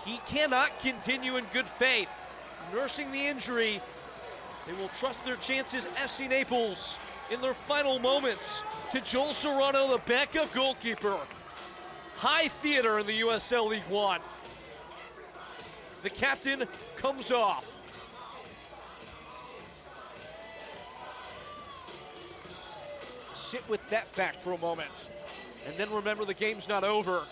He cannot continue in good faith. Nursing the injury, they will trust their chances, FC Naples, in their final moments to Joel Serrano, the backup goalkeeper. High theater in the USL League One. The captain comes off. Sit with that fact for a moment, and then remember the game's not over.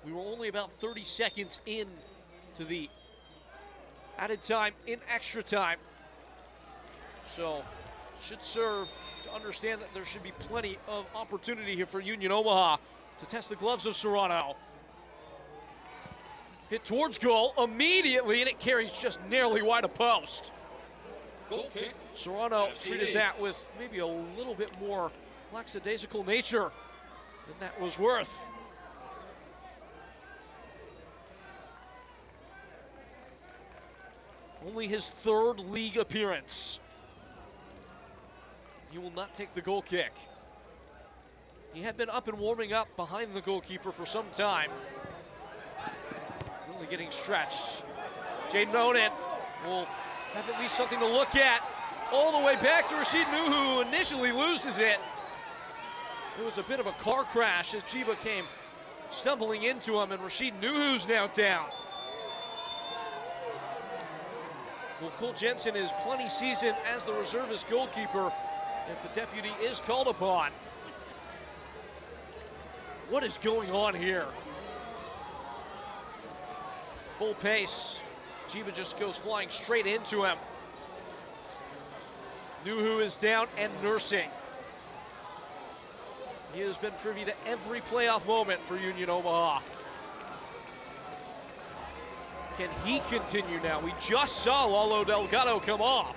We were only about 30 seconds in to the added time in extra time. So, should serve to understand that there should be plenty of opportunity here for Union Omaha to test the gloves of Serrano. Hit towards goal immediately, and it carries just narrowly wide of post. Serrano treated that with maybe a little bit more lackadaisical nature than that was worth. Only his 3rd league appearance. He will not take the goal kick. He had been up and warming up behind the goalkeeper for some time. Really getting stretched. Jaden Oden will have at least something to look at. All the way back to Rashid Nuhu, who initially loses it. It was a bit of a car crash as Jiba came stumbling into him, and Rashid Nuhu's now down. Well, Cole Jensen is plenty seasoned as the reservist goalkeeper if the deputy is called upon. What is going on here? Full pace. Jiba just goes flying straight into him. Nuhu is down and nursing. He has been privy to every playoff moment for Union Omaha. Can he continue now? We just saw Lalo Delgado come off.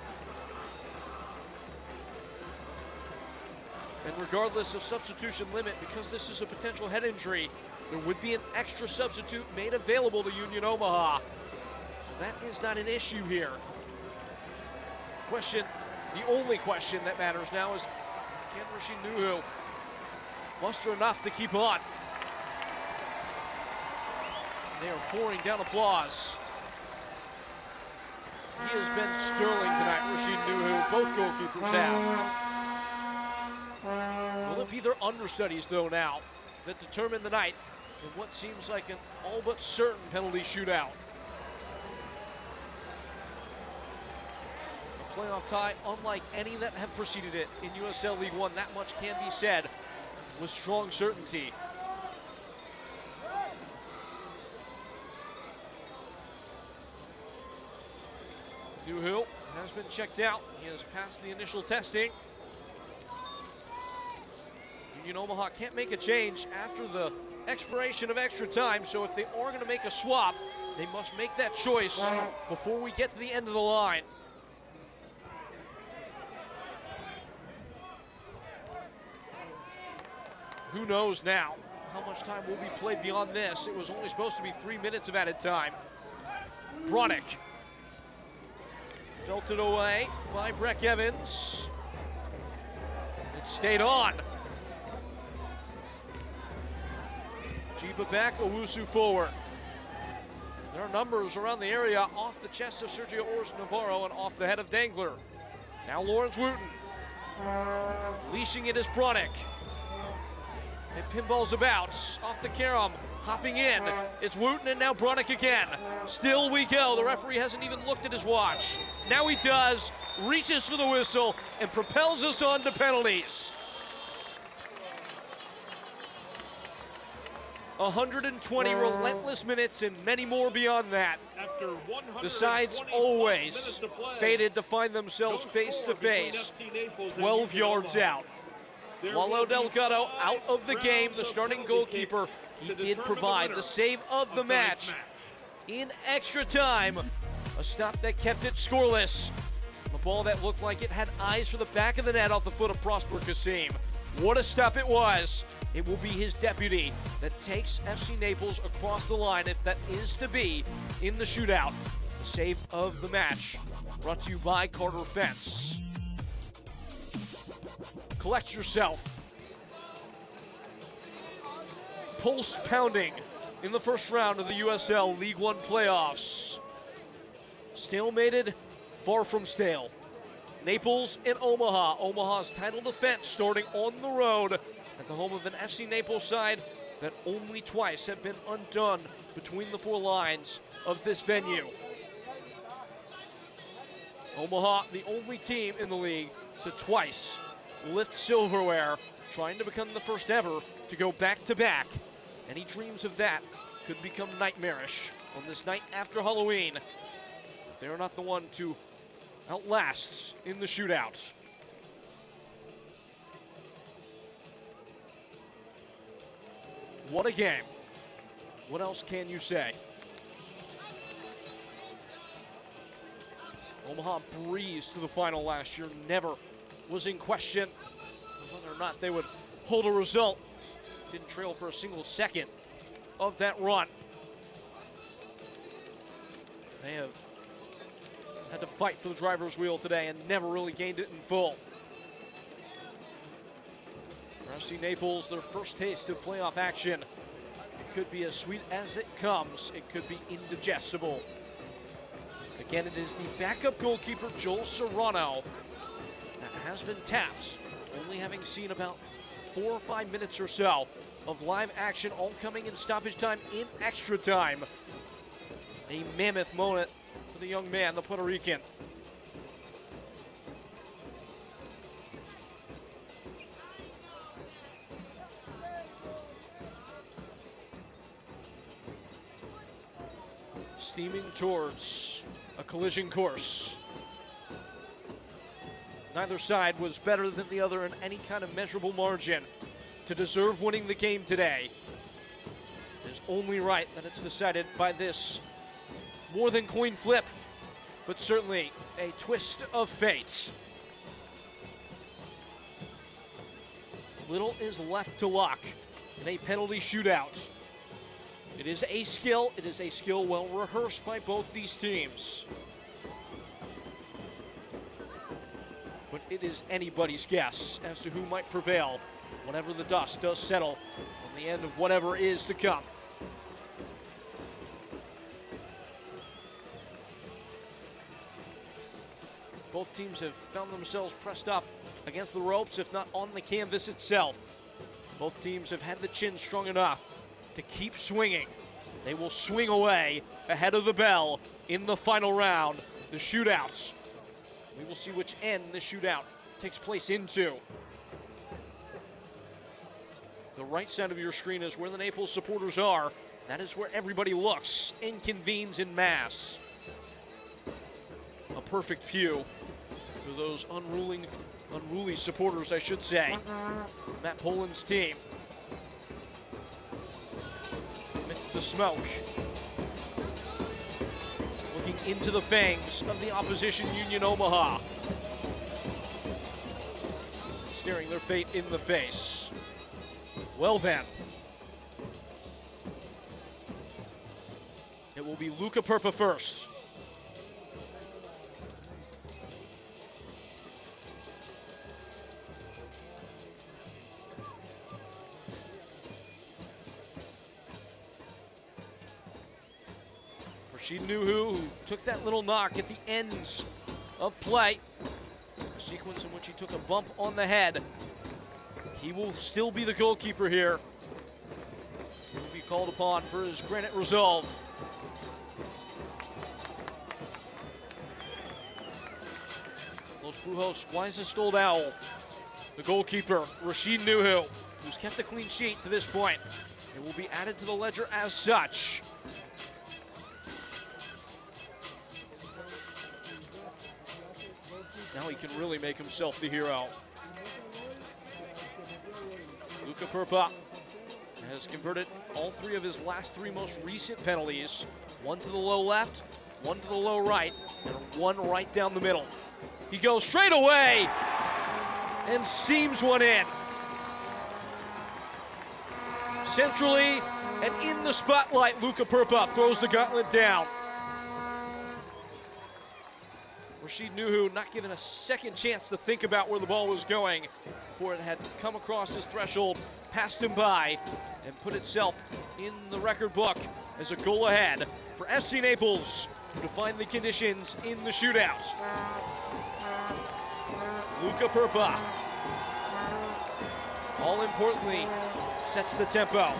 And regardless of substitution limit, because this is a potential head injury, there would be an extra substitute made available to Union Omaha. So that is not an issue here. The only question that matters now is, can Rashid Nuhu muster enough to keep on? They are pouring down applause. He has been sterling tonight, Rashid Nuhu. Both goalkeepers have. Will it be their understudies, though, now that determine the night in what seems like an all but certain penalty shootout? A playoff tie unlike any that have preceded it in USL League One. That much can be said with strong certainty. Nuhu has been checked out. He has passed the initial testing. Union Omaha can't make a change after the expiration of extra time, so if they are going to make a swap, they must make that choice before we get to the end of the line. Who knows now how much time will be played beyond this? It was only supposed to be 3 minutes of added time. Bronick. Belted away by Breck Evans. It stayed on. Jiba back, Owusu forward. There are numbers around the area off the chest of Sergio Ors Navarro and off the head of Dangler. Now Lawrence Wooten. Leashing it is Bronick. It pinballs about, off the carom, hopping in. It's Wooten and now Bronick again. Still we go. The referee hasn't even looked at his watch. Now he does, reaches for the whistle, and propels us on to penalties. 120 relentless minutes and many more beyond that. The sides always fated to find themselves face to face, 12 yards out. Lalo Delgado out of the game, the starting goalkeeper. He did provide the save of the match in extra time. A stop that kept it scoreless. A ball that looked like it had eyes for the back of the net off the foot of Prosper Kasim. What a stop it was. It will be his deputy that takes FC Naples across the line, if that is to be, in the shootout. The save of the match, brought to you by Carter Fence. Collect yourself. Pulse pounding in the first round of the USL League One playoffs. Stalemated, far from stale. Naples and Omaha. Omaha's title defense starting on the road at the home of an FC Naples side that only twice have been undone between the four lines of this venue. Omaha, the only team in the league to twice lift silverware, trying to become the first ever to go back-to-back. Any dreams of that could become nightmarish on this night after Halloween if they're not the one to outlast in the shootout. What a game. What else can you say? Omaha breezed to the final last year, never was in question whether or not they would hold a result. Didn't trail for a single second of that run. They have had to fight for the driver's wheel today and never really gained it in full. FC Naples, their first taste of playoff action. It could be as sweet as it comes. It could be indigestible. Again, it is the backup goalkeeper, Joel Serrano, that has been tapped, only having seen about 4 or 5 minutes or so of live action, all coming in stoppage time, in extra time. A mammoth moment for the young man, the Puerto Rican. Steaming towards a collision course. Neither side was better than the other in any kind of measurable margin to deserve winning the game today. It is only right that it's decided by this more than coin flip, but certainly a twist of fate. Little is left to luck in a penalty shootout. It is a skill well rehearsed by both these teams. But it is anybody's guess as to who might prevail whenever the dust does settle on the end of whatever is to come. Both teams have found themselves pressed up against the ropes, if not on the canvas itself. Both teams have had the chin strong enough to keep swinging. They will swing away ahead of the bell in the final round, the shootouts. We will see which end the shootout takes place into. The right side of your screen is where the Naples supporters are. That is where everybody looks and convenes in mass. A perfect view for those unruly supporters, I should say. Matt Poland's team. Amidst the smoke. Looking into the fangs of the opposition Union Omaha. Staring their fate in the face. Well then. It will be Luca Perpa first. Rashid Nuhu, who took that little knock at the ends of play. A sequence in which he took a bump on the head. He will still be the goalkeeper here. He will be called upon for his granite resolve. Los Brujos' wisest old owl, the goalkeeper, Rashid Nuhu, who's kept a clean sheet to this point. It will be added to the ledger as such. Now he can really make himself the hero. Luca Perpa has converted all 3 of his last 3 most recent penalties. 1 to the low left, 1 to the low right, and 1 right down the middle. He goes straight away and seams one in. Centrally and in the spotlight, Luca Perpa throws the gauntlet down. Rashid Nuhu not given a second chance to think about where the ball was going before it had come across his threshold, passed him by, and put itself in the record book as a goal ahead for FC Naples to define the conditions in the shootout. Luca Perpa, all importantly, sets the tempo.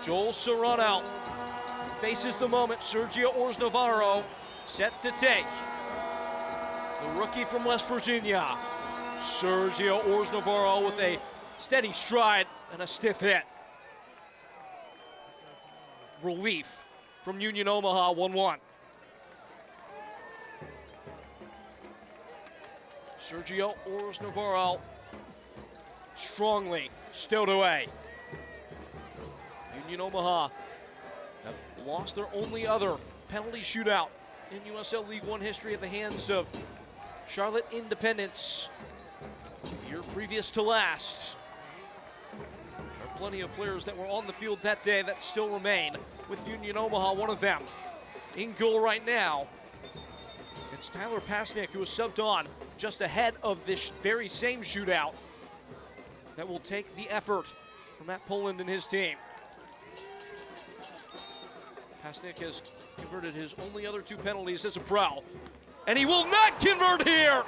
Joel Serrano faces the moment. Sergio Ors Navarro set to take. The rookie from West Virginia. Sergio Ors Navarro with a steady stride and a stiff hit. Relief from Union Omaha, 1-1. Sergio Ors Navarro strongly stowed away. Union Omaha have lost their only other penalty shootout in USL League One history at the hands of Charlotte Independence. The year previous to last. There are plenty of players that were on the field that day that still remain, with Union Omaha one of them. In goal right now, it's Tyler Pasnick, who was subbed on just ahead of this very same shootout that will take the effort from Matt Poland and his team. Pasnick has converted his only other 2 penalties as a pro, and he will not convert here.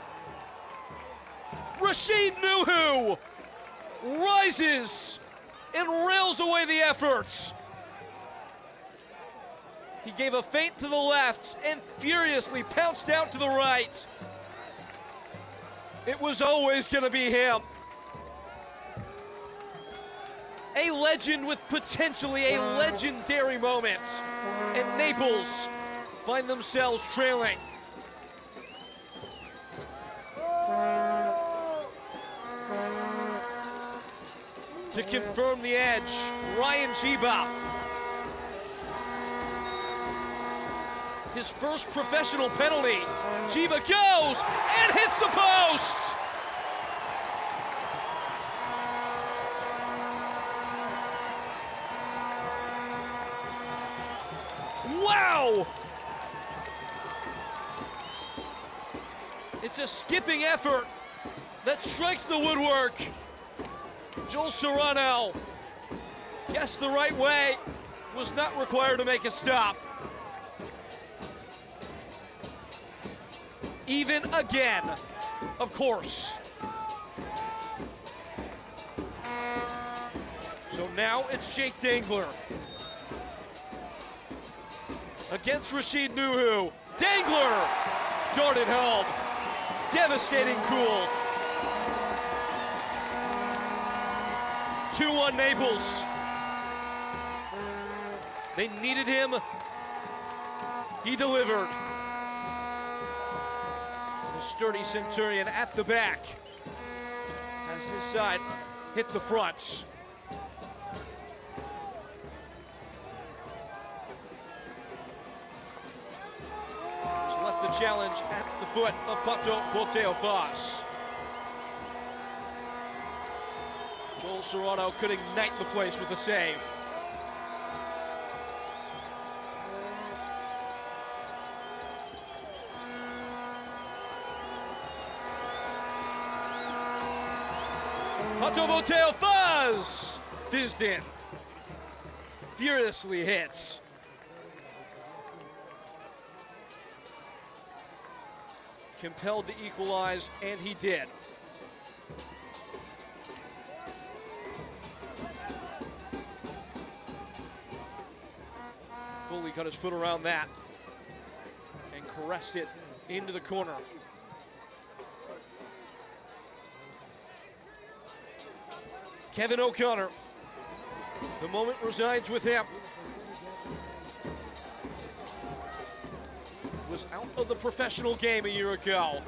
Rashid Nuhu rises and rails away the efforts. He gave a feint to the left and furiously pounced out to the right. It was always going to be him. A legend with potentially a legendary moment. And Naples find themselves trailing. To confirm the edge, Ryan Chiba. His first professional penalty. Chiba goes and hits the post. Wow! It's a skipping effort that strikes the woodwork. Joel Serrano guessed the right way, was not required to make a stop. Even again, of course. So now it's Jake Dangler against Rashid Nuhu. Dangler darted home. Devastating cool. 2-1 Naples. They needed him. He delivered. The sturdy Centurion at the back as his side hit the front. He's left the challenge at the foot of Pato Boteofaz. Joel Serrano could ignite the place with a save. Pato Boteofaz fizzed in. Furiously hits. Compelled to equalize, and he did. Foley got his foot around that and caressed it into the corner. Kevin O'Connor, the moment resides with him. Was out of the professional game a year ago.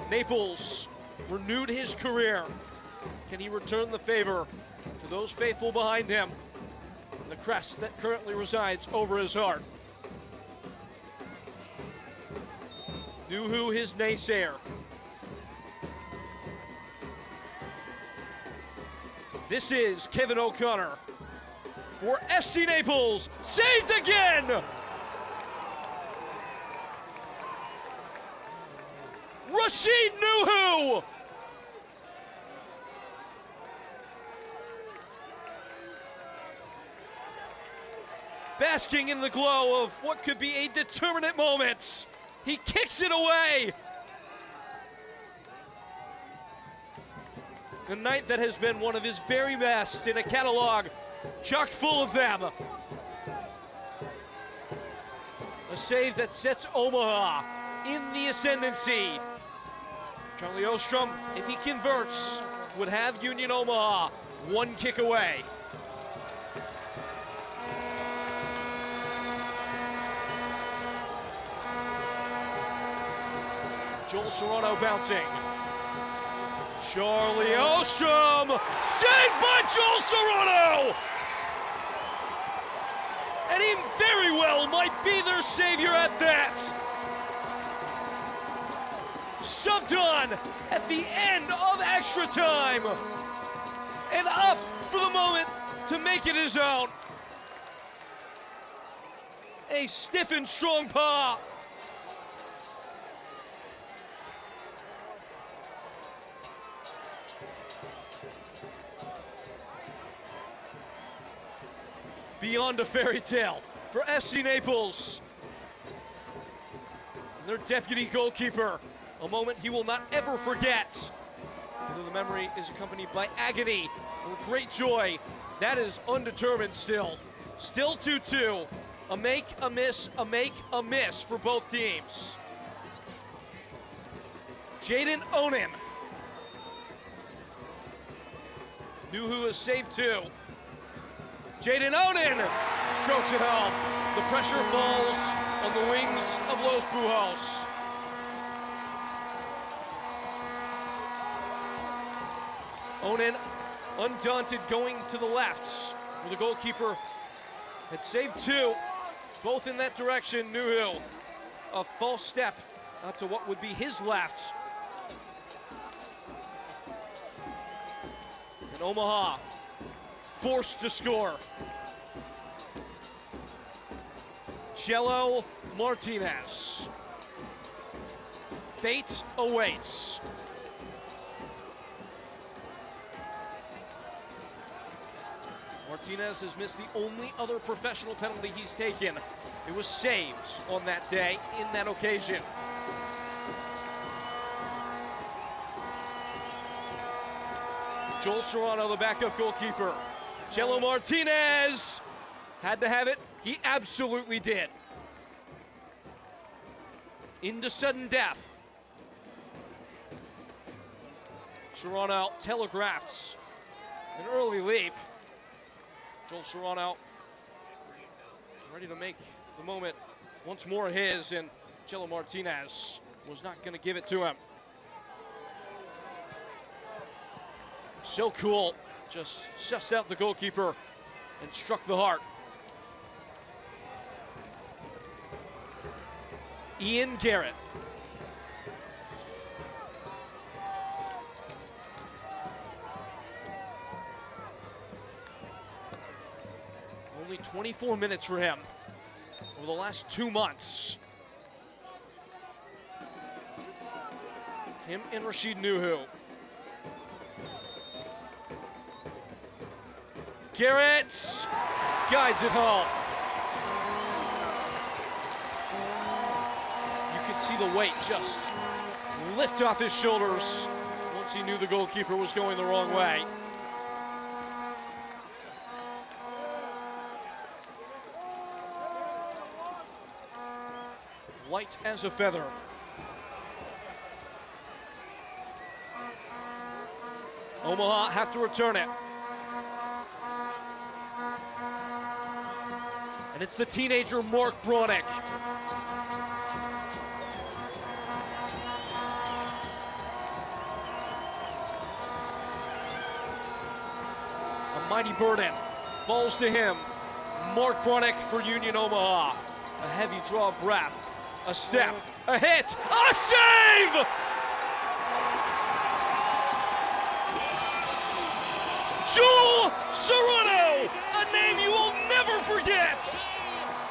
Naples renewed his career. Can he return the favor to those faithful behind him? The crest that currently resides over his heart. Nuhu, his naysayer. This is Kevin O'Connor for FC Naples, saved again! Rashid Nuhu! Basking in the glow of what could be a determinate moment. He kicks it away. The night that has been one of his very best in a catalog chock full of them. A save that sets Omaha in the ascendancy. Charlie Ostrom, if he converts, would have Union Omaha one kick away. Joel Serrano bouncing. Charlie Ostrom, saved by Joel Serrano! And he very well might be their savior at that. Subbed on at the end of extra time. And up for the moment to make it his own. A stiff and strong paw. Beyond a fairy tale for FC Naples. And their deputy goalkeeper, a moment he will not ever forget. Although the memory is accompanied by agony and great joy, that is undetermined still. Still 2-2. A make, a miss, a make, a miss for both teams. Jaden Onen. Nuhu has saved 2. Jaden Onen strokes it home. The pressure falls on the wings of Los Bujos. Onen, undaunted, going to the left, where the goalkeeper had saved 2, both in that direction. Nuhu, a false step out to what would be his left. And Omaha forced to score. Cello Martinez. Fate awaits. Martinez has missed the only other professional penalty he's taken. It was saved on that day in that occasion. Joel Serrano, the backup goalkeeper. Cello Martinez had to have it. He absolutely did. Into sudden death. Serrano telegraphs an early leap. Joel Serrano ready to make the moment once more his, and Cello Martinez was not going to give it to him. So cool, just sussed out the goalkeeper and struck the heart. Ian Garrett. Only 24 minutes for him over the last 2 months. Him and Rashid Nuhu. Garrett guides it home. You could see the weight just lift off his shoulders once he knew the goalkeeper was going the wrong way. Light as a feather. Omaha have to return it. And it's the teenager Mark Bronick. A mighty burden falls to him. Mark Bronick for Union Omaha. A heavy draw of breath. A step, a hit, a save! Joel Serrano, a name you will never forget.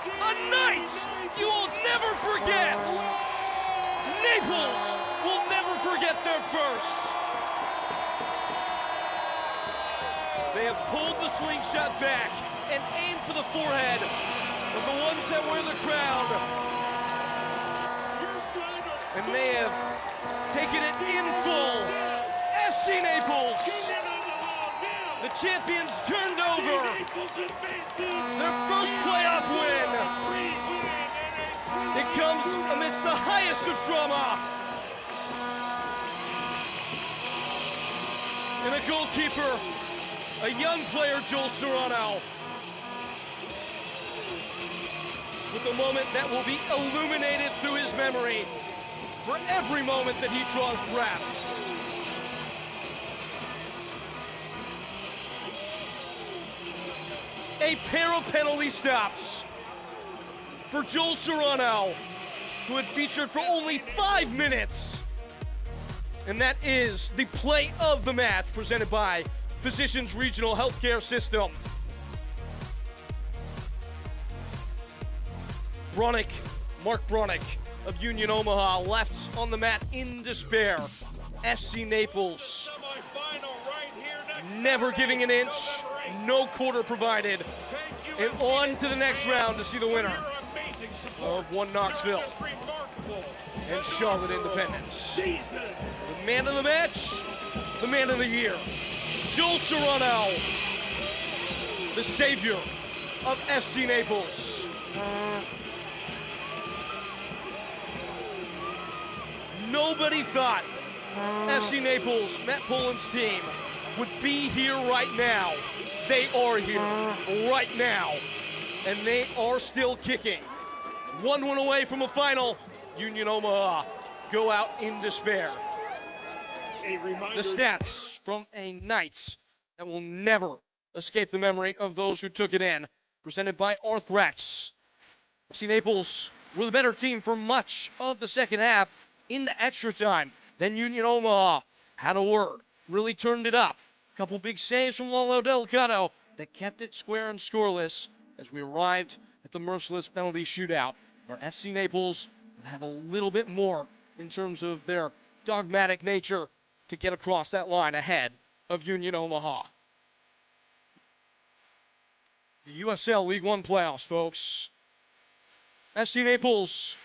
A night you will never forget. Naples will never forget their first. They have pulled the slingshot back and aimed for the forehead of the ones that wear the crown. And they have taken it in full. FC Naples, the champions, turned over their first playoff win. It comes amidst the highest of drama. And a goalkeeper, a young player, Joel Serrano, with a moment that will be illuminated through his memory for every moment that he draws breath. A pair of penalty stops for Joel Serrano, who had featured for only 5 minutes. And that is the play of the match presented by Physicians Regional Healthcare System. Mark Bronick of Union Omaha left on the mat in despair. FC Naples never giving an inch, no quarter provided, and on to the next round to see the winner of one Knoxville and Charlotte Independence. The man of the match, the man of the year, Joel Serrano, the savior of FC Naples. Nobody thought FC Naples, Matt Pullen's team, would be here right now. They are here right now, and they are still kicking. 1 away from a final. Union Omaha go out in despair. The stats from a night that will never escape the memory of those who took it in. Presented by Arthrex. FC Naples were the better team for much of the second half into extra time. Then Union Omaha had a word, really turned it up. A couple big saves from Lalo Delgado that kept it square and scoreless as we arrived at the merciless penalty shootout, where FC Naples would have a little bit more in terms of their dogmatic nature to get across that line ahead of Union Omaha. The USL League One playoffs, folks. FC Naples,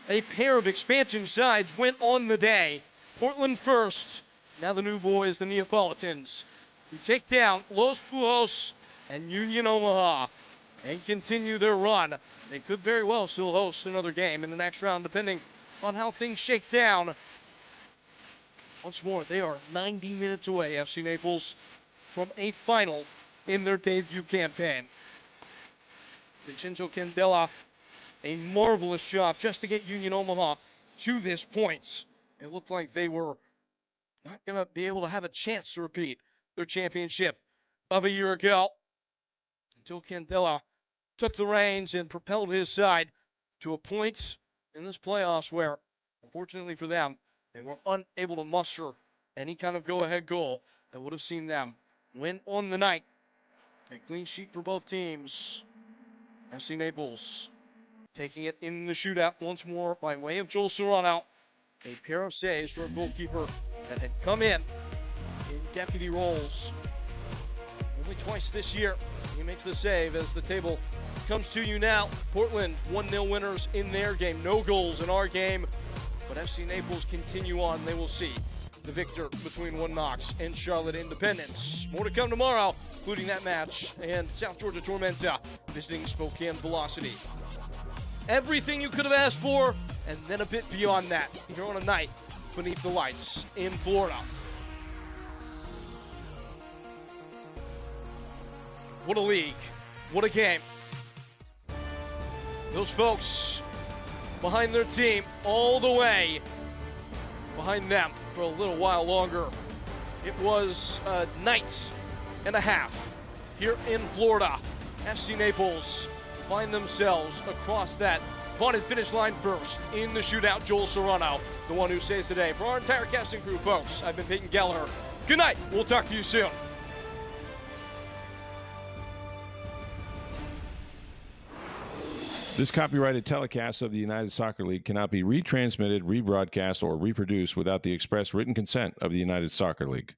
a pair of expansion sides, went on the day. Portland first, now the new boys, the Neapolitans, who take down Los Pujols and Union Omaha and continue their run. They could very well still host another game in the next round, depending on how things shake down. Once more, they are 90 minutes away, FC Naples, from a final in their debut campaign. Vincenzo Candela, a marvelous job just to get Union Omaha to this point. It looked like they were not going to be able to have a chance to repeat their championship of a year ago until Candela took the reins and propelled his side to a point in this playoffs where, unfortunately for them, they were unable to muster any kind of go-ahead goal that would have seen them win on the night. A clean sheet for both teams. FC Naples taking it in the shootout once more by way of Joel Serrano. A pair of saves for a goalkeeper that had come in deputy roles only twice this year. He makes the save as the table comes to you now. Portland 1-0 winners in their game. No goals in our game. But FC Naples continue on. They will see the victor between One Knox and Charlotte Independence. More to come tomorrow, including that match and South Georgia Tormenta visiting Spokane Velocity. Everything you could have asked for, and then a bit beyond that, here on a night beneath the lights in Florida. What a league. What a game. Those folks behind their team all the way behind them for a little while longer. It was a night and a half here in Florida. FC Naples find themselves across that vaunted finish line first in the shootout. Joel Serrano, the one who saves today. For our entire casting crew, folks, I've been Peyton Gallagher. Good night. We'll talk to you soon. This copyrighted telecast of the United Soccer League cannot be retransmitted, rebroadcast, or reproduced without the express written consent of the United Soccer League.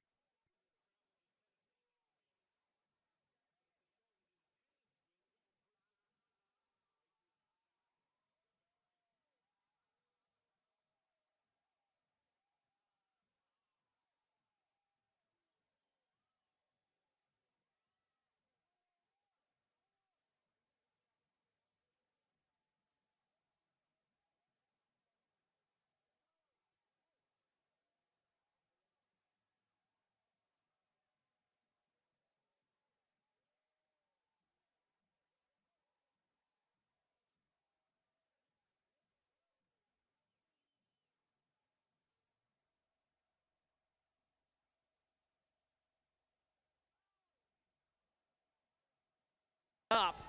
Up.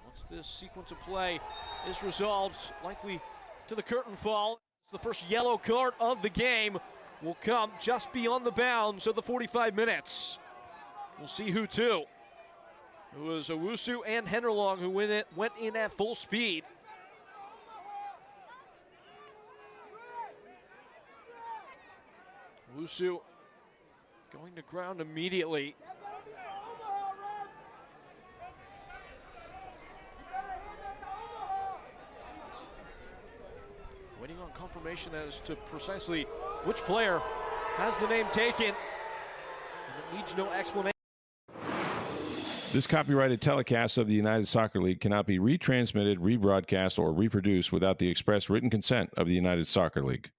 Once this sequence of play is resolved, likely to the curtain fall, the first yellow card of the game will come just beyond the bounds of the 45 minutes. We'll see who to. It was Owusu and Henderlong who went in at full speed. Owusu going to ground immediately. Waiting on confirmation as to precisely which player has the name taken. And it needs no explanation. This copyrighted telecast of the United Soccer League cannot be retransmitted, rebroadcast, or reproduced without the express written consent of the United Soccer League.